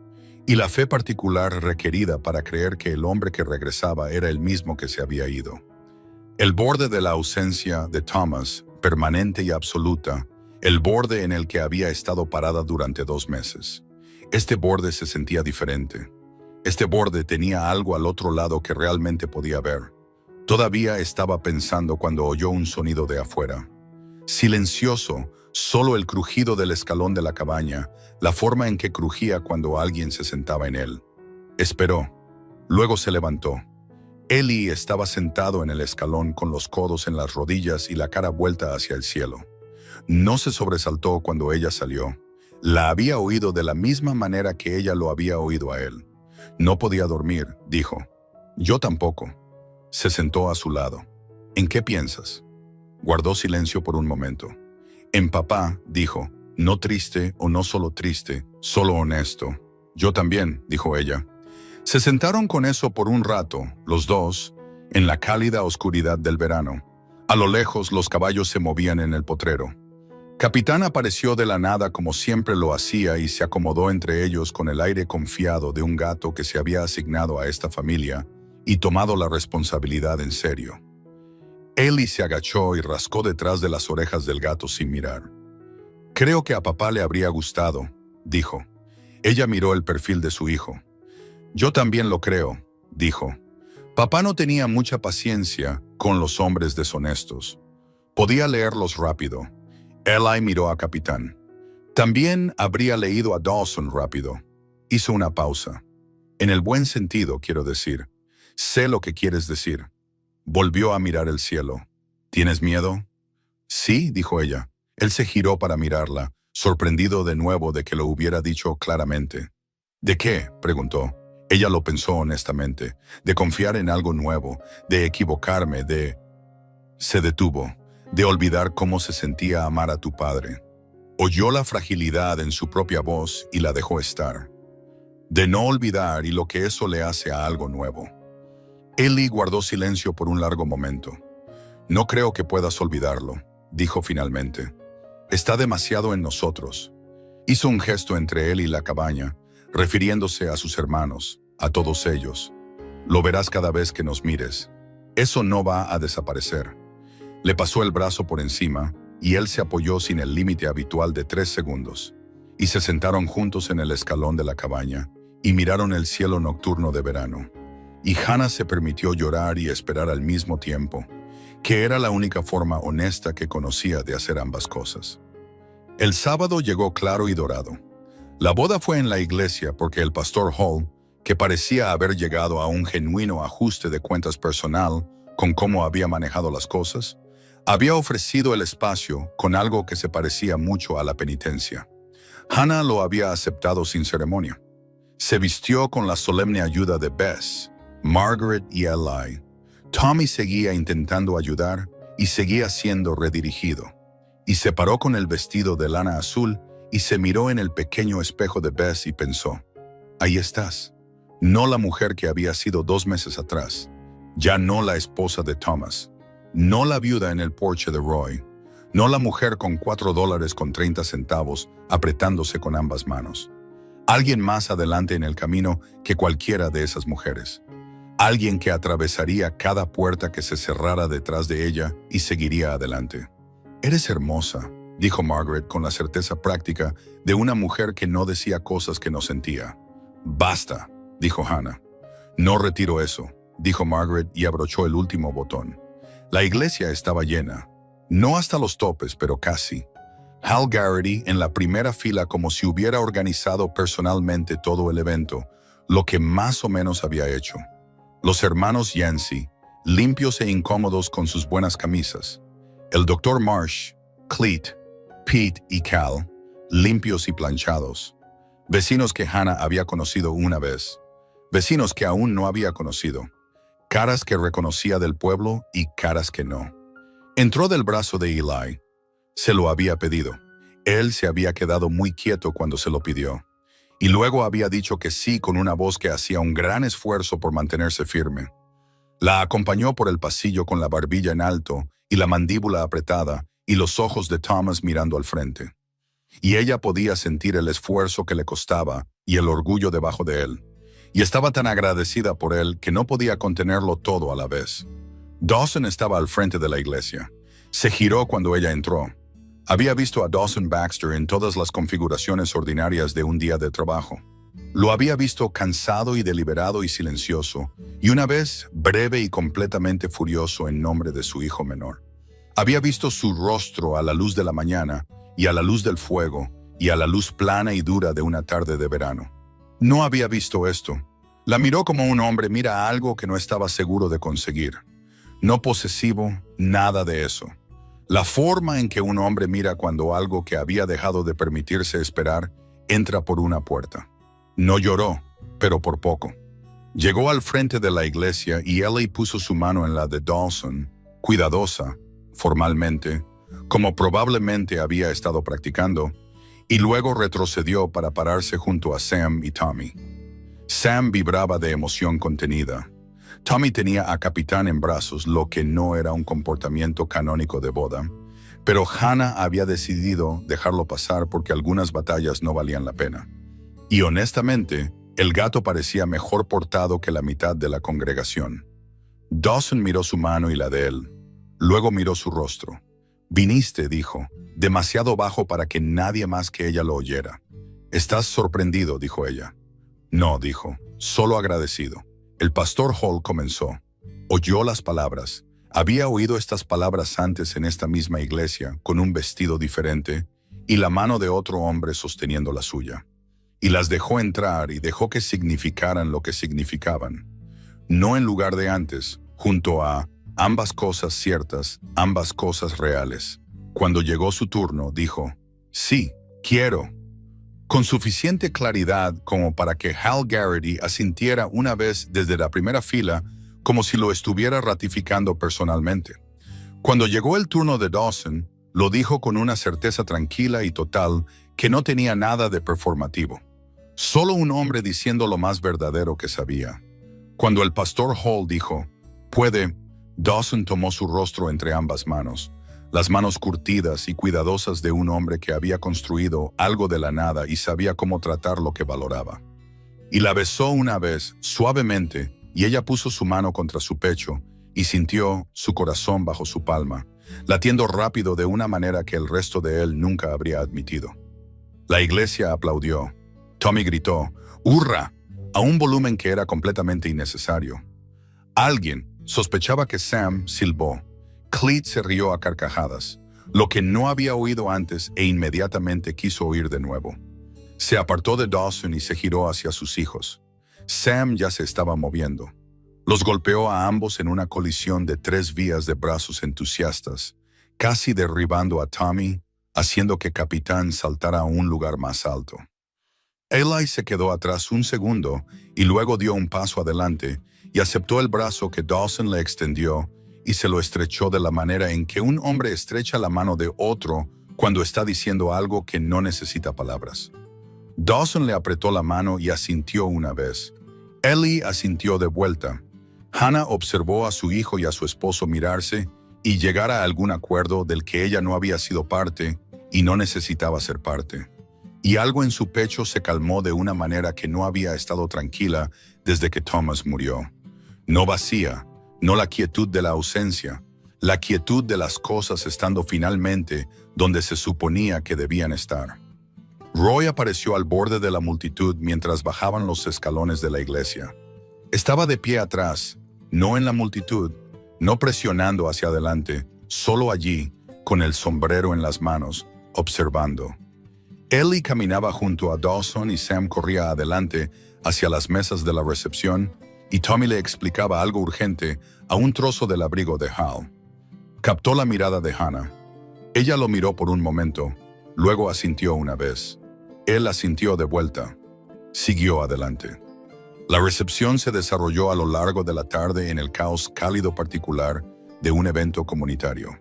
y la fe particular requerida para creer que el hombre que regresaba era el mismo que se había ido. El borde de la ausencia de Thomas, permanente y absoluta, el borde en el que había estado parada durante 2 meses. Este borde se sentía diferente. Este borde tenía algo al otro lado que realmente podía ver. Todavía estaba pensando cuando oyó un sonido de afuera. Silencioso, solo el crujido del escalón de la cabaña, la forma en que crujía cuando alguien se sentaba en él. Esperó. Luego se levantó. Eli estaba sentado en el escalón con los codos en las rodillas y la cara vuelta hacia el cielo. No se sobresaltó cuando ella salió. La había oído de la misma manera que ella lo había oído a él. No podía dormir, dijo. Yo tampoco. Se sentó a su lado. ¿En qué piensas? Guardó silencio por un momento. En papá, dijo, no triste o no solo triste, solo honesto. Yo también, dijo ella. Se sentaron con eso por un rato, los dos, en la cálida oscuridad del verano. A lo lejos los caballos se movían en el potrero. Capitán apareció de la nada como siempre lo hacía y se acomodó entre ellos con el aire confiado de un gato que se había asignado a esta familia y tomado la responsabilidad en serio. Eli se agachó y rascó detrás de las orejas del gato sin mirar. Creo que a papá le habría gustado, dijo. Ella miró el perfil de su hijo. Yo también lo creo, dijo. Papá no tenía mucha paciencia con los hombres deshonestos. Podía leerlos rápido. Eli miró a Capitán. También habría leído a Dawson rápido. Hizo una pausa. En el buen sentido, quiero decir. Sé lo que quieres decir. Volvió a mirar el cielo. ¿Tienes miedo? Sí, dijo ella. Él se giró para mirarla, sorprendido de nuevo de que lo hubiera dicho claramente. ¿De qué?, preguntó. Ella lo pensó honestamente. De confiar en algo nuevo, de equivocarme, de... Se detuvo. De olvidar cómo se sentía amar a tu padre. Oyó la fragilidad en su propia voz y la dejó estar. De no olvidar y lo que eso le hace a algo nuevo. Eli guardó silencio por un largo momento. No creo que puedas olvidarlo, dijo finalmente. Está demasiado en nosotros. Hizo un gesto entre él y la cabaña, refiriéndose a sus hermanos, a todos ellos. Lo verás cada vez que nos mires. Eso no va a desaparecer. Le pasó el brazo por encima y él se apoyó sin el límite habitual de 3 segundos. Y se sentaron juntos en el escalón de la cabaña y miraron el cielo nocturno de verano. Y Hannah se permitió llorar y esperar al mismo tiempo, que era la única forma honesta que conocía de hacer ambas cosas. El sábado llegó claro y dorado. La boda fue en la iglesia porque el pastor Hall, que parecía haber llegado a un genuino ajuste de cuentas personal con cómo había manejado las cosas, había ofrecido el espacio con algo que se parecía mucho a la penitencia. Hannah lo había aceptado sin ceremonia. Se vistió con la solemne ayuda de Bess, Margaret y Eli. Tommy seguía intentando ayudar y seguía siendo redirigido. Y se paró con el vestido de lana azul y se miró en el pequeño espejo de Bess y pensó, ahí estás. No la mujer que había sido 2 meses atrás. Ya no la esposa de Thomas. No la viuda en el porche de Roy. No la mujer con $4.30 apretándose con ambas manos. Alguien más adelante en el camino que cualquiera de esas mujeres. Alguien que atravesaría cada puerta que se cerrara detrás de ella y seguiría adelante. Eres hermosa, dijo Margaret con la certeza práctica de una mujer que no decía cosas que no sentía. Basta, dijo Hannah. No retiro eso, dijo Margaret y abrochó el último botón. La iglesia estaba llena. No hasta los topes, pero casi. Hal Garrity en la primera fila como si hubiera organizado personalmente todo el evento, lo que más o menos había hecho. Los hermanos Yancey, limpios e incómodos con sus buenas camisas. El Dr. Marsh, Cleet, Pete y Cal, limpios y planchados. Vecinos que Hannah había conocido una vez. vecinos que aún no había conocido, caras que reconocía del pueblo y caras que no. Entró del brazo de Eli. Se lo había pedido. Él se había quedado muy quieto cuando se lo pidió. Y luego había dicho que sí con una voz que hacía un gran esfuerzo por mantenerse firme. La acompañó por el pasillo con la barbilla en alto y la mandíbula apretada y los ojos de Thomas mirando al frente. Y ella podía sentir el esfuerzo que le costaba y el orgullo debajo de él. Y estaba tan agradecida por él que no podía contenerlo todo a la vez. Dawson estaba al frente de la iglesia. Se giró cuando ella entró. Había visto a Dawson Baxter en todas las configuraciones ordinarias de un día de trabajo. Lo había visto cansado y deliberado y silencioso, y una vez breve y completamente furioso en nombre de su hijo menor. Había visto su rostro a la luz de la mañana, y a la luz del fuego, y a la luz plana y dura de una tarde de verano. No había visto esto. La miró como un hombre mira algo que no estaba seguro de conseguir. No posesivo, nada de eso. La forma en que un hombre mira cuando algo que había dejado de permitirse esperar entra por una puerta. No lloró, pero por poco. Llegó al frente de la iglesia y Ellie puso su mano en la de Dawson, cuidadosa, formalmente, como probablemente había estado practicando, y luego retrocedió para pararse junto a Sam y Tommy. Sam vibraba de emoción contenida. Tommy tenía a Capitán en brazos, lo que no era un comportamiento canónico de boda, pero Hannah había decidido dejarlo pasar porque algunas batallas no valían la pena. Y honestamente, el gato parecía mejor portado que la mitad de la congregación. Dawson miró su mano y la de él. Luego miró su rostro. «Viniste», dijo, demasiado bajo para que nadie más que ella lo oyera. «¿Estás sorprendido?», dijo ella. «No», dijo, «solo agradecido». El pastor Hall comenzó. Oyó las palabras. Había oído estas palabras antes en esta misma iglesia, con un vestido diferente, y la mano de otro hombre sosteniendo la suya. Y las dejó entrar y dejó que significaran lo que significaban. No en lugar de antes, junto a ambas cosas ciertas, ambas cosas reales. Cuando llegó su turno, dijo, «Sí, quiero», con suficiente claridad como para que Hal Garrity asintiera una vez desde la primera fila, como si lo estuviera ratificando personalmente. Cuando llegó el turno de Dawson, lo dijo con una certeza tranquila y total que no tenía nada de performativo. Solo un hombre diciendo lo más verdadero que sabía. Cuando el pastor Hall dijo, «Puede», Dawson tomó su rostro entre ambas manos, las manos curtidas y cuidadosas de un hombre que había construido algo de la nada y sabía cómo tratar lo que valoraba. Y la besó una vez, suavemente, y ella puso su mano contra su pecho y sintió su corazón bajo su palma, latiendo rápido de una manera que el resto de él nunca habría admitido. La iglesia aplaudió. Tommy gritó, «¡Hurra!», a un volumen que era completamente innecesario. Alguien, sospechaba que Sam, silbó. Cleet se rió a carcajadas, lo que no había oído antes e inmediatamente quiso oír de nuevo. Se apartó de Dawson y se giró hacia sus hijos. Sam ya se estaba moviendo. Los golpeó a ambos en una colisión de 3 vías de brazos entusiastas, casi derribando a Tommy, haciendo que Capitán saltara a un lugar más alto. Eli se quedó atrás un segundo y luego dio un paso adelante y aceptó el brazo que Dawson le extendió y se lo estrechó de la manera en que un hombre estrecha la mano de otro cuando está diciendo algo que no necesita palabras. Dawson le apretó la mano y asintió una vez. Ellie asintió de vuelta. Hannah observó a su hijo y a su esposo mirarse y llegar a algún acuerdo del que ella no había sido parte y no necesitaba ser parte. Y algo en su pecho se calmó de una manera que no había estado tranquila desde que Thomas murió. No vacía, no la quietud de la ausencia, la quietud de las cosas estando finalmente donde se suponía que debían estar. Roy apareció al borde de la multitud mientras bajaban los escalones de la iglesia. Estaba de pie atrás, no en la multitud, no presionando hacia adelante, solo allí, con el sombrero en las manos, observando. Ellie caminaba junto a Dawson y Sam corría adelante hacia las mesas de la recepción y Tommy le explicaba algo urgente a un trozo del abrigo de Hal. Captó la mirada de Hannah. Ella lo miró por un momento, luego asintió una vez. Él asintió de vuelta. Siguió adelante. La recepción se desarrolló a lo largo de la tarde en el caos cálido particular de un evento comunitario.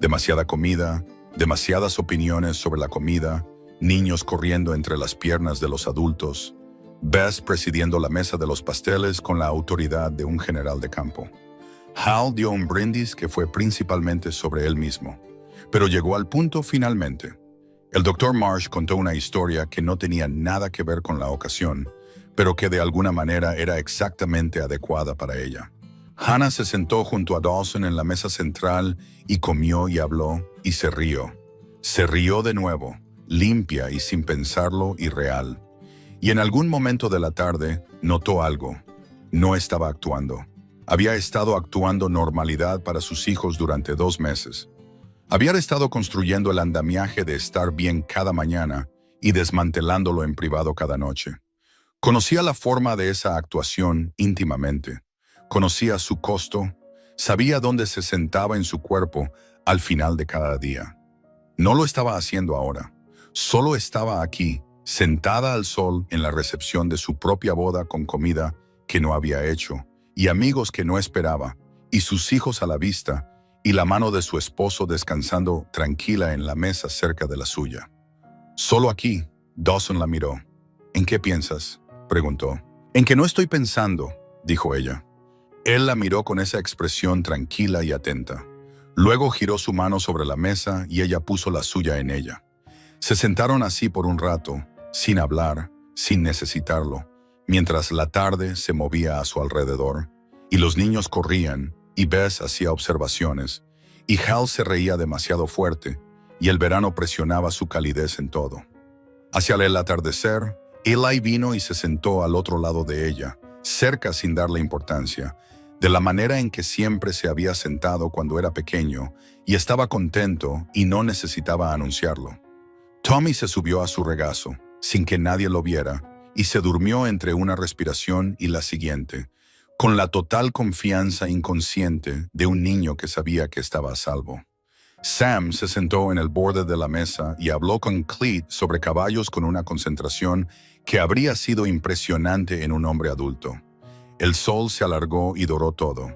Demasiada comida, demasiadas opiniones sobre la comida, niños corriendo entre las piernas de los adultos, Bess presidiendo la mesa de los pasteles con la autoridad de un general de campo. Hal dio un brindis que fue principalmente sobre él mismo, pero llegó al punto finalmente. El Dr. Marsh contó una historia que no tenía nada que ver con la ocasión, pero que de alguna manera era exactamente adecuada para ella. Hannah se sentó junto a Dawson en la mesa central y comió y habló y se rió. Se rió de nuevo, limpia y sin pensarlo y real. Y en algún momento de la tarde notó algo. No estaba actuando. Había estado actuando normalidad para sus hijos durante 2 meses. Había estado construyendo el andamiaje de estar bien cada mañana y desmantelándolo en privado cada noche. Conocía la forma de esa actuación íntimamente. Conocía su costo, sabía dónde se sentaba en su cuerpo al final de cada día. No lo estaba haciendo ahora. Solo estaba aquí, sentada al sol en la recepción de su propia boda con comida que no había hecho, y amigos que no esperaba, y sus hijos a la vista, y la mano de su esposo descansando tranquila en la mesa cerca de la suya. Solo aquí, Dawson la miró. ¿En qué piensas?, preguntó. En que no estoy pensando, dijo ella. Él la miró con esa expresión tranquila y atenta. Luego giró su mano sobre la mesa y ella puso la suya en ella. Se sentaron así por un rato, sin hablar, sin necesitarlo, mientras la tarde se movía a su alrededor, y los niños corrían, y Bess hacía observaciones, y Hal se reía demasiado fuerte, y el verano presionaba su calidez en todo. Hacia el atardecer, Eli vino y se sentó al otro lado de ella, cerca sin darle importancia, de la manera en que siempre se había sentado cuando era pequeño, y estaba contento y no necesitaba anunciarlo. Tommy se subió a su regazo, sin que nadie lo viera, y se durmió entre una respiración y la siguiente, con la total confianza inconsciente de un niño que sabía que estaba a salvo. Sam se sentó en el borde de la mesa y habló con Cleet sobre caballos con una concentración que habría sido impresionante en un hombre adulto. El sol se alargó y doró todo.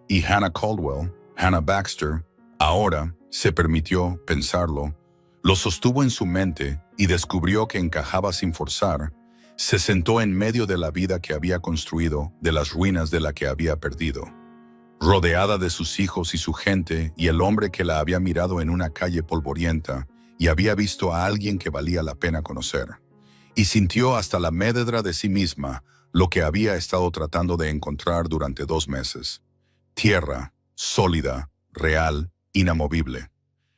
Y Hannah Caldwell, Hannah Baxter, ahora se permitió pensarlo, lo sostuvo en su mente y descubrió que encajaba sin forzar. Se sentó en medio de la vida que había construido, de las ruinas de la que había perdido. Rodeada de sus hijos y su gente y el hombre que la había mirado en una calle polvorienta y había visto a alguien que valía la pena conocer. Y sintió hasta la médula de sí misma lo que había estado tratando de encontrar durante 2 meses. Tierra, sólida, real, inamovible.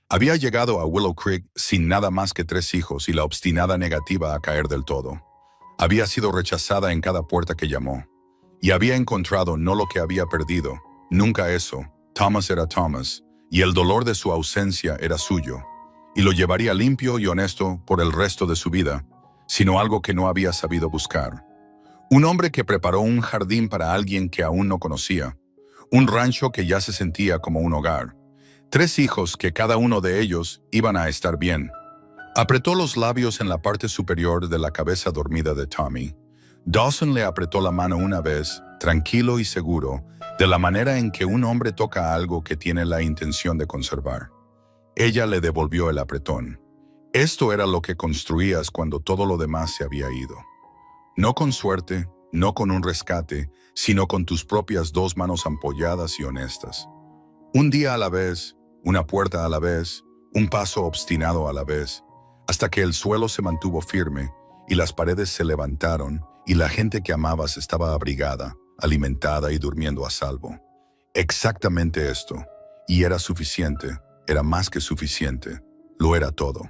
Había llegado a Willow Creek sin nada más que 3 hijos y la obstinada negativa a caer del todo. Había sido rechazada en cada puerta que llamó. Y había encontrado no lo que había perdido, nunca eso. Thomas era Thomas, y el dolor de su ausencia era suyo, y lo llevaría limpio y honesto por el resto de su vida, sino algo que no había sabido buscar. Un hombre que preparó un jardín para alguien que aún no conocía, un rancho que ya se sentía como un hogar, 3 hijos que cada uno de ellos iban a estar bien. Apretó los labios en la parte superior de la cabeza dormida de Tommy. Dawson le apretó la mano una vez, tranquilo y seguro, de la manera en que un hombre toca algo que tiene la intención de conservar. Ella le devolvió el apretón. Esto era lo que construías cuando todo lo demás se había ido. No con suerte, no con un rescate, sino con tus propias 2 manos ampolladas y honestas. Un día a la vez, una puerta a la vez, un paso obstinado a la vez, hasta que el suelo se mantuvo firme y las paredes se levantaron y la gente que amabas estaba abrigada, alimentada y durmiendo a salvo. Exactamente esto. Y era suficiente, era más que suficiente, lo era todo.